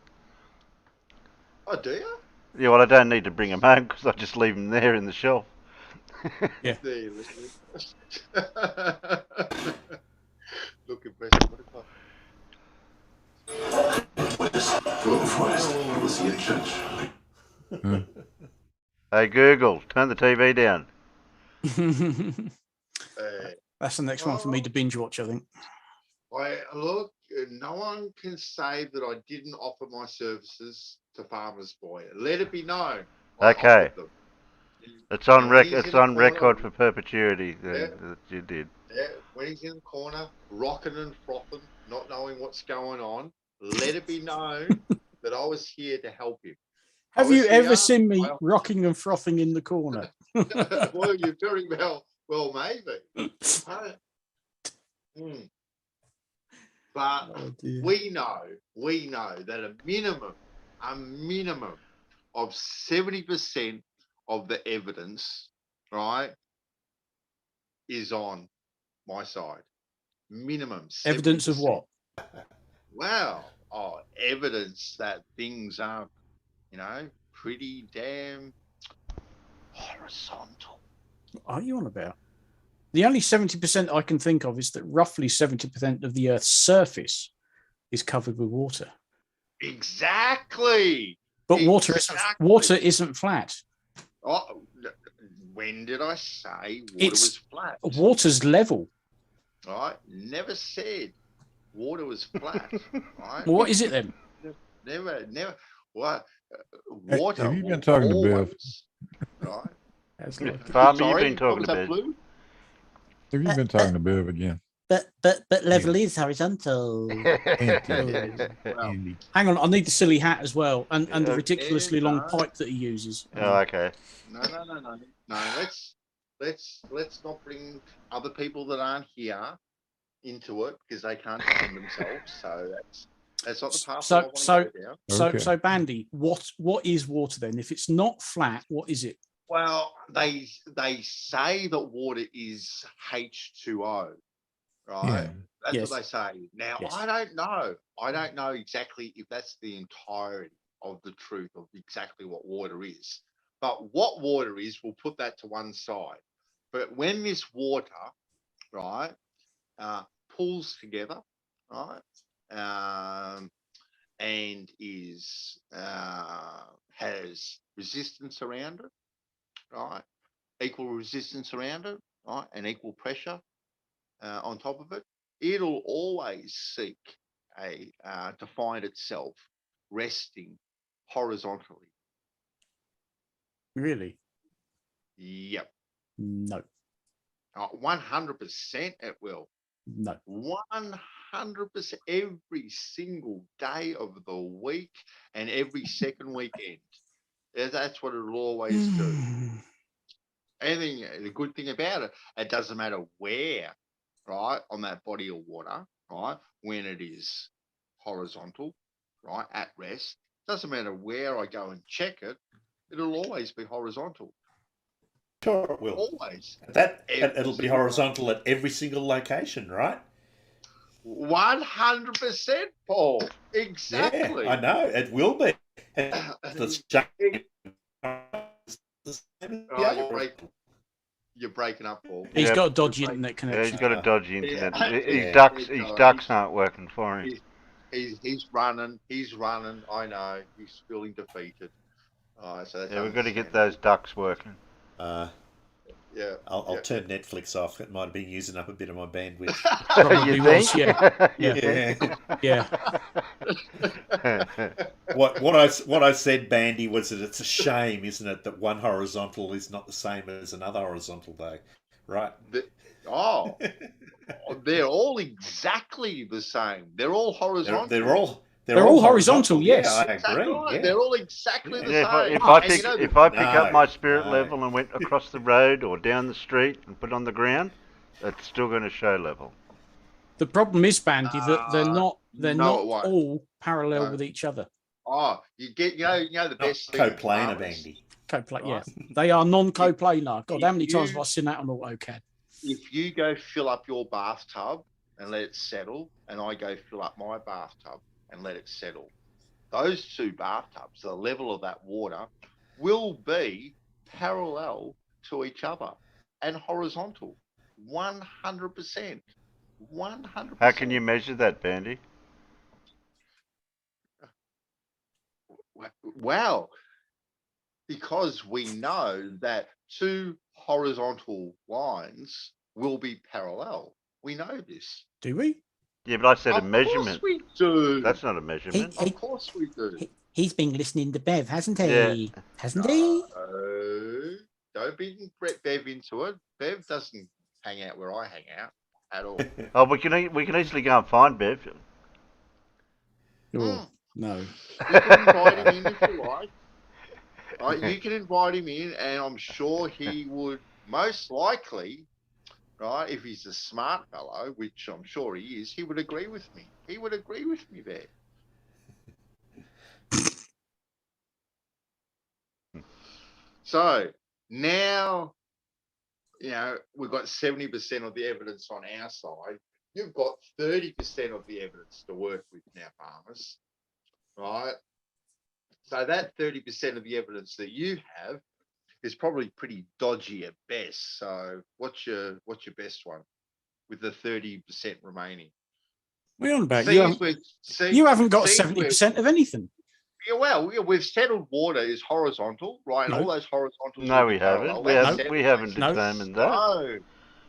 Oh, do you? Yeah, well, I don't need to bring them home because I just leave them there in the shelf. Yeah. There you listen. Look impressive. Go forest. You will see a church. Hey, Google, turn the TV down. That's the next one for me to binge watch, I think. Look, no one can say that I didn't offer my services to Farmers Boy. Let it be known. Okay. It's on It's on record for perpetuity that you did. Yeah, when he's in the corner, rocking and frothing, not knowing what's going on, let it be known that I was here to help him. Have you ever seen me rocking and frothing in the corner? Well, you're very well, maybe. But we know that a minimum of 70% of the evidence, right, is on my side. Minimum 70%. Evidence of what? Well, evidence that things are, pretty damn horizontal. What are you on about? The only 70% I can think of is that roughly 70% of the Earth's surface is covered with water. Exactly. But water isn't flat. Oh, when did I say water was flat? Water's level. Right? Never said water was flat. Right? Well, what is it then? Never. What? Water. Have you been talking to Biff? Right? Farmer, you've been talking to Biff. Have you been talking to Biff again? But level is horizontal. Andy. Hang on, I need the silly hat as well, and the ridiculously long pipe that he uses. Oh, okay. No. Let's not bring other people that aren't here into it because they can't defend themselves. So that's not the path I want to go down. So Bandy, what is water then? If it's not flat, what is it? Well, they say that water is H2O, right? Yeah. That's what they say. Now, I don't know. I don't know exactly if that's the entirety of the truth of exactly what water is. But what water is, we'll put that to one side. But when this water, right, pulls together, right, and has resistance around it, right, equal resistance around it, right, and equal pressure on top of it, it'll always seek to find itself resting horizontally. Really? Yep. No. 100% it will. No. 100% every single day of the week and every second weekend. That's what it'll always do. The good thing about it, it doesn't matter where, right, on that body of water, right, when it is horizontal, right, at rest, doesn't matter where I go and check it, it'll always be horizontal. Sure, it will. Always. It'll be horizontal at every single location, right? 100%, Paul. Exactly. Yeah, I know it will be. You're breaking up, Paul. He's got a dodgy internet connection. Yeah, he's got a dodgy internet. Yeah. His ducks aren't working for him. He's running. I know. He's feeling defeated. So that's We've got to get those ducks working. Yeah. I'll turn Netflix off. It might have been using up a bit of my bandwidth. Probably was, yeah. Yeah. What I said, Bandy, was that it's a shame, isn't it, that one horizontal is not the same as another horizontal, though, right? They're all exactly the same. They're all horizontal. They're all horizontal. Yes, I agree. Right. Yeah. They're all exactly the Yeah, same. if I pick up my spirit level and went across the road or down the street and put it on the ground, it's still going to show level. The problem is, Bandy, that they're not all parallel with each other. You know the best thing. Coplanar, Bandy. Yeah, they are non-coplanar. God, how many times have I seen that on AutoCAD? If you go fill up your bathtub and let it settle, and I go fill up my bathtub and let it settle, those two bathtubs, the level of that water, will be parallel to each other and horizontal. 100%. 100%. How can you measure that, Bandy? Well, because we know that two horizontal lines will be parallel. We know this. Do we? Yeah, but I said a measurement. Of course we do. That's not a measurement. Of course we do. He's been listening to Bev, hasn't he? Yeah. Hasn't he? Don't bring Bev into it. Bev doesn't hang out where I hang out at all. Oh, we can easily go and find Bev. Oh, no. You can invite him in if you like. You can invite him in, and I'm sure he would most likely, right, if he's a smart fellow, which I'm sure he is, he would agree with me. He would agree with me there. So now, we've got 70% of the evidence on our side. You've got 30% of the evidence to work with now, farmers. Right? So that 30% of the evidence that you have is probably pretty dodgy at best. So what's your best one with the 30% remaining? What are you on about? You haven't got 70% of anything. Yeah, well, we've settled water is horizontal, right? And all those horizontals. No, we haven't. We haven't determined that.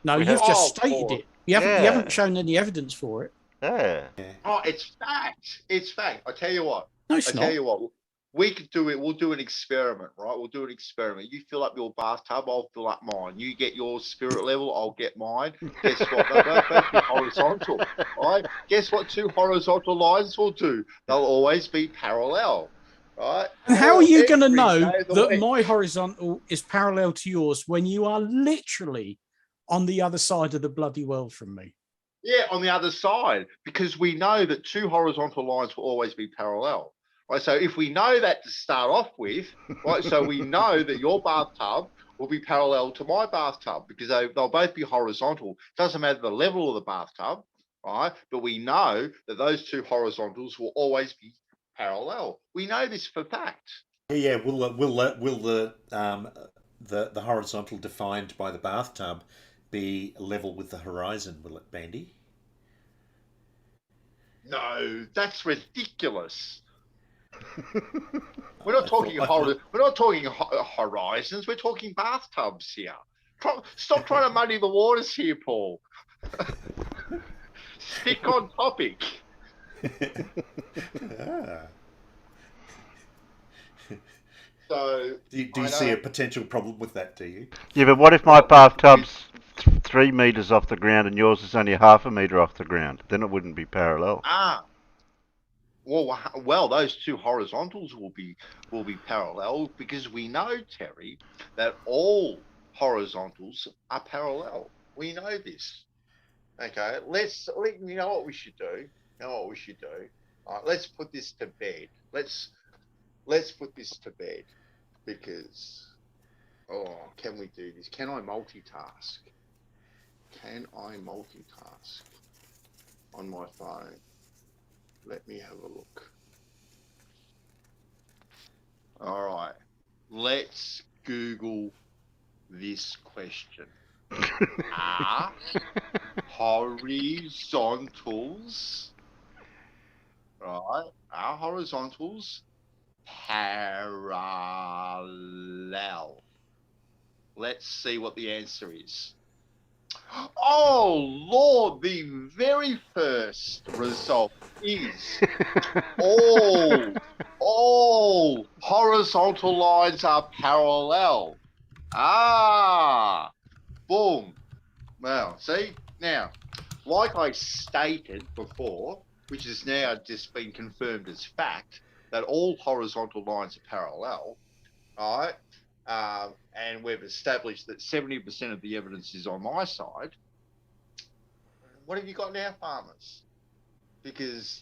No, you've just stated it. You haven't shown any evidence for it. Yeah. Oh, it's fact. It's fact. I tell you what. No, it's not. Tell you what. We could do it. We'll do an experiment, right? We'll do an experiment. You fill up your bathtub, I'll fill up mine. You get your spirit level, I'll get mine. Guess what? They'll both be horizontal, right? Guess what two horizontal lines will do? They'll always be parallel, right? And how are you going to know that my horizontal is parallel to yours when you are literally on the other side of the bloody world from me? Yeah, on the other side, because we know that two horizontal lines will always be parallel. Right, so if we know that to start off with, right, so we know that your bathtub will be parallel to my bathtub because they'll both be horizontal. Doesn't matter the level of the bathtub, right? But we know that those two horizontals will always be parallel. We know this for fact. Yeah. Will the horizontal defined by the bathtub be level with the horizon? Will it, Bandy? No, that's ridiculous. We're not talking horizons. We're talking bathtubs here. Stop trying to muddy the waters here, Paul. Stick on topic. So, do you see a potential problem with that? Do you? Yeah, but what if my bathtub's 3 meters off the ground and yours is only half a meter off the ground? Then it wouldn't be parallel. Well, those two horizontals will be parallel because we know, Terry, that all horizontals are parallel. We know this. Okay, you know what we should do. All right, let's put this to bed. Let's put this to bed because Oh, can we do this? Can I multitask? Can I multitask on my phone? Let me have a look. All right. Let's Google this question. Are horizontals, right? Are horizontals parallel? Let's see what the answer is. Oh, Lord, the very first result is all horizontal lines are parallel. Ah, boom. Well, see, now, like I stated before, which has now just been confirmed as fact, that all horizontal lines are parallel, right? And we've established that 70% of the evidence is on my side. What have you got now, farmers? Because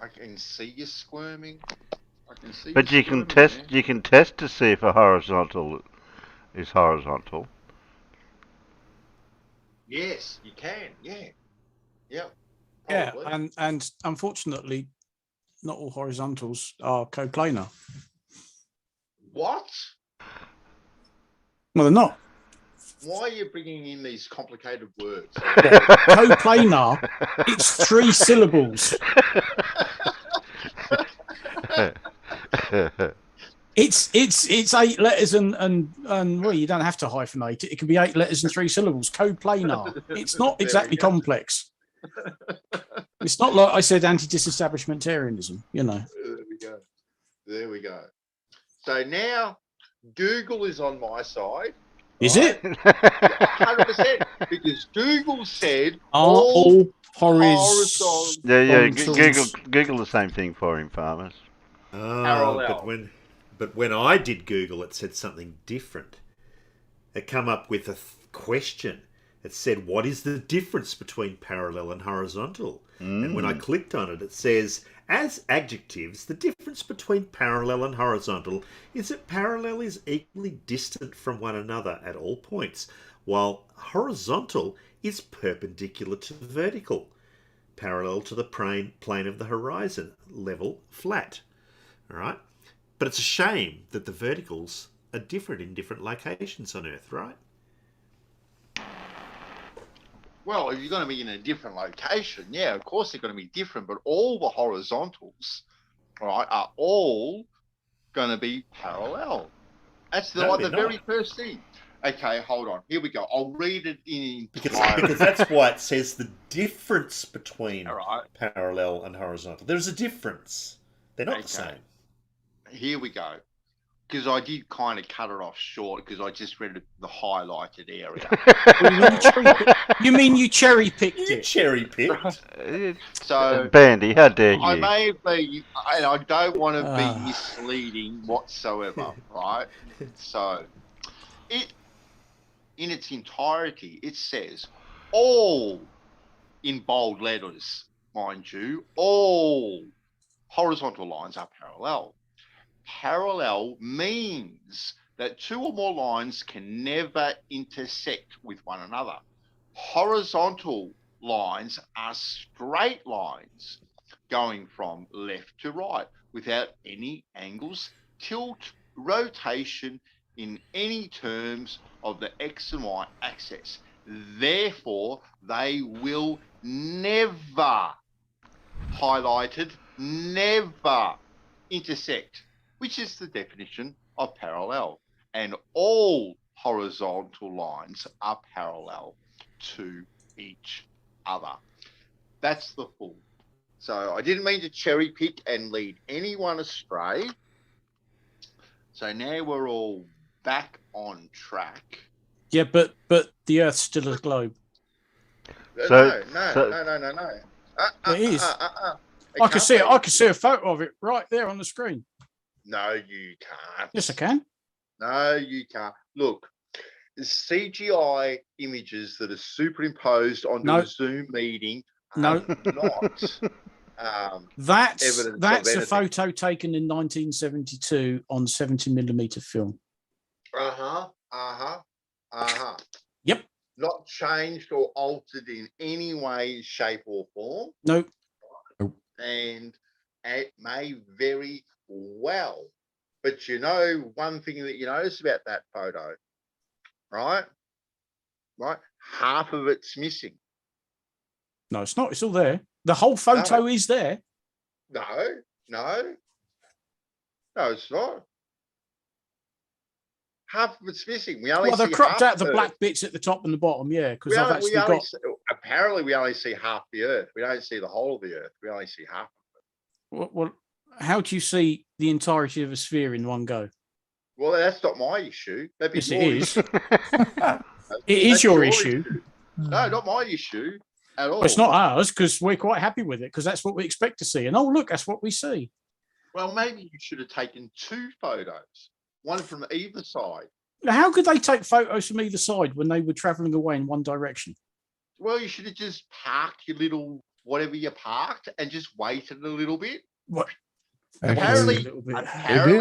I can see you squirming. I can see But you you can squirming test. there. You can test to see if a horizontal is horizontal. Yes, you can. Yeah. Yep. Yeah, Probably. and unfortunately, not all horizontals are coplanar. What? Well, they're not. Why are you bringing in these complicated words? Coplanar, it's 3 syllables. It's 8 letters and well, you don't have to hyphenate it. It can be 8 letters and 3 syllables. Coplanar. It's not exactly complex. It's not like I said anti-disestablishmentarianism, you know. There we go. There we go. So now Google is on my side. Is it? 100%. Because Google said all horizontal. Yeah. Google the same thing for him, farmers. Parallel. But when I did Google, it said something different. It come up with a question. It said, what is the difference between parallel and horizontal? And when I clicked on it, it says, as adjectives, the difference between parallel and horizontal is that parallel is equally distant from one another at all points, while horizontal is perpendicular to vertical, parallel to the plane of the horizon, level, flat. All right? But it's a shame that the verticals are different in different locations on Earth, right? Well, if you're going to be in a different location, yeah, of course they're going to be different, but all the horizontals, right, are all going to be parallel. That's the very first thing. Okay, hold on. Here we go. I'll read it in entirety. Because that's why it says the difference between parallel and horizontal. There's a difference. They're not the same. Here we go. Because I did kind of cut it off short because I just read the highlighted area. You mean you cherry picked it? Cherry picked. So, Bandy, how dare you? I may be, and I don't want to be misleading whatsoever, right? So, in its entirety, it says all, in bold letters, mind you, all horizontal lines are parallel. Parallel means that 2 or more lines can never intersect with one another. Horizontal lines are straight lines going from left to right without any angles, tilt, rotation in any terms of the X and Y axis. Therefore, they will never, highlighted, never intersect, which is the definition of parallel. And all horizontal lines are parallel to each other. That's the full. So I didn't mean to cherry pick and lead anyone astray. So now we're all back on track. Yeah, but the Earth's still a globe. No. It is. I can see it. I can see a photo of it right there on the screen. No, you can't. Yes, I can. No, you can't. Look, CGI images that are superimposed onto a Zoom meeting are not. That's evidence of a anything. photo taken in 1972 on 70mm film. Yep. Not changed or altered in any way, shape, or form. Nope. And it may very well. But you know, one thing that you notice about that photo, right? Right? Half of it's missing. No, it's not. It's all there. The whole photo is there. No, it's not. Half of it's missing. We only Well, they're see cropped half out the of black Earth. bits at the top and the bottom, yeah, because I've actually Apparently, we only see half the Earth. We don't see the whole of the Earth. We only see half of it. Well, how do you see the entirety of a sphere in one go? Well, that's not my issue. That'd be Yes, your it is. issue. It is your issue. No, not my issue at all. Well, it's not ours because we're quite happy with it because that's what we expect to see. And oh, look, that's what we see. Well, maybe you should have taken 2 photos, one from either side. Now, how could they take photos from either side when they were traveling away in one direction? Well, you should have just parked your little whatever you parked and just waited a little bit. What? Apparently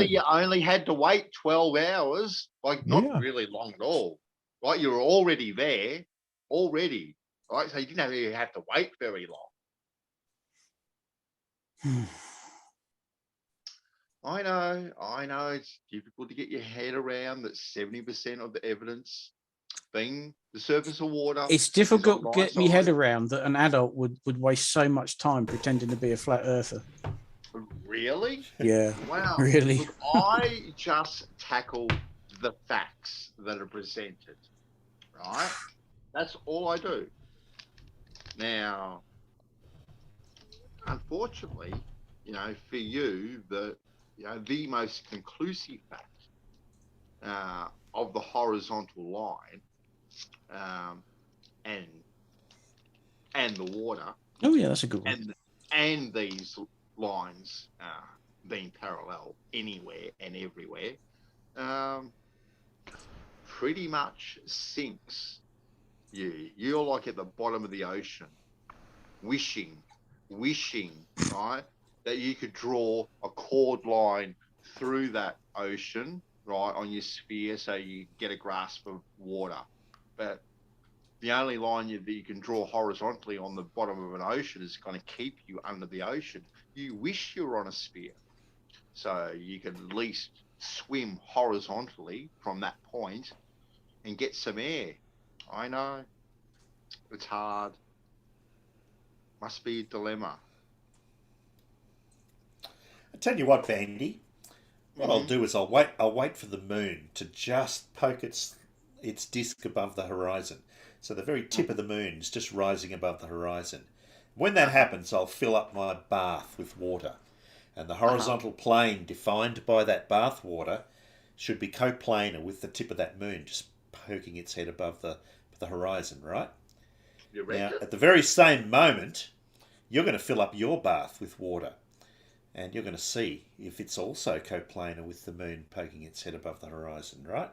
you only had to wait 12 hours, like not really long at all. Right, you were already there, right? So you didn't really have to wait very long. I know, it's difficult to get your head around that 70% of the evidence being the surface of water. It's difficult to get my head around that an adult would waste so much time pretending to be a flat earther. Really? Yeah. Wow. Really? Look, I just tackle the facts that are presented, right? That's all I do. Now, unfortunately, for you, the most conclusive fact of the horizontal line and the water. Oh yeah, that's a good one. And these lines being parallel anywhere and everywhere, pretty much sinks you. You're like at the bottom of the ocean, wishing, right, that you could draw a chord line through that ocean, right, on your sphere so you get a grasp of water. But the only line that you can draw horizontally on the bottom of an ocean is going to keep you under the ocean. You wish you were on a sphere so you could at least swim horizontally from that point and get some air. I know. It's hard. Must be a dilemma. I tell you what, Bandy. What I'll do is I'll wait for the moon to just poke its disc above the horizon. So the very tip of the moon is just rising above the horizon. When that happens, I'll fill up my bath with water. And the horizontal plane defined by that bath water should be coplanar with the tip of that moon just poking its head above the horizon, right? Now, at the very same moment, you're going to fill up your bath with water. And you're going to see if it's also coplanar with the moon poking its head above the horizon, right?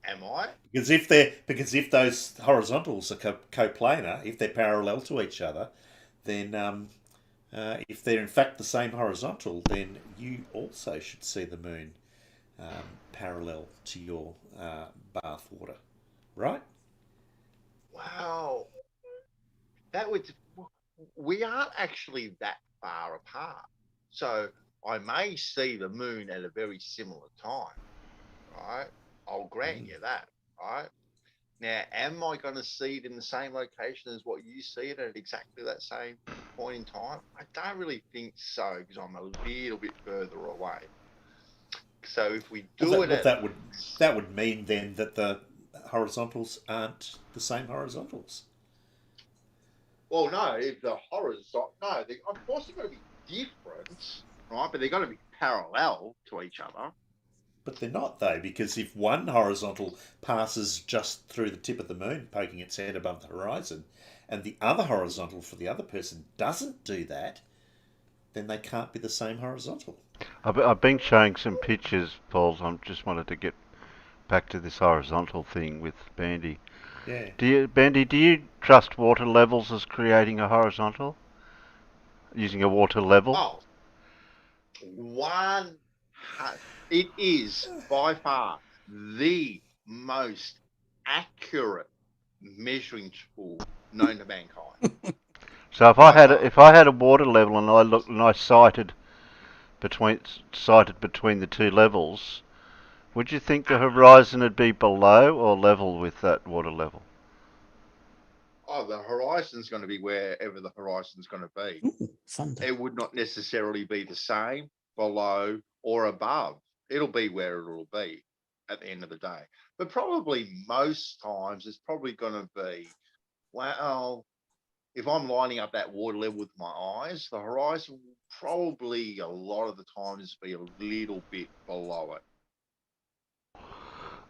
Am I? Because if those horizontals are coplanar, if they're parallel to each other, then if they're in fact the same horizontal, then you also should see the moon parallel to your bath water, right? Wow. We aren't actually that far apart. So I may see the moon at a very similar time, right? I'll grant you that, right? Now, am I going to see it in the same location as what you see it at exactly that same point in time? I don't really think so because I'm a little bit further away. So if we do that would mean then that the horizontals aren't the same horizontals. Well, no, if the horizontal, of course they're going to be different, right? But they're going to be parallel to each other. But they're not, though, because if one horizontal passes just through the tip of the moon, poking its head above the horizon, and the other horizontal for the other person doesn't do that, then they can't be the same horizontal. I've been showing some pictures, Paul. I just wanted to get back to this horizontal thing with Bandy. Yeah. Bandy, do you trust water levels as creating a horizontal? using a water level? Oh, it is by far the most accurate measuring tool known to mankind. So if I had a water level and I sighted between the two levels, would you think the horizon would be below or level with that water level? Oh, the horizon's going to be wherever the horizon's going to be. Ooh, thunder. It would not necessarily be the same, below, or above. It'll be where it'll be at the end of the day. But probably most times it's probably going to be, well, if I'm lining up that water level with my eyes, the horizon will probably a lot of the times be a little bit below it.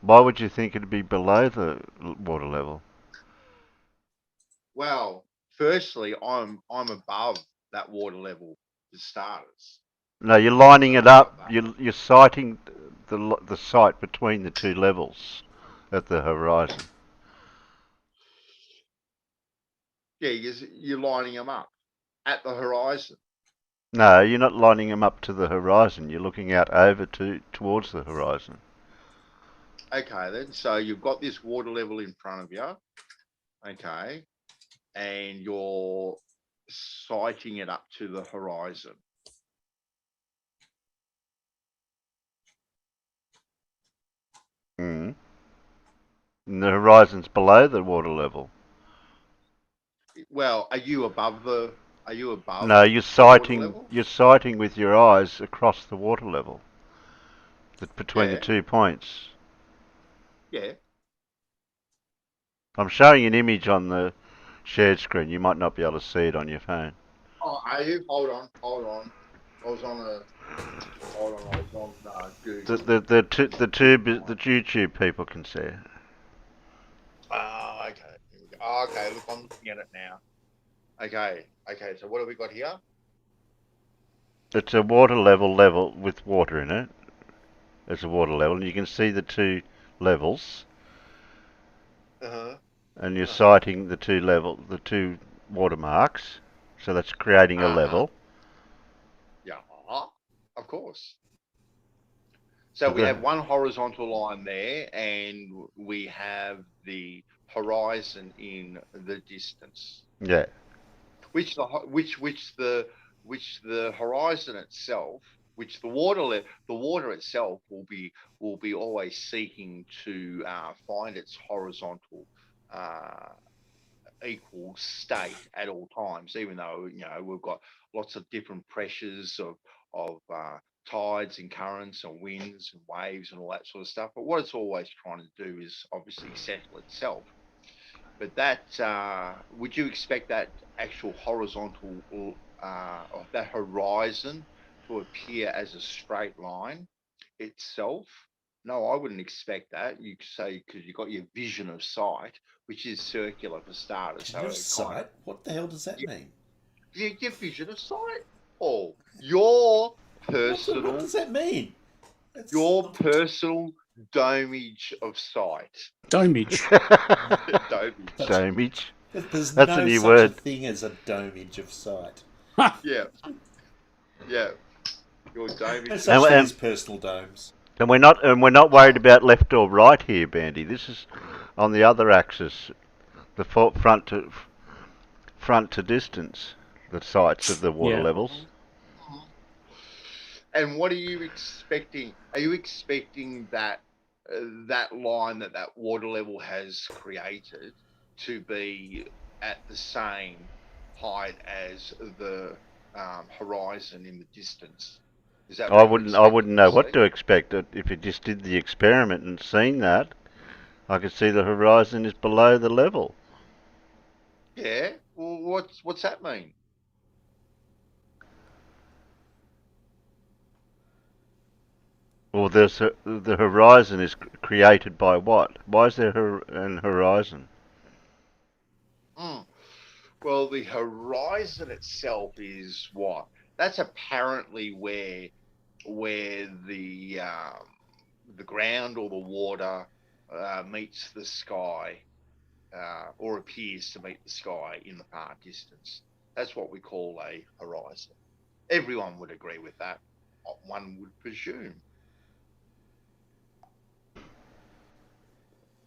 Why would you think it'd be below the water level? Well, firstly, I'm above that water level for starters. No, you're lining it up. You're sighting the sight between the two levels at the horizon. Yeah, you're lining them up at the horizon. No, you're not lining them up to the horizon. You're looking out over towards the horizon. Okay, then. So you've got this water level in front of you. Okay. And you're sighting it up to the horizon. Mm. And the horizon's below the water level. Well, are you above the? Are you above? No, you're sighting. You're sighting with your eyes across the water level. Between the 2 points. Yeah. I'm showing an image on the shared screen. You might not be able to see it on your phone. Oh, are you? Hold on. I was on a. Hold on. I was on Google. The YouTube people can see it. Okay. Oh, okay. Look, I'm looking at it now. Okay. So what have we got here? It's a water level with water in it. It's a water level, and you can see the two levels. And you're sighting the two watermarks, so that's creating a level. Yeah, of course. So we have one horizontal line there, and we have the horizon in the distance. Yeah. Which the horizon itself, which the water itself will be always seeking to find its horizontal equal state at all times, even though we've got lots of different pressures of tides and currents and winds and waves and all that sort of stuff. But what it's always trying to do is obviously settle itself. But that would you expect that actual horizontal or that horizon to appear as a straight line itself? No, I wouldn't expect that. You say because you've got your vision of sight, which is circular for starters. Vision of sight? What the hell does that mean? Your vision of sight, or your personal. What does that mean? Your personal domage of sight. Domage. Domage. There's That's no a new such word. a thing as a domage of sight. Yeah. Your domage. There's such thing as personal domes. And we're not worried about left or right here, Bandy. This is on the other axis, the front to distance, the sights of the water levels. And what are you expecting? Are you expecting that that line that water level has created to be at the same height as the horizon in the distance? Is that I wouldn't know what to expect if you just did the experiment and seen that. I could see the horizon is below the level. Yeah. Well, what's that mean? Well, the horizon is created by what? Why is there an horizon? Well, the horizon itself is what? That's apparently where the ground or the water meets the sky, or appears to meet the sky in the far distance. That's what we call a horizon. Everyone would agree with that, one would presume.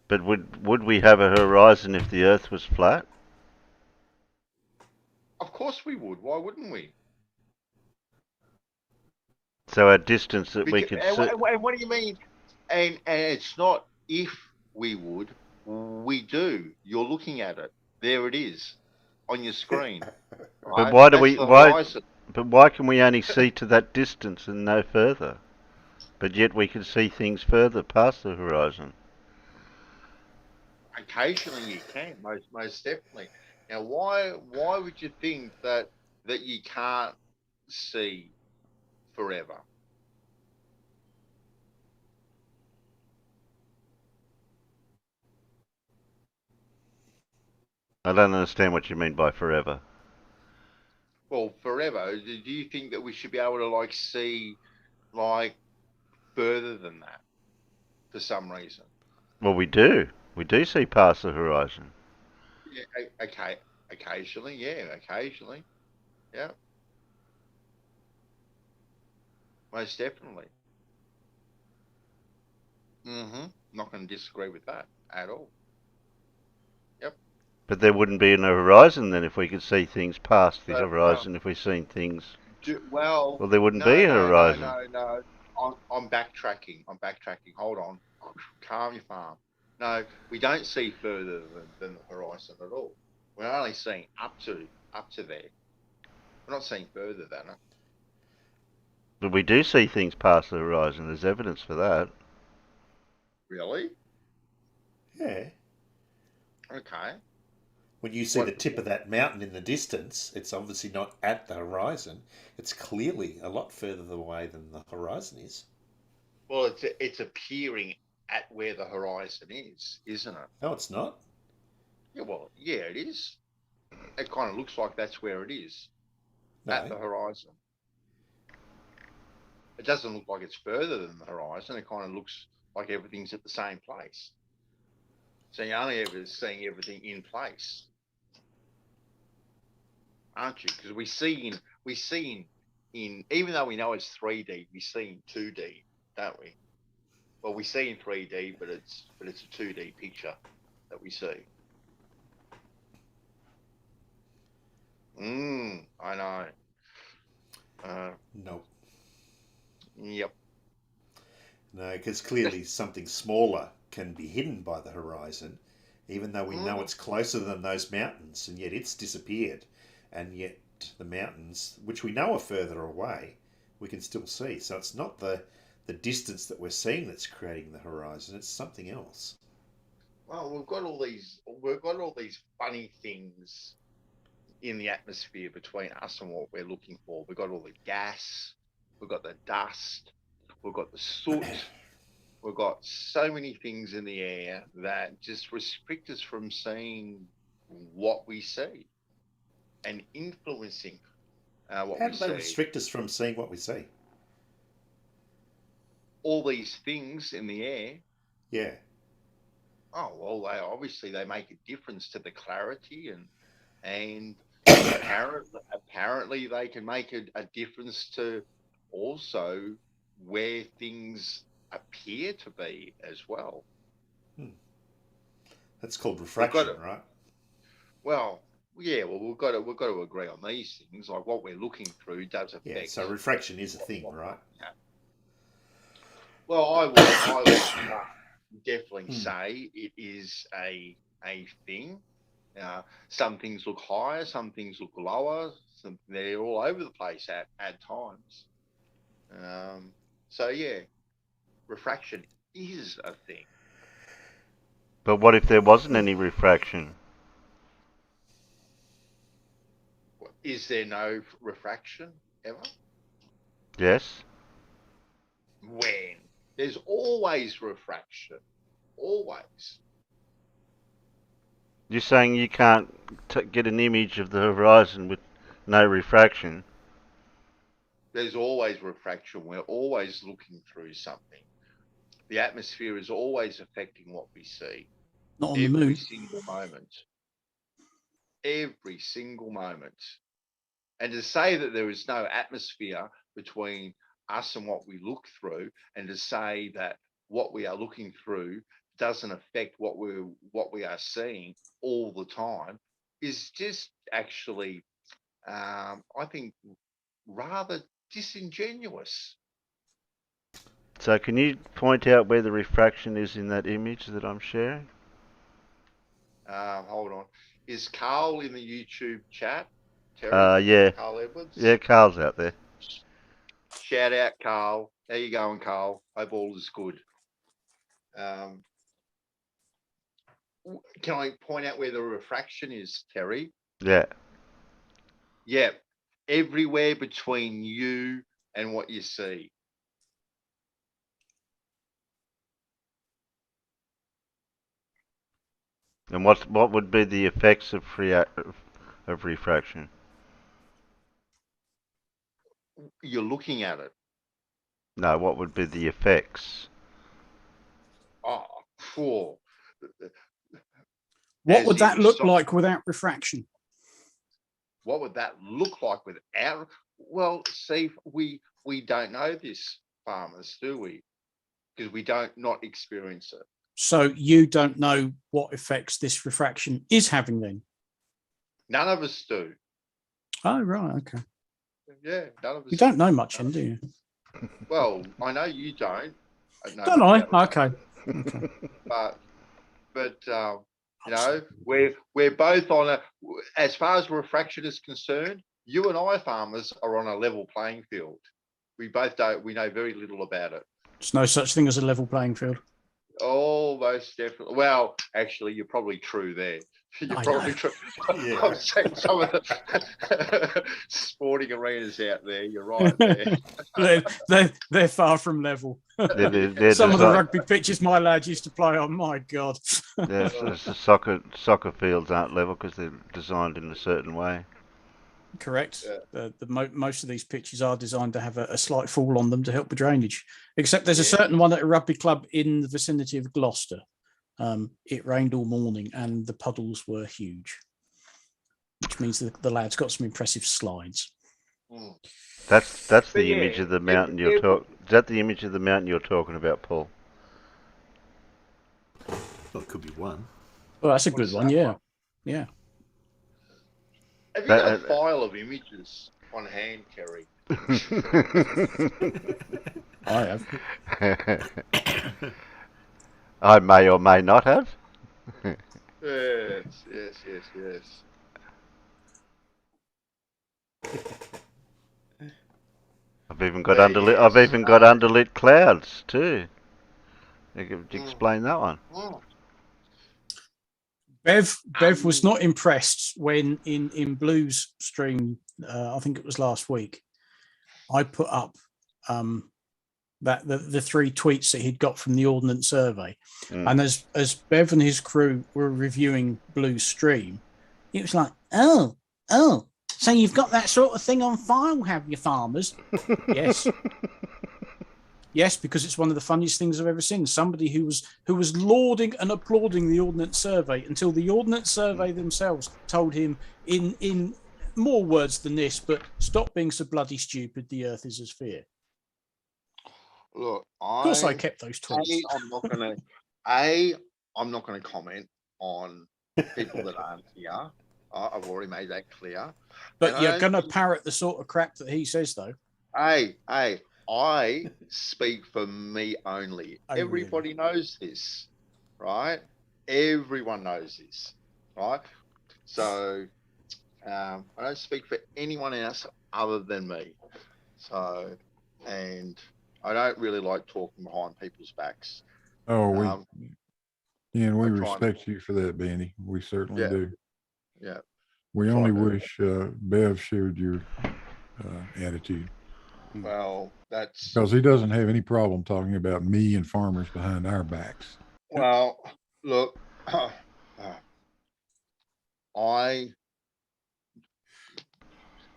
But would we have a horizon if the Earth was flat? Of course we would. Why wouldn't we? So our distance that we could see. And what do you mean? And it's not if we would. We do. You're looking at it. There it is, on your screen. Right? But why do we? Why? But why can we only see to that distance and no further? But yet we can see things further past the horizon. Occasionally you can, most definitely. Now, why would you think that you can't see forever? I don't understand what you mean by forever. Well, forever. Do you think that we should be able to see further than that for some reason? Well, we do. We do see past the horizon. Yeah, okay. Occasionally, yeah. Occasionally, yeah. Most definitely. Not going to disagree with that at all. Yep. But there wouldn't be a horizon then if we could see things past the horizon. If we've seen things. Well, there wouldn't be a horizon. No. I'm backtracking. Hold on. Calm your farm. No, we don't see further than the horizon at all. We're only seeing up to there. We're not seeing further than it. But we do see things past the horizon. There's evidence for that. Really? Yeah. Okay. When you see the tip of that mountain in the distance, it's obviously not at the horizon. It's clearly a lot further away than the horizon is. Well, it's appearing at where the horizon is, isn't it? No, it's not. Yeah, well, yeah, it is. It kind of looks like that's where it is. No. At the horizon. It doesn't look like it's further than the horizon. It kind of looks like everything's at the same place. So you're only ever seeing everything in place, aren't you? Because we see in even though we know it's 3D, we see in 2D, don't we? Well, we see in 3D, but it's a 2D picture that we see. I know. Nope. Yep. No, because clearly something smaller can be hidden by the horizon, even though we know it's closer than those mountains, and yet it's disappeared. And yet the mountains, which we know are further away, we can still see. So it's not the distance that we're seeing that's creating the horizon, it's something else. Well, we've got all these funny things in the atmosphere between us and what we're looking for. We've got all the gas, we've got the dust, we've got the soot, we've got so many things in the air that just restrict us from seeing what we see and influencing what How we do see. they restrict us from seeing what we see? All these things in the air. Yeah. Oh, well, they make a difference to the clarity and apparently they can make a difference to also where things appear to be as well. That's called refraction, right? Well, yeah. Well, we've got to agree on these things. Like what we're looking through does affect. Yeah. So refraction is a thing, right? Yeah. Well, I would definitely say it is a thing. Some things look higher, some things look lower. They're all over the place at times. So yeah, refraction is a thing. But what if there wasn't any refraction? Is there no refraction ever? Yes. When? There's always refraction. Always. You're saying you can't get an image of the horizon with no refraction? There's always refraction. We're always looking through something. The atmosphere is always affecting what we see. Not on the moon. Every single moment. Every single moment. And to say that there is no atmosphere between us and what we look through, and to say that what we are looking through doesn't affect what we are seeing all the time, is just actually, I think, rather disingenuous. So can you point out where the refraction is in that image that I'm sharing? Hold on. Is Carl in the YouTube chat? Terry? Yeah. Carl Edwards? Yeah, Carl's out there. Shout out, Carl. How you going, Carl? Hope all is good. Can I point out where the refraction is, Terry? Yeah. Yeah. Everywhere between you and what you see. And what would be the effects of refraction? You're looking at it. No, what would be the effects? Oh, poor. What would that look like without refraction? What would that look like without? Well, see, we don't know this, farmers, do we? Because we don't not experience it. So you don't know what effects this refraction is having then? None of us do. Oh, right, okay. Yeah, none of us. You don't know much, then, do you? Well, I know you don't. Don't I? Okay. But you know, we're both on a. As far as refraction is concerned, you and I, farmers, are on a level playing field. We both don't. We know very little about it. There's no such thing as a level playing field. Oh, most definitely. Well, actually, you're probably true there. You're probably true. Yeah. I've seen some of the sporting arenas out there. You're right there. they're far from level. They're Some of the rugby pitches my lad used to play on, my God. Yeah, the soccer fields aren't level because they're designed in a certain way. Correct. Most of these pitches are designed to have a slight fall on them to help with drainage. Except there's a certain one at a rugby club in the vicinity of Gloucester. It rained all morning and the puddles were huge, which means the lads got some impressive slides. That's the image of the mountain you're talking. Is that the image of the mountain you're talking about, Paul? Well, it could be one. Well, that's a good one. Yeah, yeah. Have you got a file of images on hand, Kerry? I have. I may or may not have. Yes. I've even got underlit. I've even got underlit clouds too. You could explain that one. Bev was not impressed when in Blue's stream, I think it was last week, I put up that the 3 tweets that he'd got from the Ordnance Survey. And as Bev and his crew were reviewing Blue's stream, it was like, oh, so you've got that sort of thing on file, have you, farmers? Yes. Yes, because it's one of the funniest things I've ever seen. Somebody who was lauding and applauding the Ordnance Survey until the Ordnance Survey themselves told him in more words than this, but stop being so bloody stupid. The Earth is a sphere. Look, of course I kept those tweets. I'm not gonna comment on people that aren't here. I've already made that clear. But you're gonna parrot the sort of crap that he says, though. Hey, I speak for me only. Oh, Everybody knows this, right? Everyone knows this, right? So I don't speak for anyone else other than me. So, and I don't really like talking behind people's backs. Oh, we respect you for that, Benny. We certainly do. Yeah. We only wish Bev shared your attitude. Well, that's because he doesn't have any problem talking about me and farmers behind our backs. Well, look,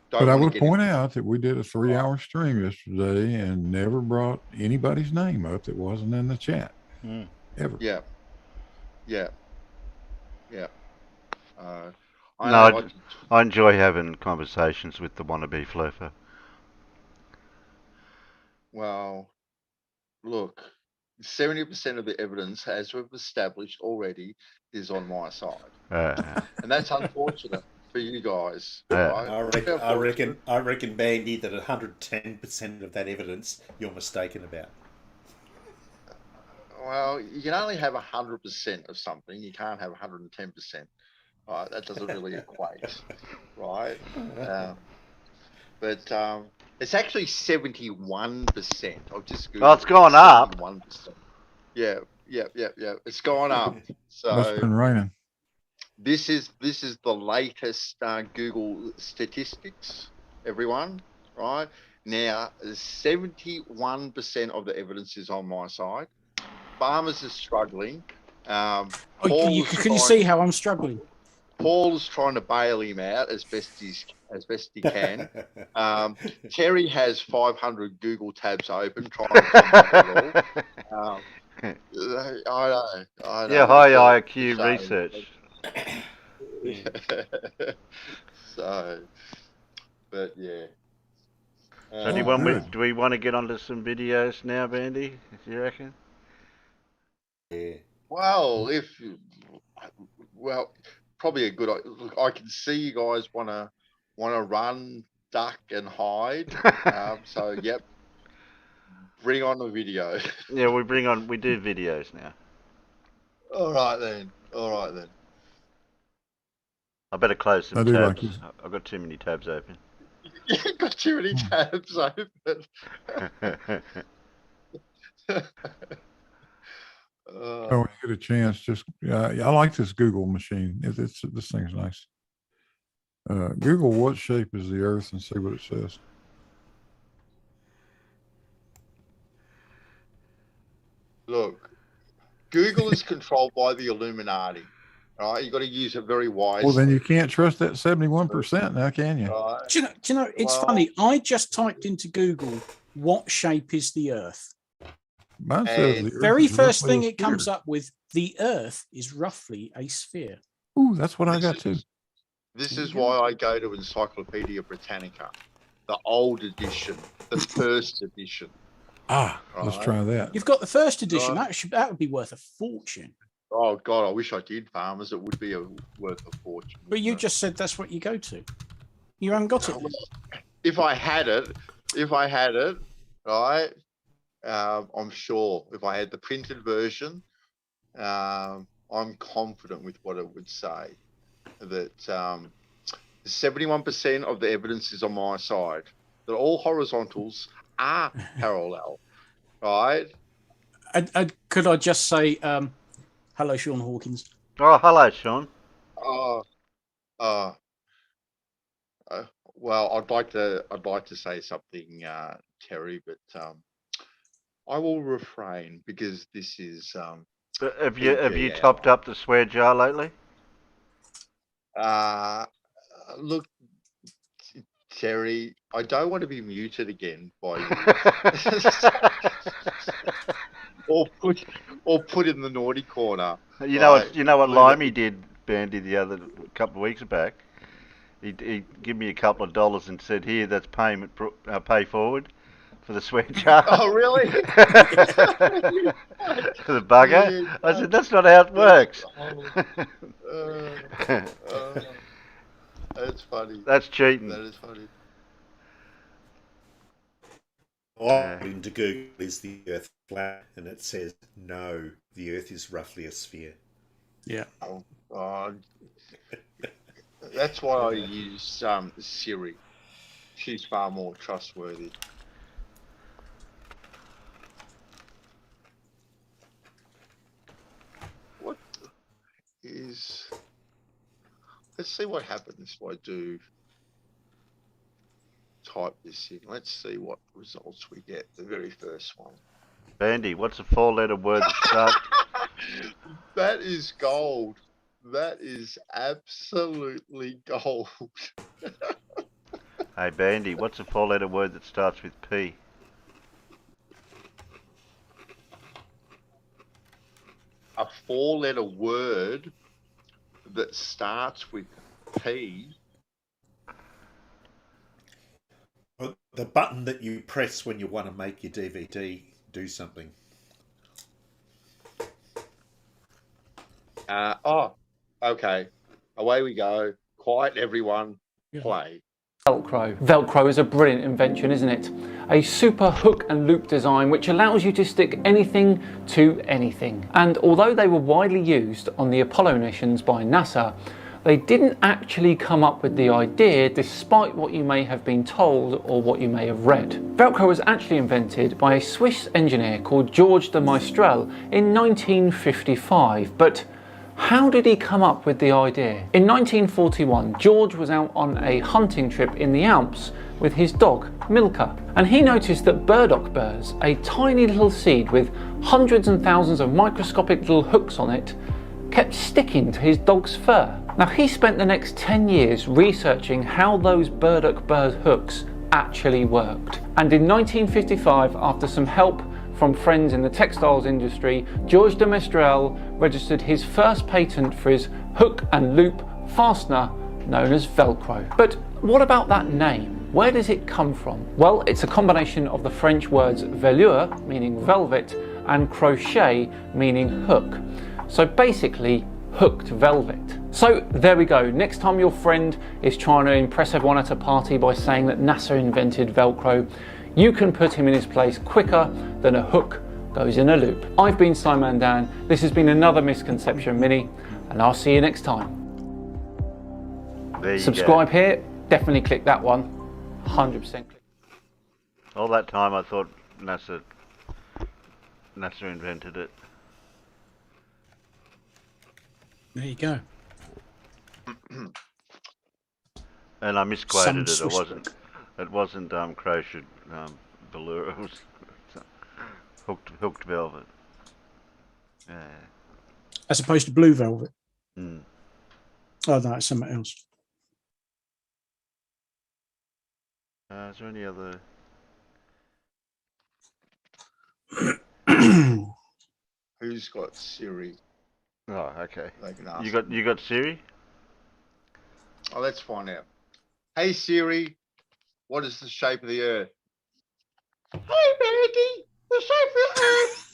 But I would point out that we did a 3-hour stream yesterday and never brought anybody's name up that wasn't in the chat. Ever. Yeah. I enjoy having conversations with the wannabe floofer. Well, look, 70% of the evidence, as we've established already, is on my side. And that's unfortunate for you guys. Right? I reckon, Bandy, that 110% of that evidence you're mistaken about. Well, you can only have 100% of something. You can't have 110%. Right? That doesn't really equate, right? But it's actually 71%. I've just Googled. Oh, it's gone up. 71%. Yeah. It's gone up. So It's been raining. This is the latest Google statistics, everyone. Right now, 71% of the evidence is on my side. Farmers are struggling. Can you see how I'm struggling? Paul is trying to bail him out as best he can. Terry has 500 Google tabs open trying to find it all. I know. Yeah, high IQ research. So, but yeah. So do we want to get onto some videos now, Bandy? You reckon? Yeah. Well, probably a good. Look, I can see you guys want to run, duck, and hide. So yep, bring on the video. Yeah, we do videos now. All right then. I better close some tabs. I've got too many tabs open. You've got too many tabs open. So when you get a chance, just I like this Google machine. This thing's nice. Google what shape is the Earth and see what it says. Look, Google is controlled by the Illuminati. All right, you got to use it very wisely. Well, then you can't trust that 71% now, can you? Do you know? It's funny. I just typed into Google, "What shape is the Earth?" Mine says the Earth very is first roughly thing a it comes sphere. up with: the Earth is roughly a sphere. Ooh, that's what I got too. This is why I go to Encyclopedia Britannica, the old edition, the first edition. Let's try that. You've got the first edition. That would be worth a fortune. Oh God, I wish I did, farmers. It would be worth a fortune. But you just said that's what you go to. You haven't got it. If I had it, right? I'm sure if I had the printed version, I'm confident with what it would say. That 71% of the evidence is on my side. That all horizontals are parallel, right? Could I just say, hello, Sean Hawkins? Oh, hello, Sean. Well, I'd like to say something, Terry, but I will refrain because this is. Have you topped up the swear jar lately? Look, Terry, I don't want to be muted again by you. or put in the naughty corner. You know what Limey did, Bandy, the couple of weeks back. He gave me a couple of dollars and said, "Here, that's payment. Pay forward for the swear jar." Oh, really? The bugger. Yeah, I said, "That's not how it works." That's funny. That's cheating. That is funny. According to Google, is the Earth flat? And it says no, the Earth is roughly a sphere. Yeah. That's why I use Siri. She's far more trustworthy. What is? Let's see what happens if I do type this in. Let's see what results we get. The very first one. Bandy, what's a 4-letter word that starts? That is gold. That is absolutely gold. Hey, Bandy, what's a 4-letter word that starts with P? A 4-letter word that starts with P. The button that you press when you want to make your DVD do something. Oh, okay. Away we go. Quiet, everyone. Play. Velcro. Velcro is a brilliant invention, isn't it? A super hook and loop design which allows you to stick anything to anything. And although they were widely used on the Apollo missions by NASA, they didn't actually come up with the idea despite what you may have been told or what you may have read. Velcro was actually invented by a Swiss engineer called George de Mestral in 1955, but how did he come up with the idea? In 1941, George was out on a hunting trip in the Alps with his dog, Milka, and he noticed that burdock burrs, a tiny little seed with hundreds and thousands of microscopic little hooks on it, kept sticking to his dog's fur. Now he spent the next 10 years researching how those burdock burr hooks actually worked. And in 1955, after some help from friends in the textiles industry, George de Mestral registered his first patent for his hook and loop fastener known as Velcro. But what about that name? Where does it come from? Well, it's a combination of the French words velours, meaning velvet, and crochet, meaning hook. So basically, hooked velvet. So there we go. Next time your friend is trying to impress everyone at a party by saying that NASA invented Velcro, you can put him in his place quicker than a hook goes in a loop. I've been Simon Dan. This has been another Misconception Mini, and I'll see you next time. There you Subscribe go. here. Definitely click that one. 100% click. All that time I thought NASA invented it. There you go. And I misquoted Some it. Swiss It wasn't crocheted velour. It was hooked velvet. Yeah. As opposed to blue velvet. Mm. Oh no, it's something else. Is there any other? Who's got Siri? Oh, okay. They can ask. You got Siri? Oh, let's find out. Hey Siri, what is the shape of the Earth? Hey Benny, the shape of the Earth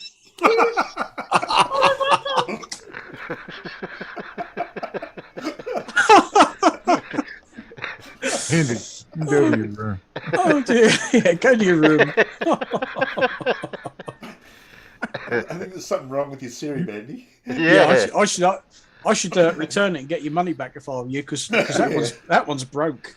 Andy, go to your room. Oh dear. Yeah, go to your room. I think there's something wrong with your Siri, Bandy. Yeah, I should return it and get your money back if I were you, because that one's broke.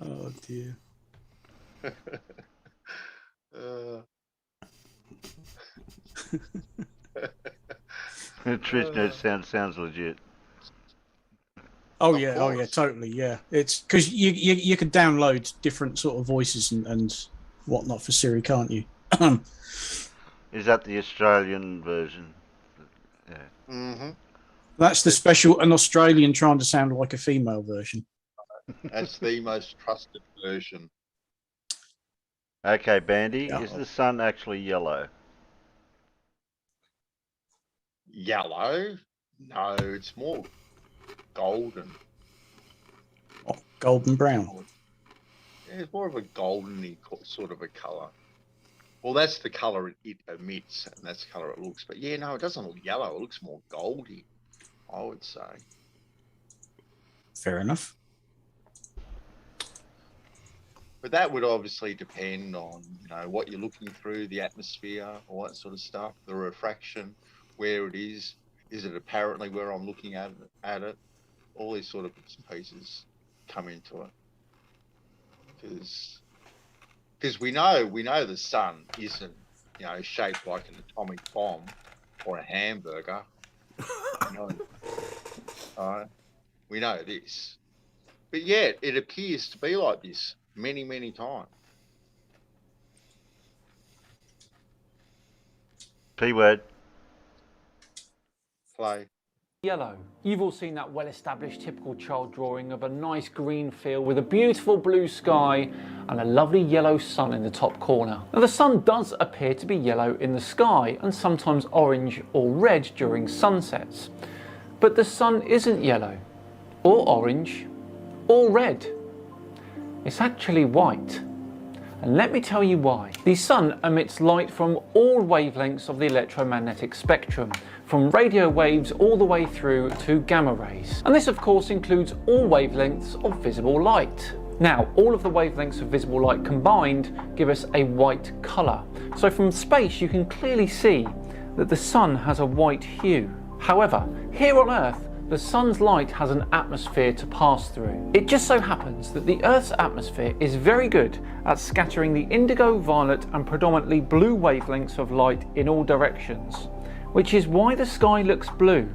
Oh dear. Trish note sounds legit. Oh yeah, totally, yeah. It's because you can download different sort of voices and whatnot for Siri, can't you? Is that the Australian version? Yeah. Mm-hmm. That's the special, an Australian trying to sound like a female version. That's the most trusted version. Okay, Bandy, is the sun actually yellow? Yellow? No, it's more golden. Oh, golden brown. Yeah, it's more of a goldeny sort of a colour. Well, that's the colour it emits, and that's the colour it looks. But yeah, no, it doesn't look yellow. It looks more goldy, I would say. Fair enough. But that would obviously depend on, what you're looking through, the atmosphere, all that sort of stuff, the refraction, where it is it apparently where I'm looking at it? All these sort of bits and pieces come into it. Because we know the sun isn't, shaped like an atomic bomb or a hamburger. We know this. But yet it appears to be like this many, many times. P word. Play. Yellow. You've all seen that well-established typical child drawing of a nice green field with a beautiful blue sky and a lovely yellow sun in the top corner. Now the sun does appear to be yellow in the sky and sometimes orange or red during sunsets. But the sun isn't yellow or orange or red. It's actually white. And let me tell you why. The sun emits light from all wavelengths of the electromagnetic spectrum, from radio waves all the way through to gamma rays. And this of course includes all wavelengths of visible light. Now, all of the wavelengths of visible light combined give us a white colour. So from space you can clearly see that the sun has a white hue. However, here on Earth, the sun's light has an atmosphere to pass through. It just so happens that the Earth's atmosphere is very good at scattering the indigo, violet and predominantly blue wavelengths of light in all directions, which is why the sky looks blue,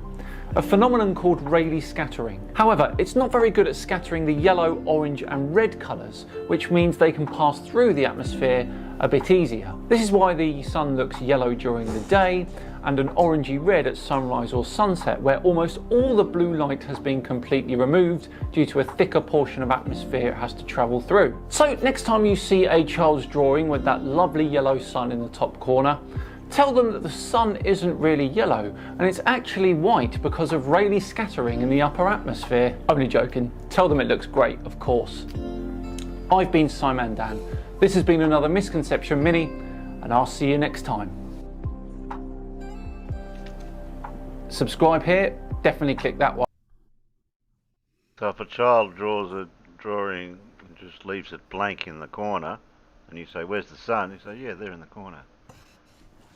a phenomenon called Rayleigh scattering. However, it's not very good at scattering the yellow, orange and red colours, which means they can pass through the atmosphere a bit easier. This is why the sun looks yellow during the day and an orangey red at sunrise or sunset, where almost all the blue light has been completely removed due to a thicker portion of atmosphere it has to travel through. So next time you see a child's drawing with that lovely yellow sun in the top corner, tell them that the sun isn't really yellow and it's actually white because of Rayleigh scattering in the upper atmosphere. Only joking. Tell them it looks great, of course. I've been Simon Dan. This has been another Misconception Mini, and I'll see you next time. Subscribe here, definitely click that one. So if a child draws a drawing and just leaves it blank in the corner, and you say, "Where's the sun?" You say, "Yeah, they're in the corner."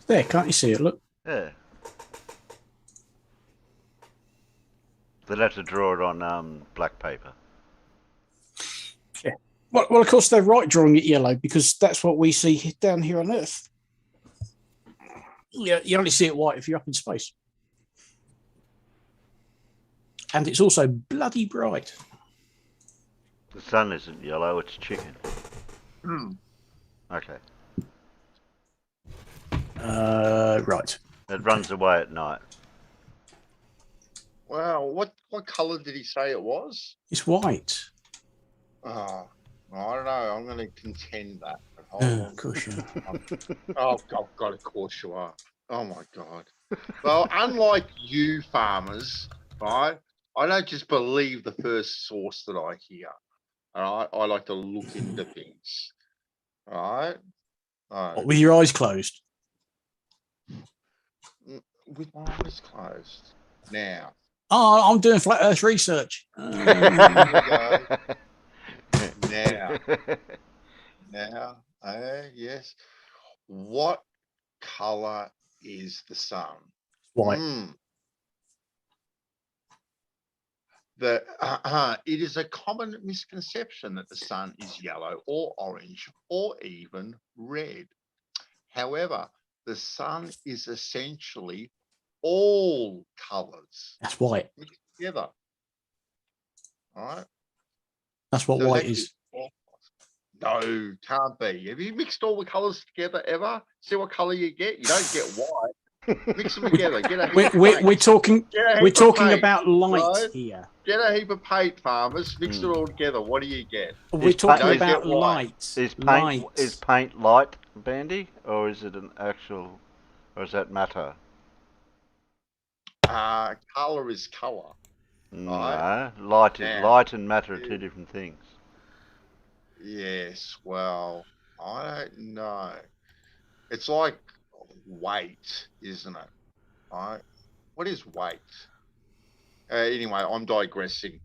There, can't you see it? Look. Yeah. They'll have to draw it on black paper. Yeah. Well, of course they're right drawing it yellow because that's what we see down here on Earth. Yeah, you only see it white if you're up in space. And it's also bloody bright. The sun isn't yellow, it's chicken. Okay. Right. It runs away at night. Wow, what colour did he say it was? It's white. Oh, I don't know. I'm going to contend that. Of course you are. Oh, God, of course you are. Oh, my God. Well, unlike you farmers, right, I don't just believe the first source that I hear. All right? I like to look into things. All right? What, with your eyes closed? With my eyes closed. Now. Oh, I'm doing flat Earth research. Now, yes. What color is the sun? White. It is a common misconception that the sun is yellow or orange or even red. However, the sun is essentially all colors. That's white. Mixed together. All right. That's what white is. No, can't be. Have you mixed all the colors together ever? See what color you get? You don't get white. Mix them together. Get a heap we're talking paint, about light right? here. Get a heap of paint, farmers. Mix it all together. What do you get? We're talking about light. Is paint light, Bandy, or is it an actual, or is that matter? Color is color. No, Right? light and matter are two different things. Yes. Well, I don't know. It's like weight, isn't it? Right? What is weight? Anyway, I'm digressing.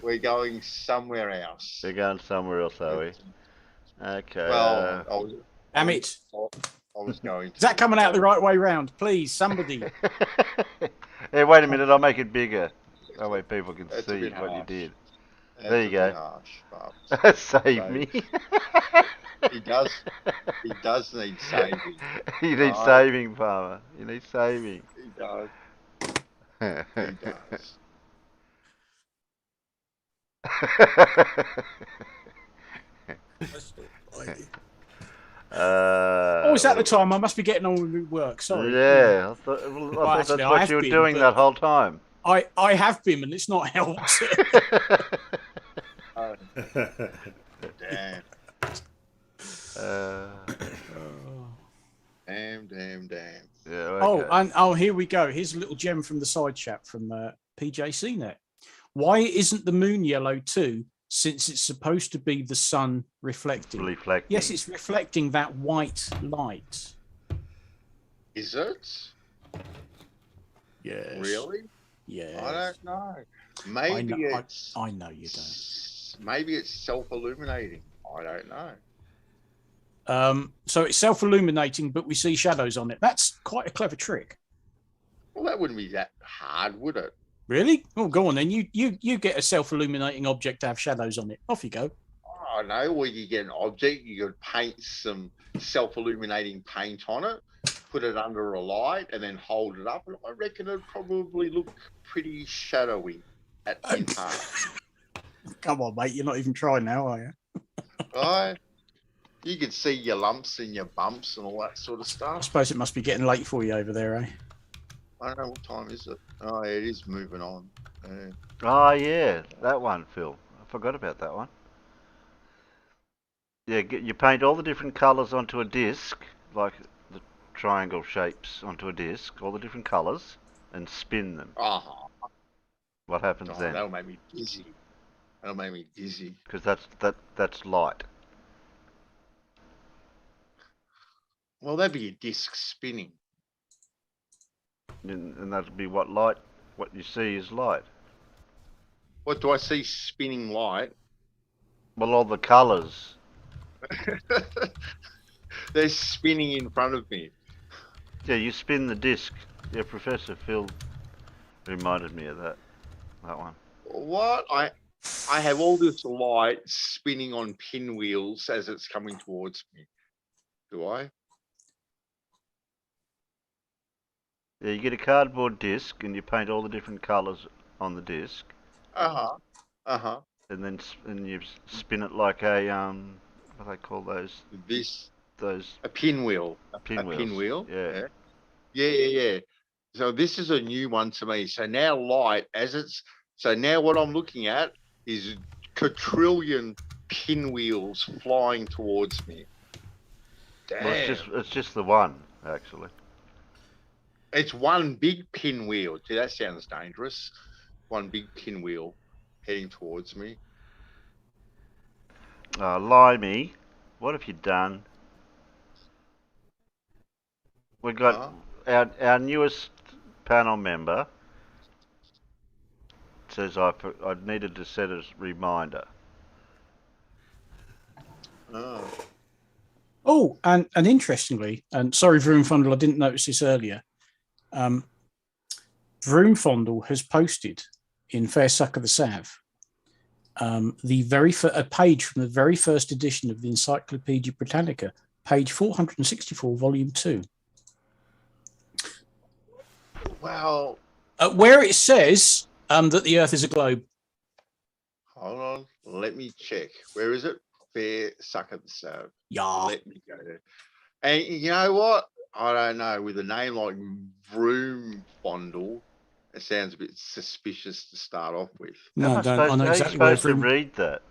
We're going somewhere else. We're going somewhere else, are we? Okay. Well, damn it. I was going to. Is that coming out the right way round? Please, somebody. Hey, wait a minute. I'll make it bigger. That way people can That's a see bit what you harsh. did. That's There you a go. bit harsh, Bubs. Save me. He does need saving. You need Right? saving, farmer. You need saving. He does. He does. Oh, is that the time? I must be getting on with work. Sorry. Yeah, I thought that's actually, what you were been, doing that whole time. I have been, and it's not helped. Oh. Damn. Damn. Yeah. Okay. Here we go. Here's a little gem from the side chat from PJCnet. Why isn't the moon yellow too? Since it's supposed to be the sun reflecting. Yes, it's reflecting that white light. Is it? Yes. Really? Yes. I don't know. Maybe I know you don't. Maybe it's self-illuminating. I don't know. So it's self-illuminating, but we see shadows on it. That's quite a clever trick. Well, that wouldn't be that hard, would it? Really? Oh, go on then. You get a self-illuminating object to have shadows on it. Off you go. I know. Well, you get an object, you could paint some self-illuminating paint on it, put it under a light, and then hold it up. And I reckon it'd probably look pretty shadowy at in part. Come on, mate. You're not even trying now, are you? Right? You can see your lumps and your bumps and all that sort of I stuff. suppose it must be getting late for you over there, eh? I don't know what time is it. Oh, yeah, it is moving on. Oh, yeah, that one, Phil. I forgot about that one. Yeah, you paint all the different colours onto a disc, like the triangle shapes onto a disc, all the different colours, and spin them. Oh. What happens then? That'll make me dizzy. Because that's light. Well, that'd be a disc spinning. And that'll be what you see is light. What do I see spinning light? Well, all the colours. They're spinning in front of me. Yeah, you spin the disc. Yeah, Professor Phil reminded me of that one. What? I have all this light spinning on pinwheels as it's coming towards me. Do I? Yeah, you get a cardboard disc and you paint all the different colours on the disc. And then you spin it like a what do they call those? A pinwheel. A pinwheel. Yeah. So this is a new one to me. So now now what I'm looking at is quadrillion pinwheels flying towards me. Damn. Well, it's just the one, actually. It's one big pinwheel. Gee, that sounds dangerous. One big pinwheel heading towards me. Limey, what have you done? We've got our newest panel member says I needed to set a reminder. Oh, and interestingly, and sorry, Vroomfondle, I didn't notice this earlier. Vroomfondle has posted in Fair Suck of the Sav a page from the very first edition of the Encyclopedia Britannica, page 464, volume 2. Well, where it says that the Earth is a globe. Hold on, let me check. Where is it? Fair Suck of the Sav. Yeah. Let me go there. And you know what? I don't know. With a name like Vroomfondle, it sounds a bit suspicious to start off with. No, don't. I know exactly where to read that.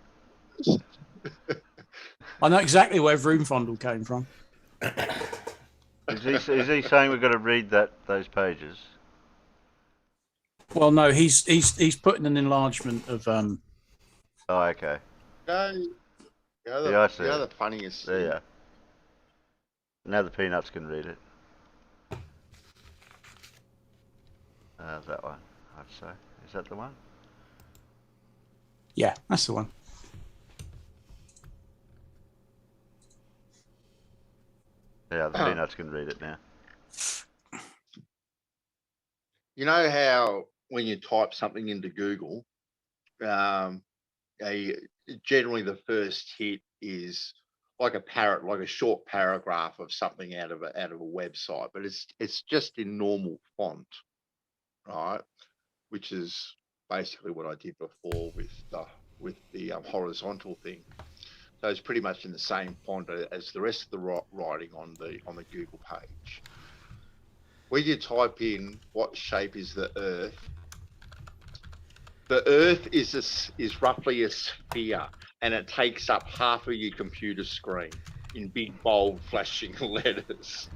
I know exactly where Vroomfondle came from. Is he saying we've got to read those pages? Well, no, he's putting an enlargement of. Oh, okay. The funniest thing. Yeah. Now the peanuts can read it. That one, I'd say. Is that the one? Yeah, that's the one. Yeah, the peanuts can read it now. You know how when you type something into Google, generally the first hit is like a short paragraph of something out of a website, but it's just in normal font, right? Which is basically what I did before with the horizontal thing. So it's pretty much in the same font as the rest of the writing on the Google page. When you type in what shape is the Earth is roughly a sphere, and it takes up half of your computer screen in big, bold, flashing letters.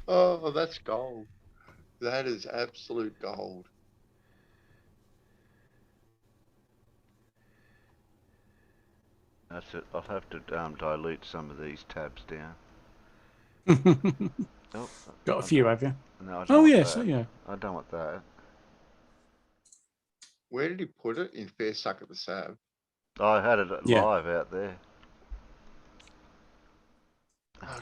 Oh, that's gold. That is absolute gold. That's it. I'll have to dilute some of these tabs down. Oh, Got a few, have you? No, I don't Oh want yes, that. yeah. I don't want that. Where did he put it? In Fair Suck at the Sav? I had it Yeah. live out there.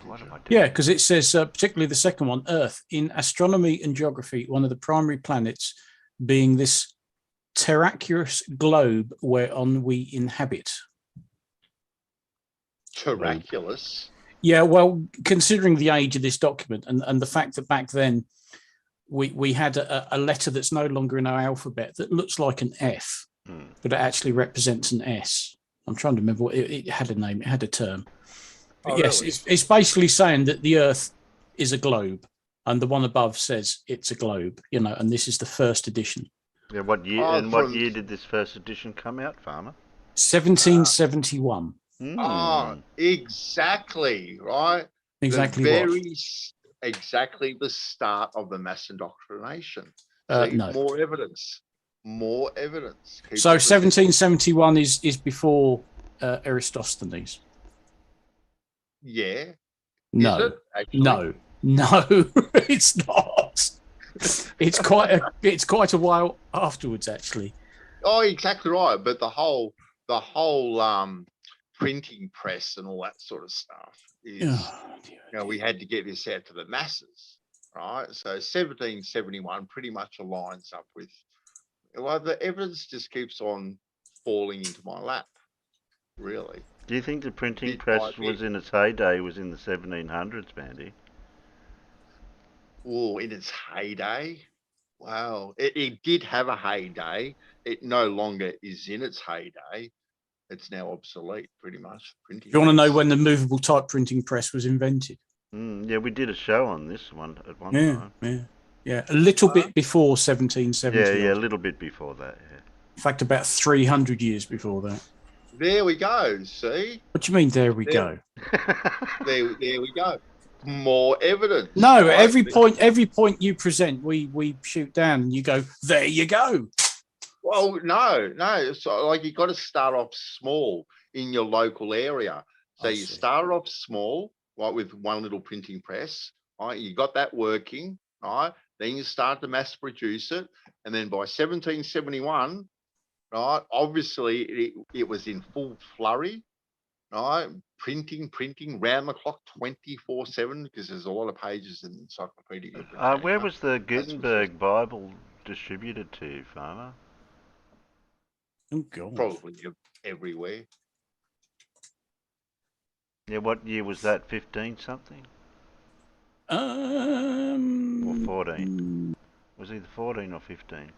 What am I doing? Yeah, because it says, particularly the second one, Earth, in astronomy and geography, one of the primary planets being this terraqueous globe whereon we inhabit. Terraculous? Yeah, well, considering the age of this document and the fact that back then we had a letter that's no longer in our alphabet that looks like an F, but it actually represents an S. I'm trying to remember what it had a name, it had a term. But yes, really? it's basically saying that the Earth is a globe, and the one above says it's a globe, you know, and this is the first edition. Yeah, what year? What year did this first edition come out, Farmer? 1771. Oh, exactly, right? Exactly Exactly the start of the mass indoctrination. what? See, No. more evidence. More evidence. Keep So it presented. 1771 is before Aristophanes. Yeah. No, Is it, actually? no, it's not. It's quite a while afterwards, actually. Oh, exactly right. But the whole printing press and all that sort of stuff is, we had to get this out to the masses, right? So 1771 pretty much aligns up with, well, the evidence just keeps on falling into my lap, really. Do you think the printing press was in its heyday? Was in the 1700s, Mandy? Oh, in its heyday? Wow. It did have a heyday. It no longer is in its heyday. It's now obsolete, pretty much. Printing. Do you want to know when the movable type printing press was invented? Yeah, we did a show on this one at one time. Yeah. A little bit before 1770. Yeah, a little bit before that. Yeah. In fact, about 300 years before that. There we go. See? What do you mean? There we go. There we go. More evidence. No, every point you present, we shoot down, and you go, there you go. Well, no. So, like, you got to start off small in your local area. So you start off small, right, with one little printing press. Right, you got that working, right? Then you start to mass produce it, and then by 1771, right, obviously it was in full flurry, right? Printing round the clock, 24/7, because there's a lot of pages in the Encyclopedia. Where was the Gutenberg Bible distributed to, Farmer? Oh, God. Probably everywhere. Yeah, what year was that? 15 something? Or 14? Was either 14 or 15?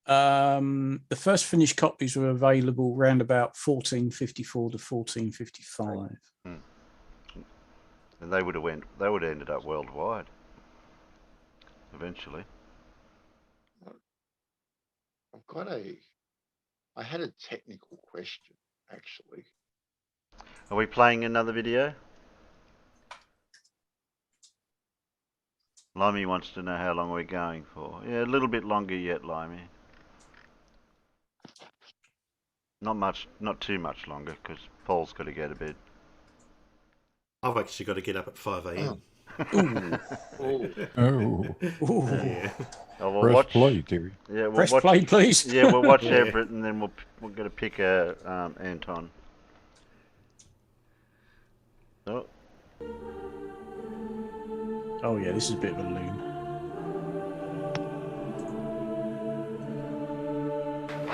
The first finished copies were available around about 1454 to 1455. And they would have ended up worldwide eventually. I had a technical question, actually. Are we playing another video? Limey wants to know how long we're going for. Yeah, a little bit longer yet, Limey. Not too much longer, because Paul's got to go to bed. I've actually got to get up at 5 a.m. Oh. Oh, we'll Press watch, play, Terry. Yeah, we'll Press watch, play, please. Yeah, we'll watch Everett, and then we're going to pick Anton. Oh. Oh yeah, this is a bit of a loon.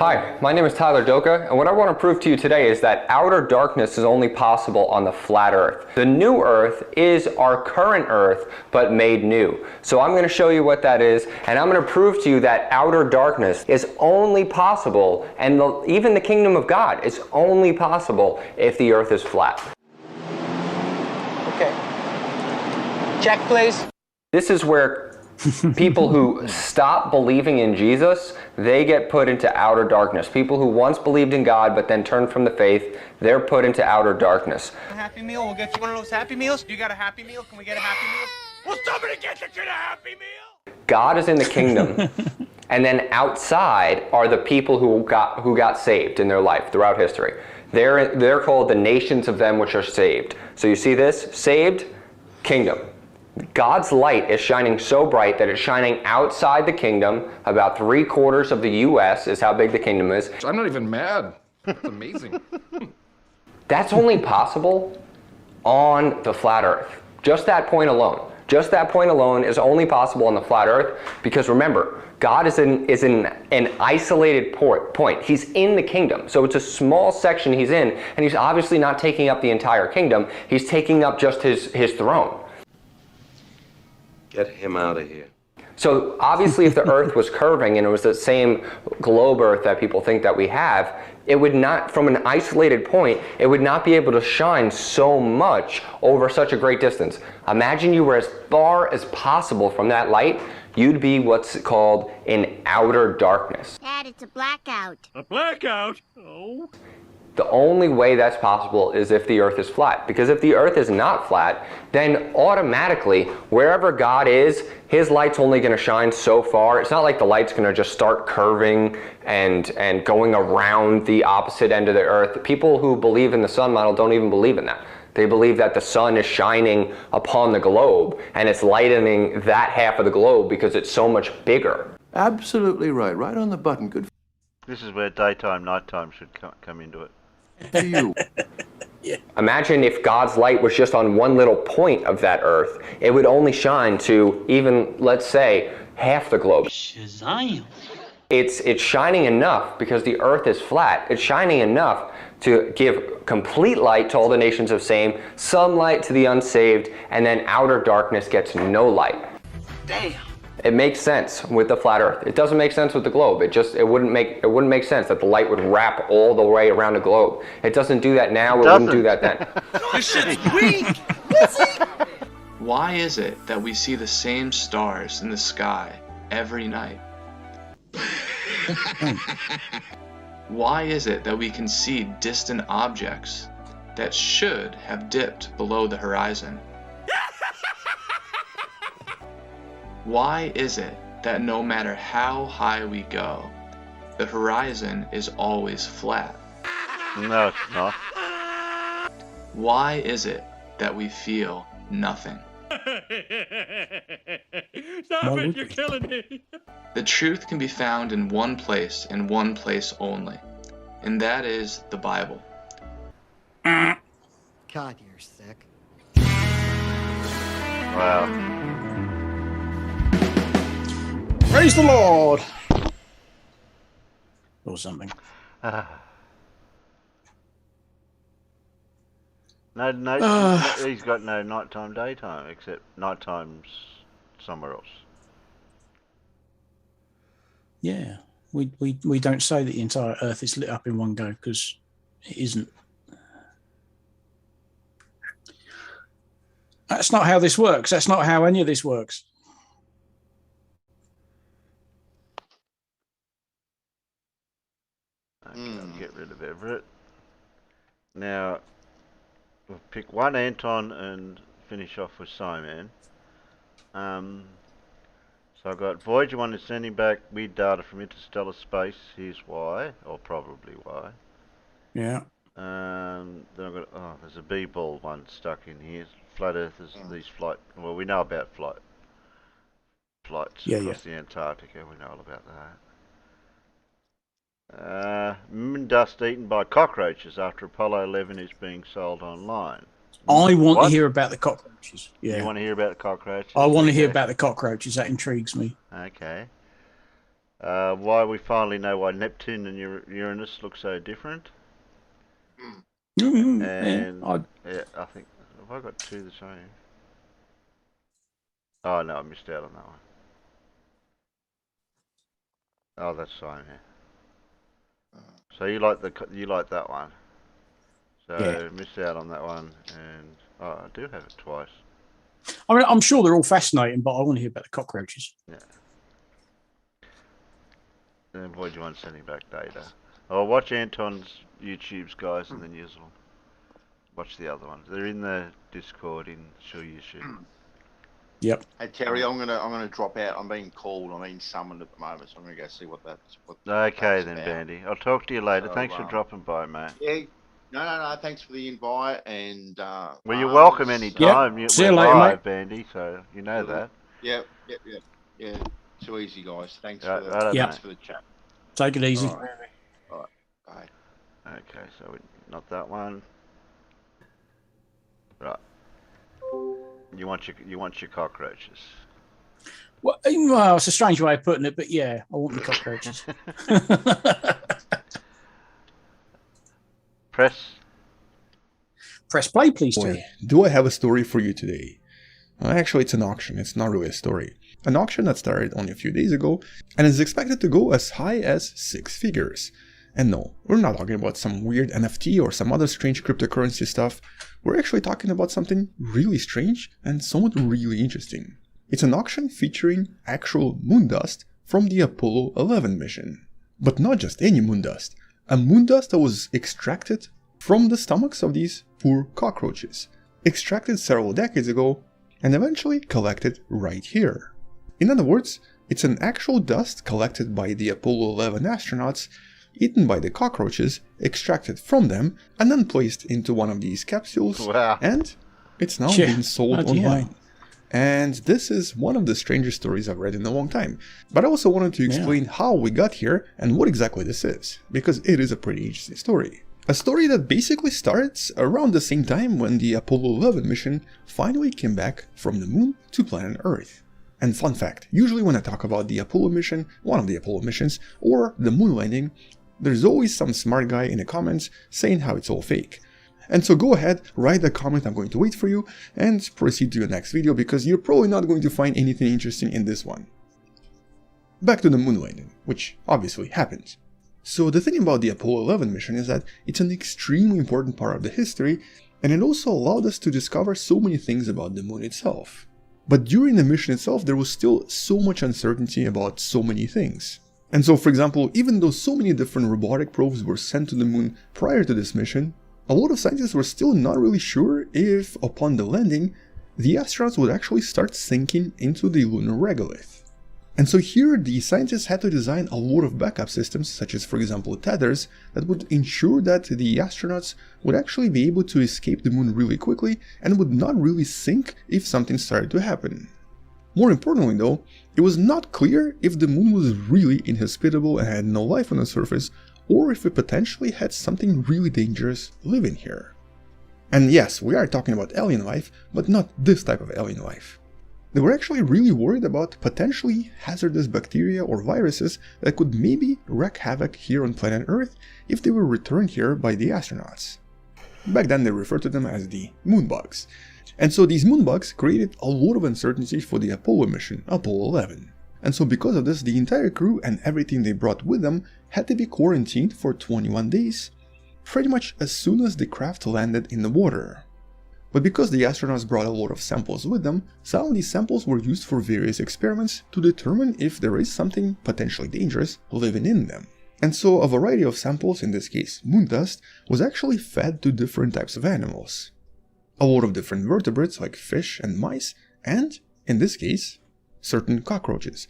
Hi, my name is Tyler Doka, and what I want to prove to you today is that outer darkness is only possible on the flat Earth. The new Earth is our current Earth, but made new. So I'm going to show you what that is, and I'm going to prove to you that outer darkness is only possible, and even the kingdom of God is only possible if the Earth is flat. Okay. Check, please. This is where people who stop believing in Jesus, they get put into outer darkness. People who once believed in God but then turned from the faith, they're put into outer darkness. A Happy Meal. We'll get you one of those Happy Meals. You got a Happy Meal? Can we get a Happy Meal? Will somebody get the kid a Happy Meal? God is in the kingdom, and then outside are the people who got saved in their life throughout history. They're called the nations of them which are saved. So you see this? Saved, kingdom. God's light is shining so bright that it's shining outside the kingdom. About 3/4 of the U.S. is how big the kingdom is. I'm not even mad. It's amazing. That's only possible on the flat Earth. Just that point alone. Just that point alone is only possible on the flat Earth, because remember, God is in an isolated point. He's in the kingdom. So it's a small section he's in, and he's obviously not taking up the entire kingdom. He's taking up just his throne. Get him out of here. So obviously if the Earth was curving and it was the same globe Earth that people think that we have, it would not, from an isolated point, it would not be able to shine so much over such a great distance. Imagine you were as far as possible from that light, you'd be what's called in outer darkness. Dad, it's a blackout. A blackout? Oh. The only way that's possible is if the Earth is flat. Because if the Earth is not flat, then automatically, wherever God is, his light's only going to shine so far. It's not like the light's going to just start curving and going around the opposite end of the Earth. People who believe in the sun model don't even believe in that. They believe that the sun is shining upon the globe, and it's lightening that half of the globe because it's so much bigger. Absolutely right. Right on the button. Good. This is where daytime, nighttime should come into it. To you. Yeah. Imagine if God's light was just on one little point of that Earth. It would only shine to even, let's say, half the globe. Shazam. It's shining enough because the Earth is flat. It's shining enough to give complete light to all the nations of same, some light to the unsaved, and then outer darkness gets no light. Damn. It makes sense with the flat Earth. It doesn't make sense with the globe. It wouldn't make sense that the light would wrap all the way around the globe. It doesn't do that now. It wouldn't do that then. This shit's weak. Why is it that we see the same stars in the sky every night? Why is it that we can see distant objects that should have dipped below the horizon? Why is it that no matter how high we go, the horizon is always flat? No, it's not. Why is it that we feel nothing? Stop it, you're killing me. The truth can be found in one place and one place only, and that is the Bible. God, you're sick. Wow. Praise the Lord! Or something. No, he's got no nighttime, daytime, except nighttime's somewhere else. Yeah, we don't say that the entire Earth is lit up in one go, because it isn't. That's not how this works. That's not how any of this works. Okay, I'll get rid of Everett. Now, we'll pick one Anton and finish off with Simon. So I've got Voyager 1 is sending back weird data from interstellar space. Here's why, or probably why. Yeah. Then I've got, there's a B-ball one stuck in here. Flat Earthers, these well, we know about flights across the Antarctica. We know all about that. Moon dust eaten by cockroaches after Apollo 11 is being sold online. I want to hear about the cockroaches. Yeah. You want to hear about the cockroaches? I want to hear about the cockroaches. That intrigues me. Okay. Why we finally know why Neptune and Uranus look so different. Mm, And yeah, I think, have I got two the same? Oh no, I missed out on that one. Oh, that's fine. Yeah. So you like that one. So Yeah. missed out on that one, and I do have it twice. I mean, I'm sure they're all fascinating, but I want to hear about the cockroaches. Yeah. And why do you want sending back data? Oh, watch Anton's YouTubes, guys, and then you'll watch the other ones. They're in the Discord in Sure You Should. Yep. Hey Terry, I'm gonna drop out. I'm being called. I'm being summoned at the moment, so I'm gonna go see what that's. Okay that's then, about. Bandy. I'll talk to you later. So, Thanks for dropping by, mate. Yeah. No. Thanks for the invite and. Well, you're welcome anytime. Yep. See you We're later, live, mate. Bandy, so you know that. Yep. Yeah. Too easy, guys. Thanks Right, for the righto, thanks mate. for the chat. Take it easy. All right. Bye. Okay, so not that one. Right. You want your cockroaches. Well, it's a strange way of putting it, but yeah, I want the cockroaches. Press play, please, Boy, Terry. do I have a story for you today. Actually, it's an auction. It's not really a story. An auction that started only a few days ago and is expected to go as high as 6 figures. And no, we're not talking about some weird NFT or some other strange cryptocurrency stuff. We're actually talking about something really strange and somewhat really interesting. It's an auction featuring actual moon dust from the Apollo 11 mission. But not just any moon dust. A moon dust that was extracted from the stomachs of these poor cockroaches. Extracted several decades ago and eventually collected right here. In other words, it's an actual dust collected by the Apollo 11 astronauts, eaten by the cockroaches, extracted from them, and then placed into one of these capsules, wow. And it's now being sold online. And this is one of the strangest stories I've read in a long time. But I also wanted to explain how we got here and what exactly this is, because it is a pretty interesting story. A story that basically starts around the same time when the Apollo 11 mission finally came back from the moon to planet Earth. And fun fact, usually when I talk about the Apollo mission, one of the Apollo missions, or the moon landing, there's always some smart guy in the comments saying how it's all fake. And so go ahead, write a comment, I'm going to wait for you, and proceed to your next video because you're probably not going to find anything interesting in this one. Back to the moon landing, which obviously happened. So the thing about the Apollo 11 mission is that it's an extremely important part of the history, and it also allowed us to discover so many things about the moon itself. But during the mission itself, there was still so much uncertainty about so many things. And so, for example, even though so many different robotic probes were sent to the moon prior to this mission, a lot of scientists were still not really sure if, upon the landing, the astronauts would actually start sinking into the lunar regolith. And so here, the scientists had to design a lot of backup systems, such as, for example, tethers, that would ensure that the astronauts would actually be able to escape the moon really quickly and would not really sink if something started to happen. More importantly though, it was not clear if the moon was really inhospitable and had no life on the surface, or if it potentially had something really dangerous living here. And yes, we are talking about alien life, but not this type of alien life. They were actually really worried about potentially hazardous bacteria or viruses that could maybe wreak havoc here on planet Earth if they were returned here by the astronauts. Back then they referred to them as the moonbugs. And so these moonbugs created a lot of uncertainty for the Apollo mission, Apollo 11. And so because of this, the entire crew and everything they brought with them had to be quarantined for 21 days, pretty much as soon as the craft landed in the water. But because the astronauts brought a lot of samples with them, some of these samples were used for various experiments to determine if there is something potentially dangerous living in them. And so a variety of samples, in this case moon dust, was actually fed to different types of animals. A lot of different vertebrates like fish and mice, and, in this case, certain cockroaches.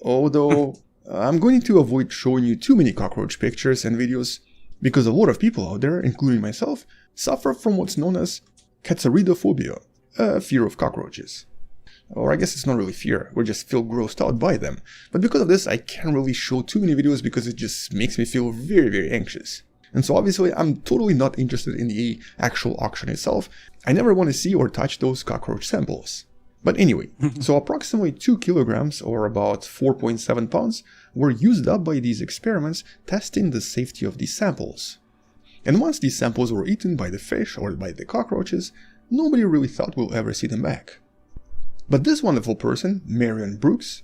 Although, I'm going to avoid showing you too many cockroach pictures and videos, because a lot of people out there, including myself, suffer from what's known as catsaridophobia, a fear of cockroaches. Or I guess it's not really fear, we just feel grossed out by them. But because of this, I can't really show too many videos because it just makes me feel very anxious. And so obviously I'm totally not interested in the actual auction itself. I never want to see or touch those cockroach samples. But anyway, so approximately 2 kilograms, or about 4.7 pounds, were used up by these experiments testing the safety of these samples. And once these samples were eaten by the fish or by the cockroaches, nobody really thought we'll ever see them back. But this wonderful person, Marion Brooks,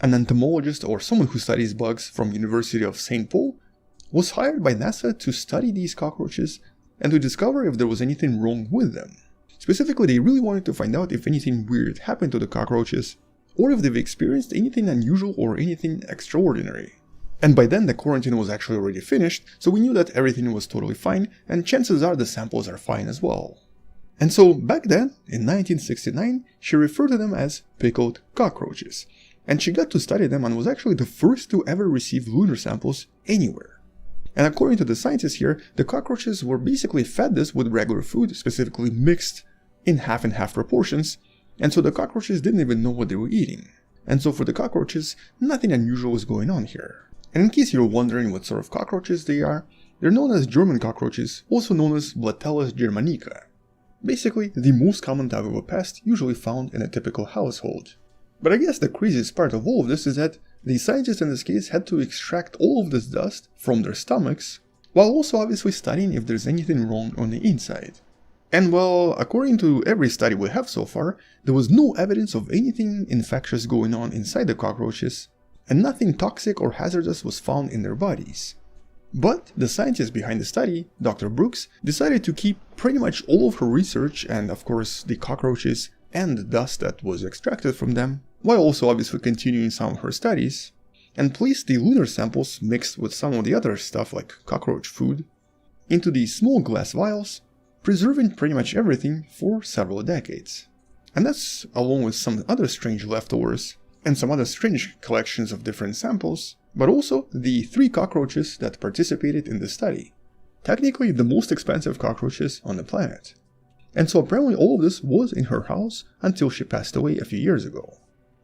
an entomologist or someone who studies bugs from University of St. Paul, was hired by NASA to study these cockroaches and to discover if there was anything wrong with them. Specifically, they really wanted to find out if anything weird happened to the cockroaches, or if they've experienced anything unusual or anything extraordinary. And by then the quarantine was actually already finished, so we knew that everything was totally fine, and chances are the samples are fine as well. And so back then, in 1969, she referred to them as pickled cockroaches, and she got to study them and was actually the first to ever receive lunar samples anywhere. And according to the scientists here, the cockroaches were basically fed this with regular food, specifically mixed in half and half proportions, and so the cockroaches didn't even know what they were eating. And so for the cockroaches, nothing unusual was going on here. And in case you're wondering what sort of cockroaches they are, they're known as German cockroaches, also known as Blattellus germanica. Basically, the most common type of a pest usually found in a typical household. But I guess the craziest part of all of this is that the scientists in this case had to extract all of this dust from their stomachs, while also obviously studying if there's anything wrong on the inside. And well, according to every study we have so far, there was no evidence of anything infectious going on inside the cockroaches, and nothing toxic or hazardous was found in their bodies. But the scientist behind the study, Dr. Brooks, decided to keep pretty much all of her research and of course the cockroaches and the dust that was extracted from them, while also obviously continuing some of her studies, and placed the lunar samples mixed with some of the other stuff like cockroach food into these small glass vials, preserving pretty much everything for several decades. And that's along with some other strange leftovers and some other strange collections of different samples, but also the 3 cockroaches that participated in the study. Technically the most expensive cockroaches on the planet. And so apparently all of this was in her house until she passed away a few years ago.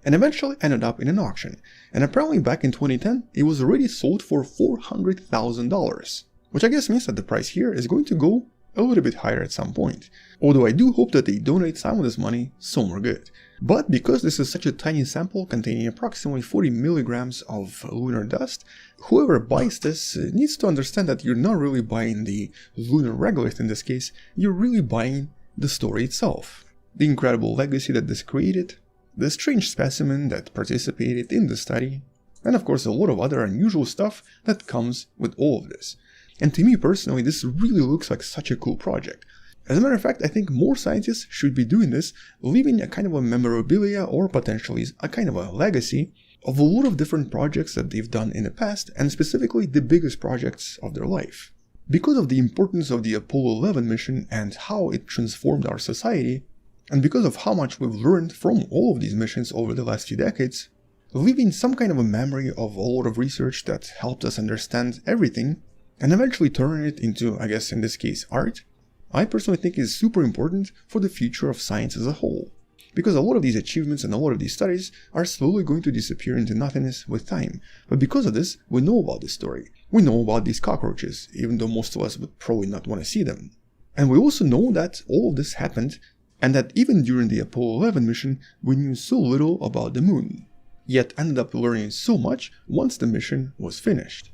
And eventually ended up in an auction, and apparently back in 2010 it was already sold for $400,000, which I guess means that the price here is going to go a little bit higher at some point, although I do hope that they donate some of this money somewhere good. But because this is such a tiny sample containing approximately 40 milligrams of lunar dust, whoever buys this needs to understand that you're not really buying the lunar regolith in this case, you're really buying the story itself, the incredible legacy that this created, the strange specimen that participated in the study, and of course a lot of other unusual stuff that comes with all of this. And to me personally, this really looks like such a cool project. As a matter of fact, I think more scientists should be doing this, leaving a kind of a memorabilia or potentially a kind of a legacy of a lot of different projects that they've done in the past, and specifically the biggest projects of their life. Because of the importance of the Apollo 11 mission and how it transformed our society, and because of how much we've learned from all of these missions over the last few decades, leaving some kind of a memory of a lot of research that helped us understand everything, and eventually turning it into, I guess in this case, art, I personally think is super important for the future of science as a whole. Because a lot of these achievements and a lot of these studies are slowly going to disappear into nothingness with time. But because of this, we know about this story. We know about these cockroaches, even though most of us would probably not want to see them. And we also know that all of this happened, and that even during the Apollo 11 mission, we knew so little about the moon, yet ended up learning so much once the mission was finished.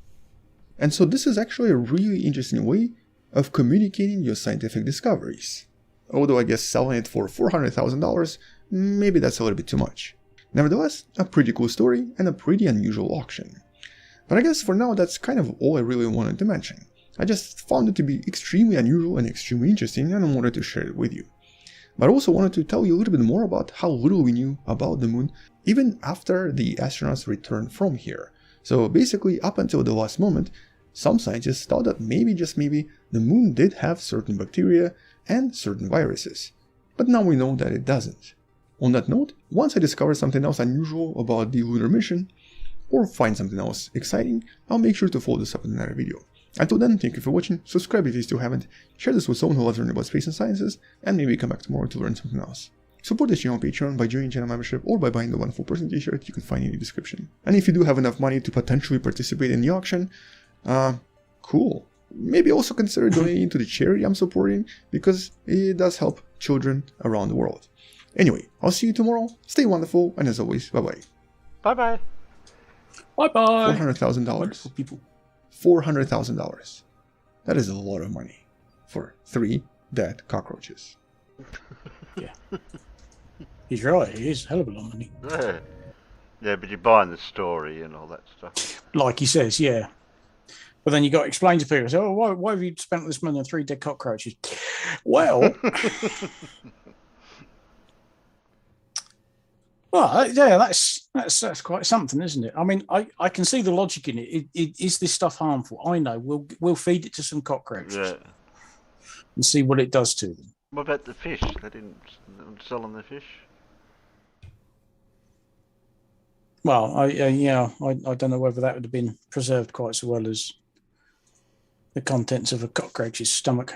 And so this is actually a really interesting way of communicating your scientific discoveries. Although I guess selling it for $400,000, maybe that's a little bit too much. Nevertheless, a pretty cool story and a pretty unusual auction. But I guess for now that's kind of all I really wanted to mention. I just found it to be extremely unusual and extremely interesting, and I wanted to share it with you. But I also wanted to tell you a little bit more about how little we knew about the moon even after the astronauts returned from here. So basically up until the last moment, some scientists thought that maybe, just maybe, the moon did have certain bacteria and certain viruses. But now we know that it doesn't. On that note, once I discover something else unusual about the lunar mission, or find something else exciting, I'll make sure to follow this up in another video. Until then, thank you for watching, subscribe if you still haven't, share this with someone who loves learning about space and sciences, and maybe come back tomorrow to learn something else. Support this channel on Patreon by joining channel membership or by buying the wonderful person t-shirt you can find in the description. And if you do have enough money to potentially participate in the auction, cool. Maybe also consider donating to the charity I'm supporting, because it does help children around the world. Anyway, I'll see you tomorrow. Stay wonderful, and as always, bye-bye. Bye-bye. Bye-bye. $400,000. People. $400,000. That is a lot of money for 3 dead cockroaches. Yeah. He's right. It is a hell of a lot of money. Yeah, but you're buying the story and all that stuff. Like he says, yeah. But then you got to explain to people, say, oh, why have you spent this money on 3 dead cockroaches? Well, well, yeah, that's quite something, isn't it? I mean, I can see the logic in it. Is this stuff harmful? I know. We'll feed it to some cockroaches and see what it does to them. What about the fish? They didn't sell them the fish? Well, I don't know whether that would have been preserved quite so well as the contents of a cockroach's stomach.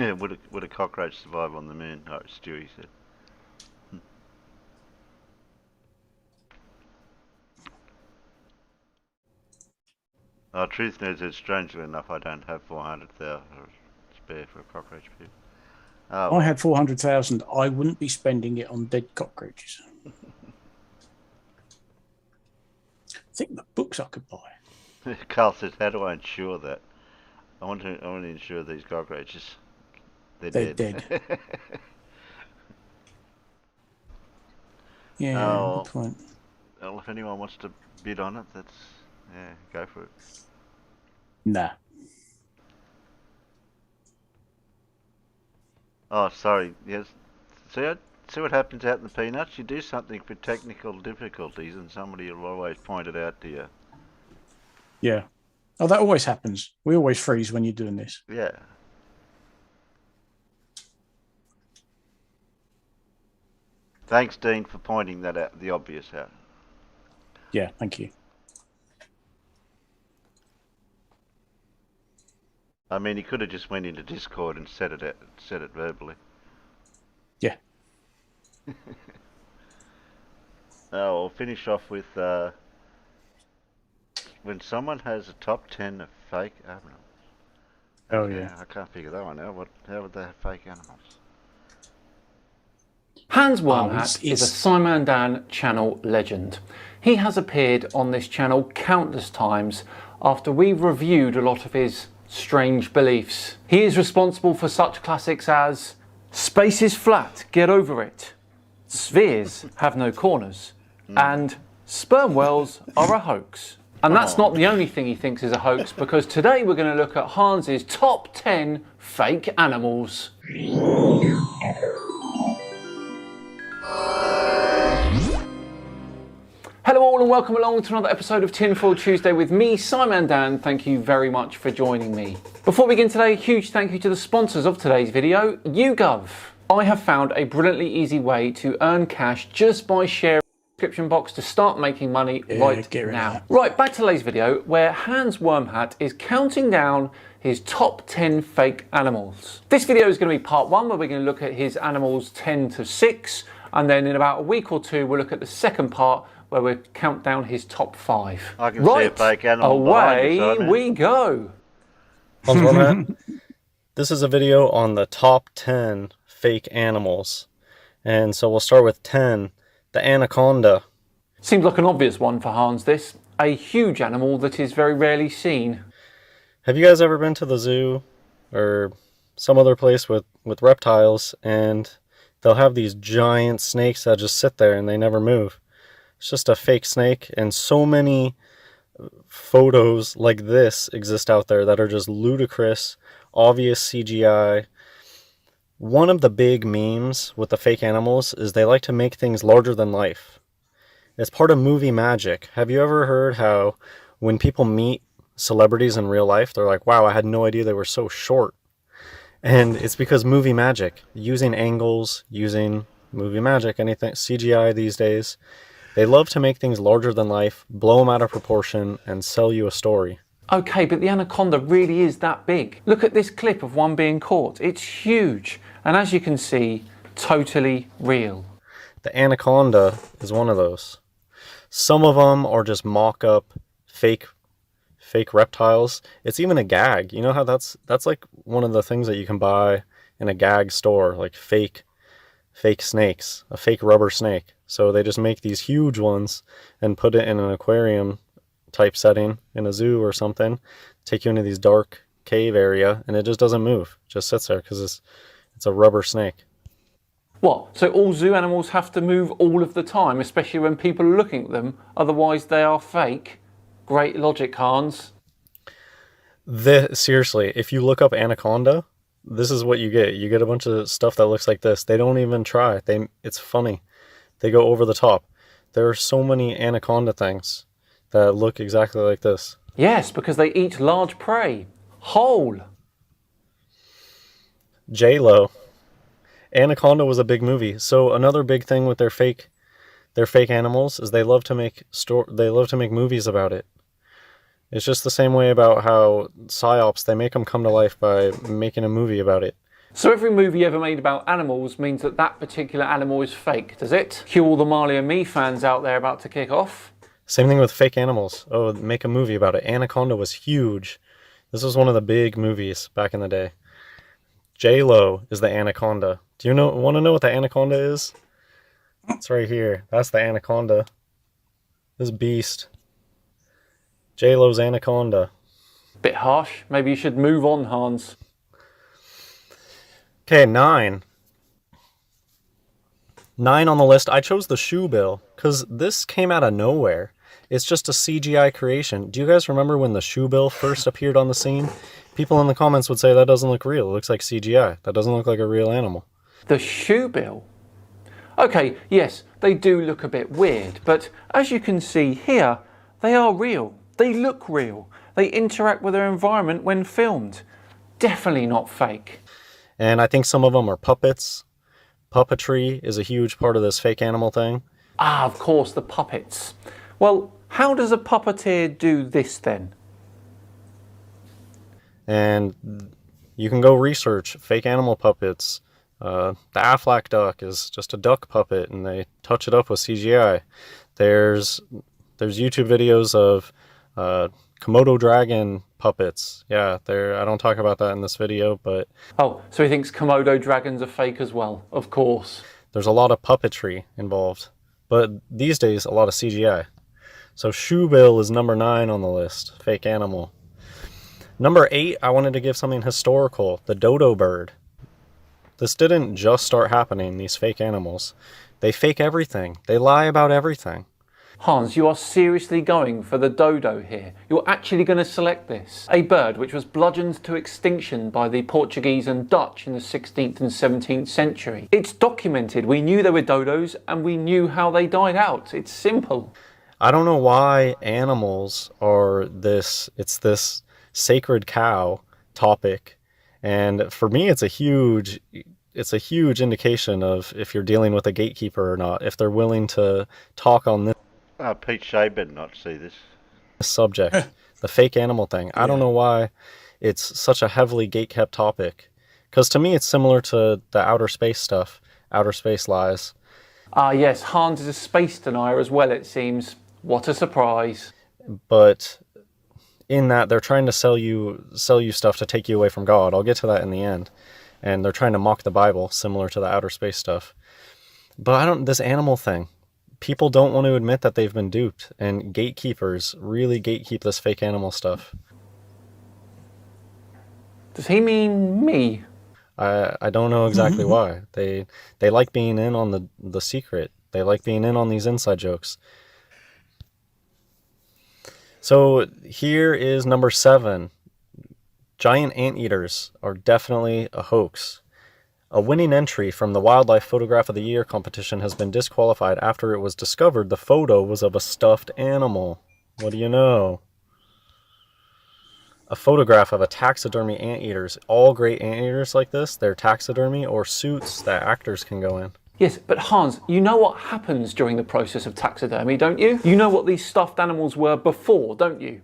Yeah, would a cockroach survive on the moon? Oh, Stewie said. Oh, truth news is, strangely enough, I don't have 400,000 spare for a cockroach pit. Oh, I had 400,000. I wouldn't be spending it on dead cockroaches. I think the books I could buy. Carl says, "How do I ensure that? I want to ensure these cockroaches they're dead." Yeah, good point. Well, if anyone wants to bid on it, go for it. Nah. Oh, sorry. Yes. See what happens out in the peanuts? You do something for technical difficulties and somebody will always point it out to you. Yeah. Oh, that always happens. We always freeze when you're doing this. Yeah. Thanks, Dean, for pointing that out, the obvious out. Yeah, thank you. I mean, he could have just went into Discord and said it verbally. Yeah. We'll finish off with when someone has a top 10 of fake animals. Oh yeah. I can't figure that one out. How would they have fake animals? Hans Wormhat is a Simon Dan channel legend. He has appeared on this channel countless times after we've reviewed a lot of his strange beliefs. He is responsible for such classics as space is flat, get over it, spheres have no corners, and sperm whales are a hoax. And that's not the only thing he thinks is a hoax, because today we're going to look at Hans's top 10 fake animals. Hello all and welcome along to another episode of Tinfoil Tuesday with me, Simon Dan. Thank you very much for joining me. Before we begin today, huge thank you to the sponsors of today's video, YouGov. I have found a brilliantly easy way to earn cash just by sharing the description box to start making money right now. Right, back to today's video where Hans Wormhat is counting down his top 10 fake animals. This video is going to be part 1 where we're going to look at his animals 10 to 6, and then in about a week or two we'll look at the second part where we count down his top 5. I can see a fake animal away behind you, we go. Hans Wormhat. This is a video on the top 10 fake animals. And so we'll start with 10, the anaconda. Seems like an obvious one for Hans, this. A huge animal that is very rarely seen. Have you guys ever been to the zoo or some other place with reptiles and they'll have these giant snakes that just sit there and they never move? It's just a fake snake, and so many photos like this exist out there that are just ludicrous, obvious CGI. One of the big memes with the fake animals is they like to make things larger than life. It's part of movie magic. Have you ever heard how when people meet celebrities in real life, they're like, wow, I had no idea they were so short. And it's because movie magic, using angles, using movie magic, anything, CGI these days. They love to make things larger than life, blow them out of proportion, and sell you a story. Okay, but the anaconda really is that big. Look at this clip of one being caught. It's huge. And as you can see, totally real. The anaconda is one of those. Some of them are just mock-up fake reptiles. It's even a gag. You know how that's like one of the things that you can buy in a gag store, like fake fake snakes, a fake rubber snake. So they just make these huge ones and put it in an aquarium type setting in a zoo or something, take you into these dark cave area, and it just doesn't move. It just sits there because it's a rubber snake. What? So all zoo animals have to move all of the time, especially when people are looking at them, otherwise they are fake? Great logic, Hans. Seriously, if you look up anaconda, this is what you get. You get a bunch of stuff that looks like this. They don't even try. It's funny. They go over the top. There are so many anaconda things that look exactly like this. Yes, because they eat large prey. Whole. J-Lo. Anaconda was a big movie. So another big thing with their fake animals is they love to make movies about it. It's just the same way about how psyops, they make them come to life by making a movie about it. So every movie ever made about animals means that that particular animal is fake, does it? Cue all the Marley and Me fans out there about to kick off. Same thing with fake animals. Oh, make a movie about it. Anaconda was huge. This was one of the big movies back in the day. J-Lo is the anaconda. Do you want to know what the anaconda is? It's right here. That's the anaconda. This beast. J-Lo's anaconda. Bit harsh. Maybe you should move on, Hans. Okay, 9. 9 on the list. I chose the shoe bill because this came out of nowhere. It's just a CGI creation. Do you guys remember when the shoe bill first appeared on the scene? People in the comments would say that doesn't look real. It looks like CGI. That doesn't look like a real animal. The shoe bill? Okay, yes, they do look a bit weird, but as you can see here, they are real. They look real. They interact with their environment when filmed. Definitely not fake. And I think some of them are puppets. Puppetry is a huge part of this fake animal thing. Ah, of course, the puppets. Well, how does a puppeteer do this then? And you can go research fake animal puppets. The Aflac duck is just a duck puppet, and they touch it up with CGI. There's YouTube videos of Komodo dragon puppets. Yeah, I don't talk about that in this video, but... Oh, so he thinks Komodo dragons are fake as well, of course. There's a lot of puppetry involved, but these days, a lot of CGI. So Shoebill is number 9 on the list, fake animal. Number 8, I wanted to give something historical, the dodo bird. This didn't just start happening, these fake animals. They fake everything. They lie about everything. Hans, you are seriously going for the dodo here. You're actually going to select this. A bird which was bludgeoned to extinction by the Portuguese and Dutch in the 16th and 17th century. It's documented. We knew there were dodos and we knew how they died out. It's simple. I don't know why animals are this sacred cow topic. And for me, it's a huge indication of if you're dealing with a gatekeeper or not, if they're willing to talk on this. Pete Shea better not see this subject, the fake animal thing. I don't know why it's such a heavily gatekept topic. Because to me, it's similar to the outer space stuff, outer space lies. Yes, Hans is a space denier as well, it seems. What a surprise. But in that, they're trying to sell you stuff to take you away from God. I'll get to that in the end. And they're trying to mock the Bible, similar to the outer space stuff. But this animal thing. People don't want to admit that they've been duped, and gatekeepers really gatekeep this fake animal stuff. Does he mean me? I don't know exactly why. They like being in on the secret. They like being in on these inside jokes. So here is number 7. Giant anteaters are definitely a hoax. A winning entry from the Wildlife Photograph of the Year competition has been disqualified after it was discovered the photo was of a stuffed animal. What do you know? A photograph of a taxidermy anteaters. All great anteaters like this, they're taxidermy or suits that actors can go in. Yes, but Hans, you know what happens during the process of taxidermy, don't you? You know what these stuffed animals were before, don't you?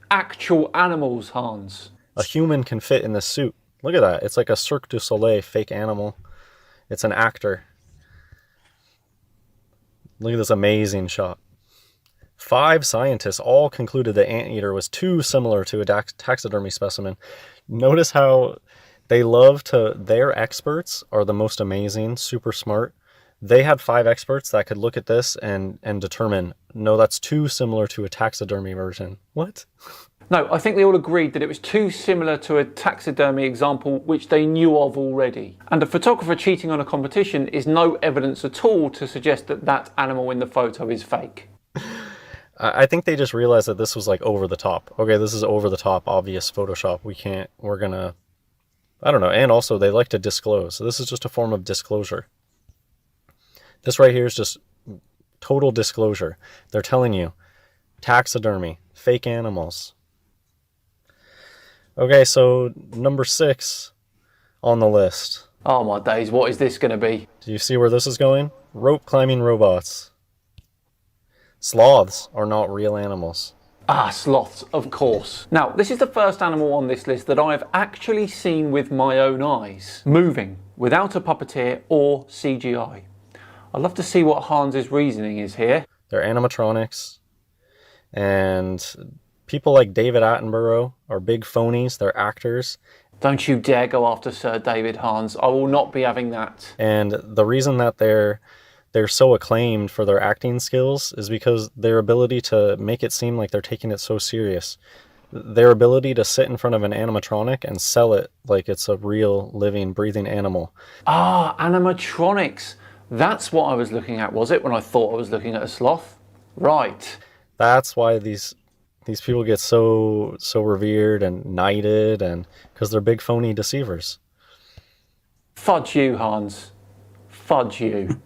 Actual animals, Hans. A human can fit in this suit. Look at that. It's like a Cirque du Soleil fake animal. It's an actor. Look at this amazing shot. 5 scientists all concluded the anteater was too similar to a taxidermy specimen. Notice how They love to, their experts are the most amazing, super smart. They had 5 experts that could look at this and determine, no, that's too similar to a taxidermy version. What? No, I think they all agreed that it was too similar to a taxidermy example which they knew of already. And a photographer cheating on a competition is no evidence at all to suggest that that animal in the photo is fake. I think they just realized that this was like over the top. Okay, this is over the top, obvious Photoshop. We're gonna, I don't know. And also they like to disclose. So this is just a form of disclosure. This right here is just total disclosure. They're telling you taxidermy, fake animals. Okay, so number 6 on the list. Oh my days, what is this going to be? Do you see where this is going? Rope climbing robots. Sloths are not real animals. Ah, sloths, of course. Now, this is the first animal on this list that I have actually seen with my own eyes, moving, without a puppeteer or CGI. I'd love to see what Hans's reasoning is here. They're animatronics, and people like David Attenborough are big phonies. They're actors. Don't you dare go after Sir David Hans. I will not be having that. And the reason that they're so acclaimed for their acting skills is because their ability to make it seem like they're taking it so serious. Their ability to sit in front of an animatronic and sell it like it's a real, living, breathing animal. Ah, animatronics. That's what I was looking at, was it, when I thought I was looking at a sloth? Right. That's why these people get so revered and knighted, and because they're big phony deceivers. Fudge you, Hans. Fudge you.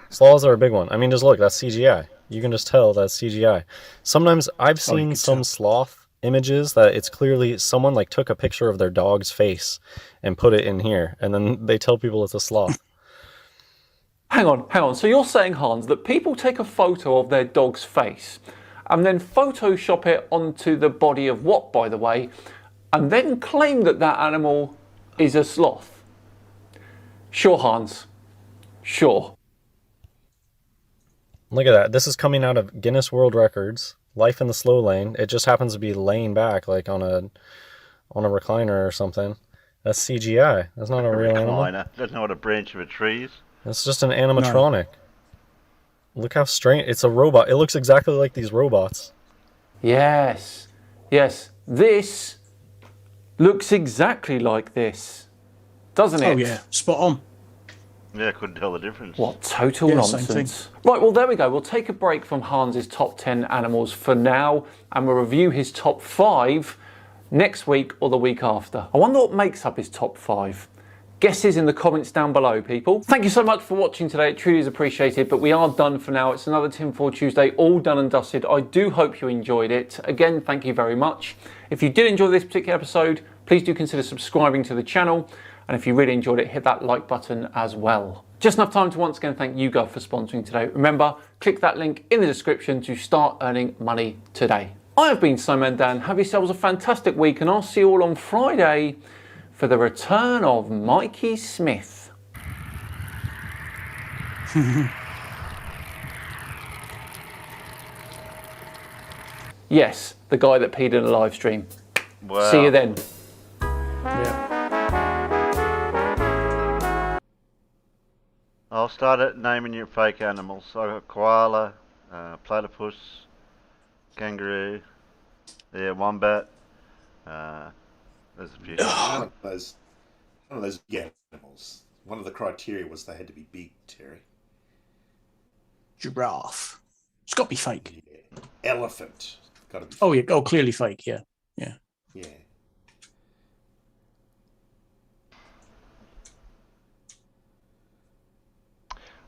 Sloths are a big one. I mean, just look, that's CGI. You can just tell that's CGI. Sometimes I've seen some sloth images that it's clearly someone like took a picture of their dog's face and put it in here, and then they tell people it's a sloth. Hang on. So you're saying, Hans, that people take a photo of their dog's face and then Photoshop it onto the body of what, by the way, and then claim that that animal is a sloth? Sure, Hans. Sure. Look at that. This is coming out of Guinness World Records. Life in the slow lane. It just happens to be laying back like on a recliner or something. That's CGI. That's not a real animal. That's not a branch of a tree. It's just an animatronic. No. Look how strange. It's a robot. It looks exactly like these robots. Yes. Yes. This looks exactly like this. Doesn't it? Oh, yeah. Spot on. Yeah, I couldn't tell the difference. What total nonsense. Right, well, there we go. We'll take a break from Hans's top 10 animals for now, and we'll review his top 5 next week or the week after. I wonder what makes up his top 5. Guesses in the comments down below, people. Thank you so much for watching today. It truly is appreciated, but we are done for now. It's another Tinfoil Tuesday, all done and dusted. I do hope you enjoyed it. Again, thank you very much. If you did enjoy this particular episode, please do consider subscribing to the channel. And if you really enjoyed it, hit that like button as well. Just enough time to once again thank YouGov for sponsoring today. Remember, click that link in the description to start earning money today. I have been Simon Dan. Have yourselves a fantastic week, and I'll see you all on Friday for the return of Mikey Smith. Yes, the guy that peed in a live stream. Wow. See you then. Yeah. I'll start at naming your fake animals. I got koala, platypus, kangaroo, yeah, wombat. There's a few. One of those big animals. One of the criteria was they had to be big, Terry. Giraffe. It's got to be fake. Yeah. Elephant. Got to be fake. Oh, yeah. Oh, clearly fake. Yeah. Yeah. Yeah.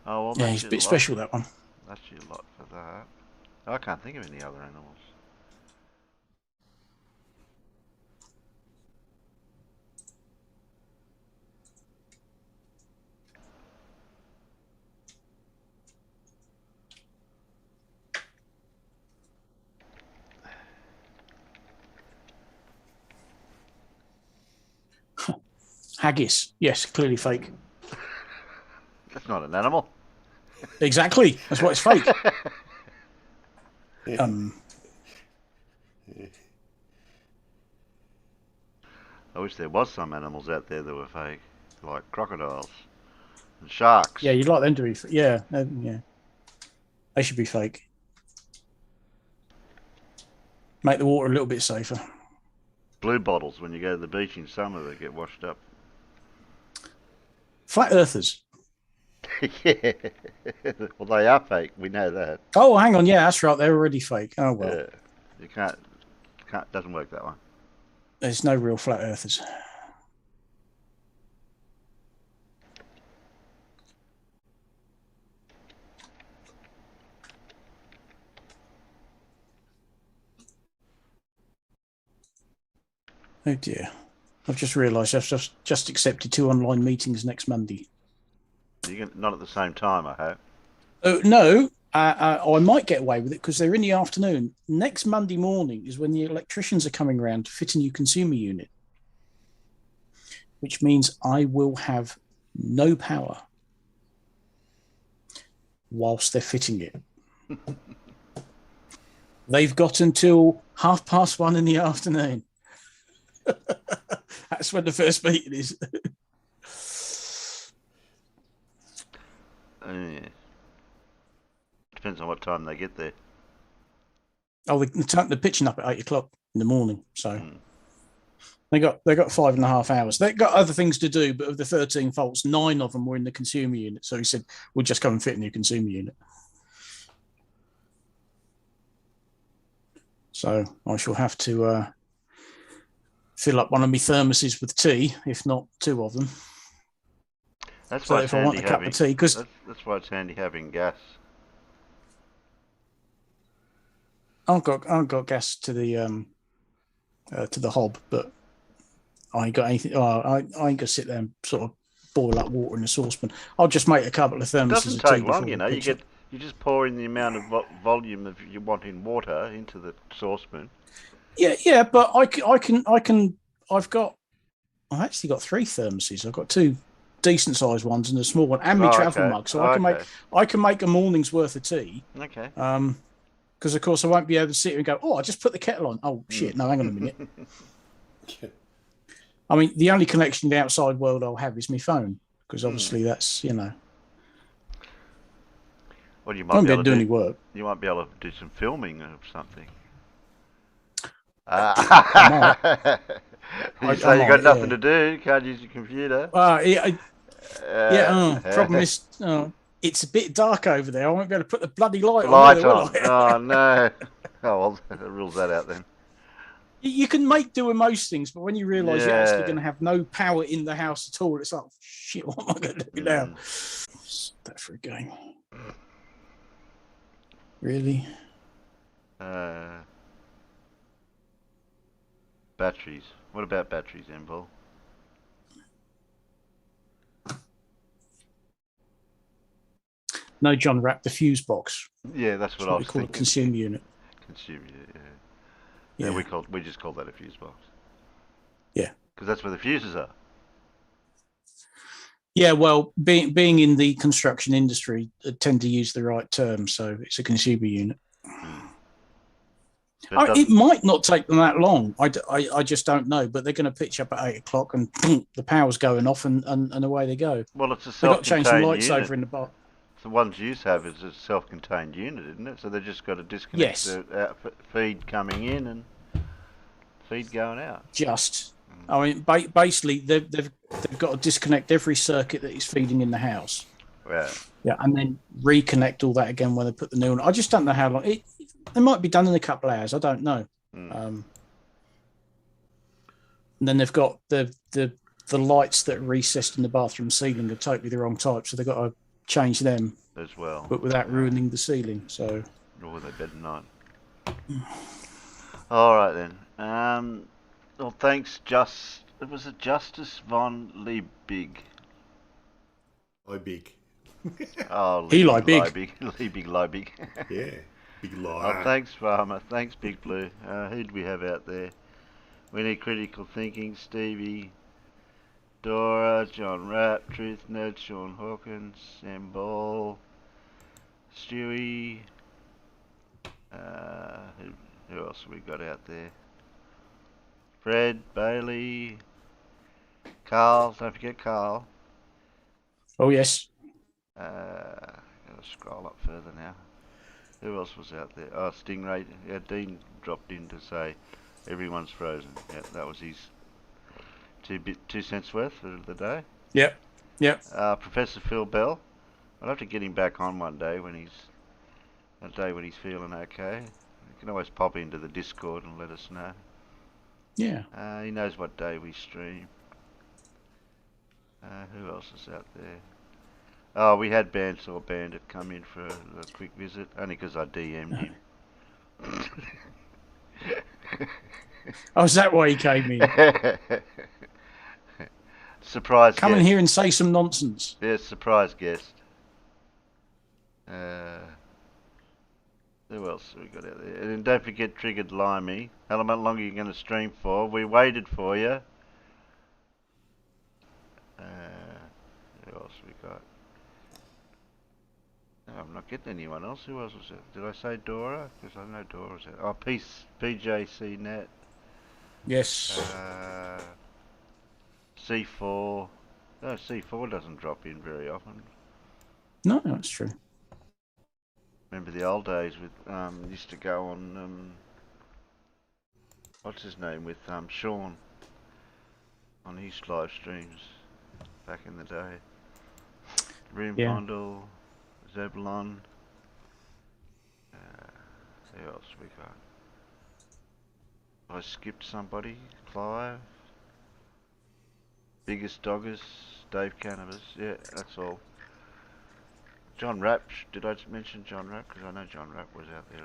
Oh, well, Yeah, he's a bit special, that one. That's you a lot for that. I can't think of any other animals. Haggis. Yes, clearly fake. That's not an animal. Exactly. That's why it's fake. I wish there was some animals out there that were fake, like crocodiles and sharks. Yeah, you'd like them to be. Yeah, yeah. They should be fake. Make the water a little bit safer. Blue bottles when you go to the beach in summer, they get washed up. Flat earthers. Yeah. Well, they are fake. We know that. Oh, hang on. Yeah, that's right. They're already fake. Oh well. Yeah. You can't. Doesn't work that one. There's no real flat earthers. Oh dear. I've just realised I've just accepted 2 online meetings next Monday. Not at the same time, I hope. Oh no, I might get away with it because they're in the afternoon. Next Monday morning is when the electricians are coming around to fit a new consumer unit, which means I will have no power whilst they're fitting it. They've got until 1:30 in the afternoon. That's when the first meeting is. Yeah. Depends on what time they get there. Oh, they're pitching up at 8 o'clock in the morning, so they got 5.5 hours. They got other things to do, but of the 13 faults, 9 of them were in the consumer unit. So he said, "We'll just come and fit in your consumer unit." So I shall have to fill up one of my thermoses with tea, if not 2 of them. That's so why if I want a cup of tea, because that's why it's handy having gas. I've got gas to the hob, but I ain't got anything. I ain't gonna sit there and sort of boil up water in a saucepan. I'll just make a couple of thermoses. It doesn't take long, you know. You just pour in the amount of volume that you want in water into the saucepan. Yeah, but I've actually got 3 thermoses. I've got 2 decent sized ones and a small one, and my travel mug, so I can make a morning's worth of tea. Okay. Because of course I won't be able to sit here and go, oh, I just put the kettle on. Oh shit! No, hang on a minute. I mean, the only connection to the outside world I'll have is my phone, because obviously that's Well, you I won't be able to do any work. You might be able to do some filming of something. I You say you got nothing to do, can't use your computer. Problem is, it's a bit dark over there. I won't be able to put the bloody light on. Oh no! Oh well, that rules that out then. You can make do with most things, but when you realise you're actually going to have no power in the house at all, it's like, shit, what am I going to do now? What's that for a game? Really? Batteries. What about batteries, Embol? No, John, wrap the fuse box. Yeah, that's what I was we call thinking. A consumer unit. Consumer unit, yeah. We just call that a fuse box. Yeah. Because that's where the fuses are. Yeah, well, being in the construction industry, I tend to use the right term, so it's a consumer unit. It might not take them that long. I just don't know, but they're going to pitch up at 8 o'clock and the power's going off and away they go. Well, it's a self-contained unit. They've got to change some lights over in the bar. The ones you have is a self-contained unit, isn't it? So they've just got to disconnect the feed coming in and feed going out. I mean, basically, they've got to disconnect every circuit that is feeding in the house. Yeah. Yeah, and then reconnect all that again when they put the new one. I just don't know how long. It might be done in a couple of hours. I don't know. And then they've got the lights that are recessed in the bathroom ceiling are totally the wrong type, so they've got to change them as well, but without ruining the ceiling. So, or they better not. All right then. Well, thanks. Was it Justice von Liebig? Liebig. Oh, Liebig. Yeah, big lie. Oh, thanks, Farmer. Thanks, Big Blue. Who do we have out there? We need critical thinking. Stevie, Dora, John Rapp, Truth Nerd, Sean Hawkins, Sam Ball, Stewie. Who else have we got out there? Fred, Bailey, Carl, don't forget Carl. Oh yes. Gotta scroll up further now. Who else was out there? Oh, Stingray. Yeah, Dean dropped in to say everyone's frozen. Yeah, that was his 2 cents worth for the day. Yep. Yep. Professor Phil Bell. I'll have to get him back on one day when he's feeling okay. You can always pop into the Discord and let us know. Yeah. He knows what day we stream. Who else is out there? Oh, we had Bandsaw Bandit come in for a quick visit, only because I DM'd him. Oh, is that why he came in? Surprise Come guest. in here and say some nonsense. Yeah, surprise guest. Who else have we got out there? And don't forget Triggered Limey. How long are you going to stream for? We waited for you. Who else have we got? No, I'm not getting anyone else. Who else was it? Did I say Dora? Because I know Dora's out. Oh, PJC Net. Yes. C4. No, C4 doesn't drop in very often. No, that's true. Remember the old days with used to go on what's his name with Sean on his live streams back in the day. Rim Yeah. Bondle, Zebulon. Who else we got? I skipped somebody. Clive. Biggest Doggers. Dave Cannabis. Yeah, that's all. John Rapp. Did I mention John Rapp? Because I know John Rapp was out there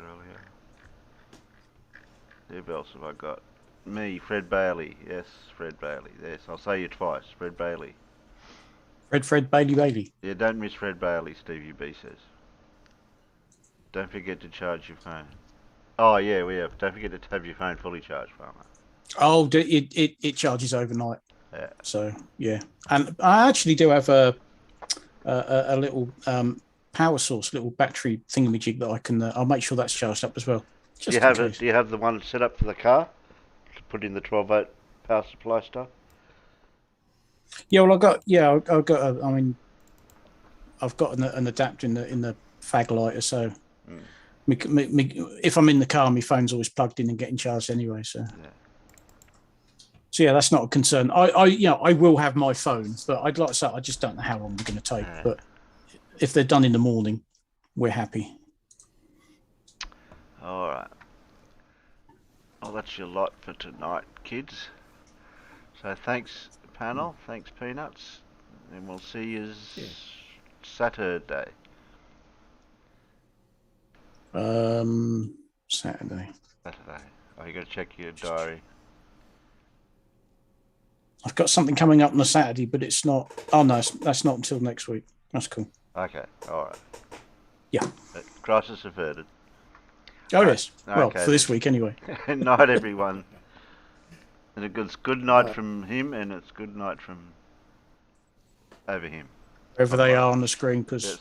earlier. Who else have I got? Me, Fred Bailey. Yes, Fred Bailey. Yes, I'll say you twice. Fred Bailey. Fred Bailey. Yeah, don't miss Fred Bailey, Stevie B says. Don't forget to charge your phone. Oh, yeah, we have. Don't forget to have your phone fully charged, Farmer. Oh, it charges overnight. Yeah. So, yeah. And I actually do have a little power source, little battery thingamajig that I can. I'll make sure that's charged up as well. Do you have the one set up for the car to put in the 12-volt power supply stuff? Yeah, well, I've got. I've got an adapter in the fag lighter, so if I'm in the car, my phone's always plugged in and getting charged anyway. So, so yeah, that's not a concern. I will have my phone, but I'd like to say I just don't know how long they're going to take. But if they're done in the morning, we're happy. All right. Well, that's your lot for tonight, kids. So thanks, panel. Thanks, Peanuts. And we'll see you Saturday. Saturday. Oh, you got to check your diary. I've got something coming up on a Saturday, but it's not. Oh no, that's not until next week. That's cool. Okay. All right. Yeah. Crisis averted. Oh yes. Well, Okay, for this week anyway. Night, everyone. And it's good night from him, and it's good night from over him. Wherever they are on the screen, because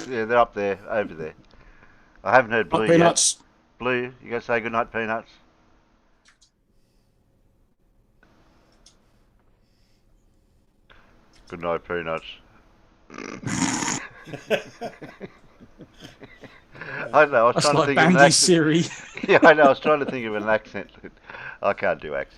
yeah, they're up there, over there. I haven't heard Blue Peanuts. yet. Blue, you gonna say good night, Peanuts? Good night, Peanuts. I know. I was That's trying like to think of an Bandy accent. Siri. Yeah, I know. I was trying to think of an accent. I can't do accents.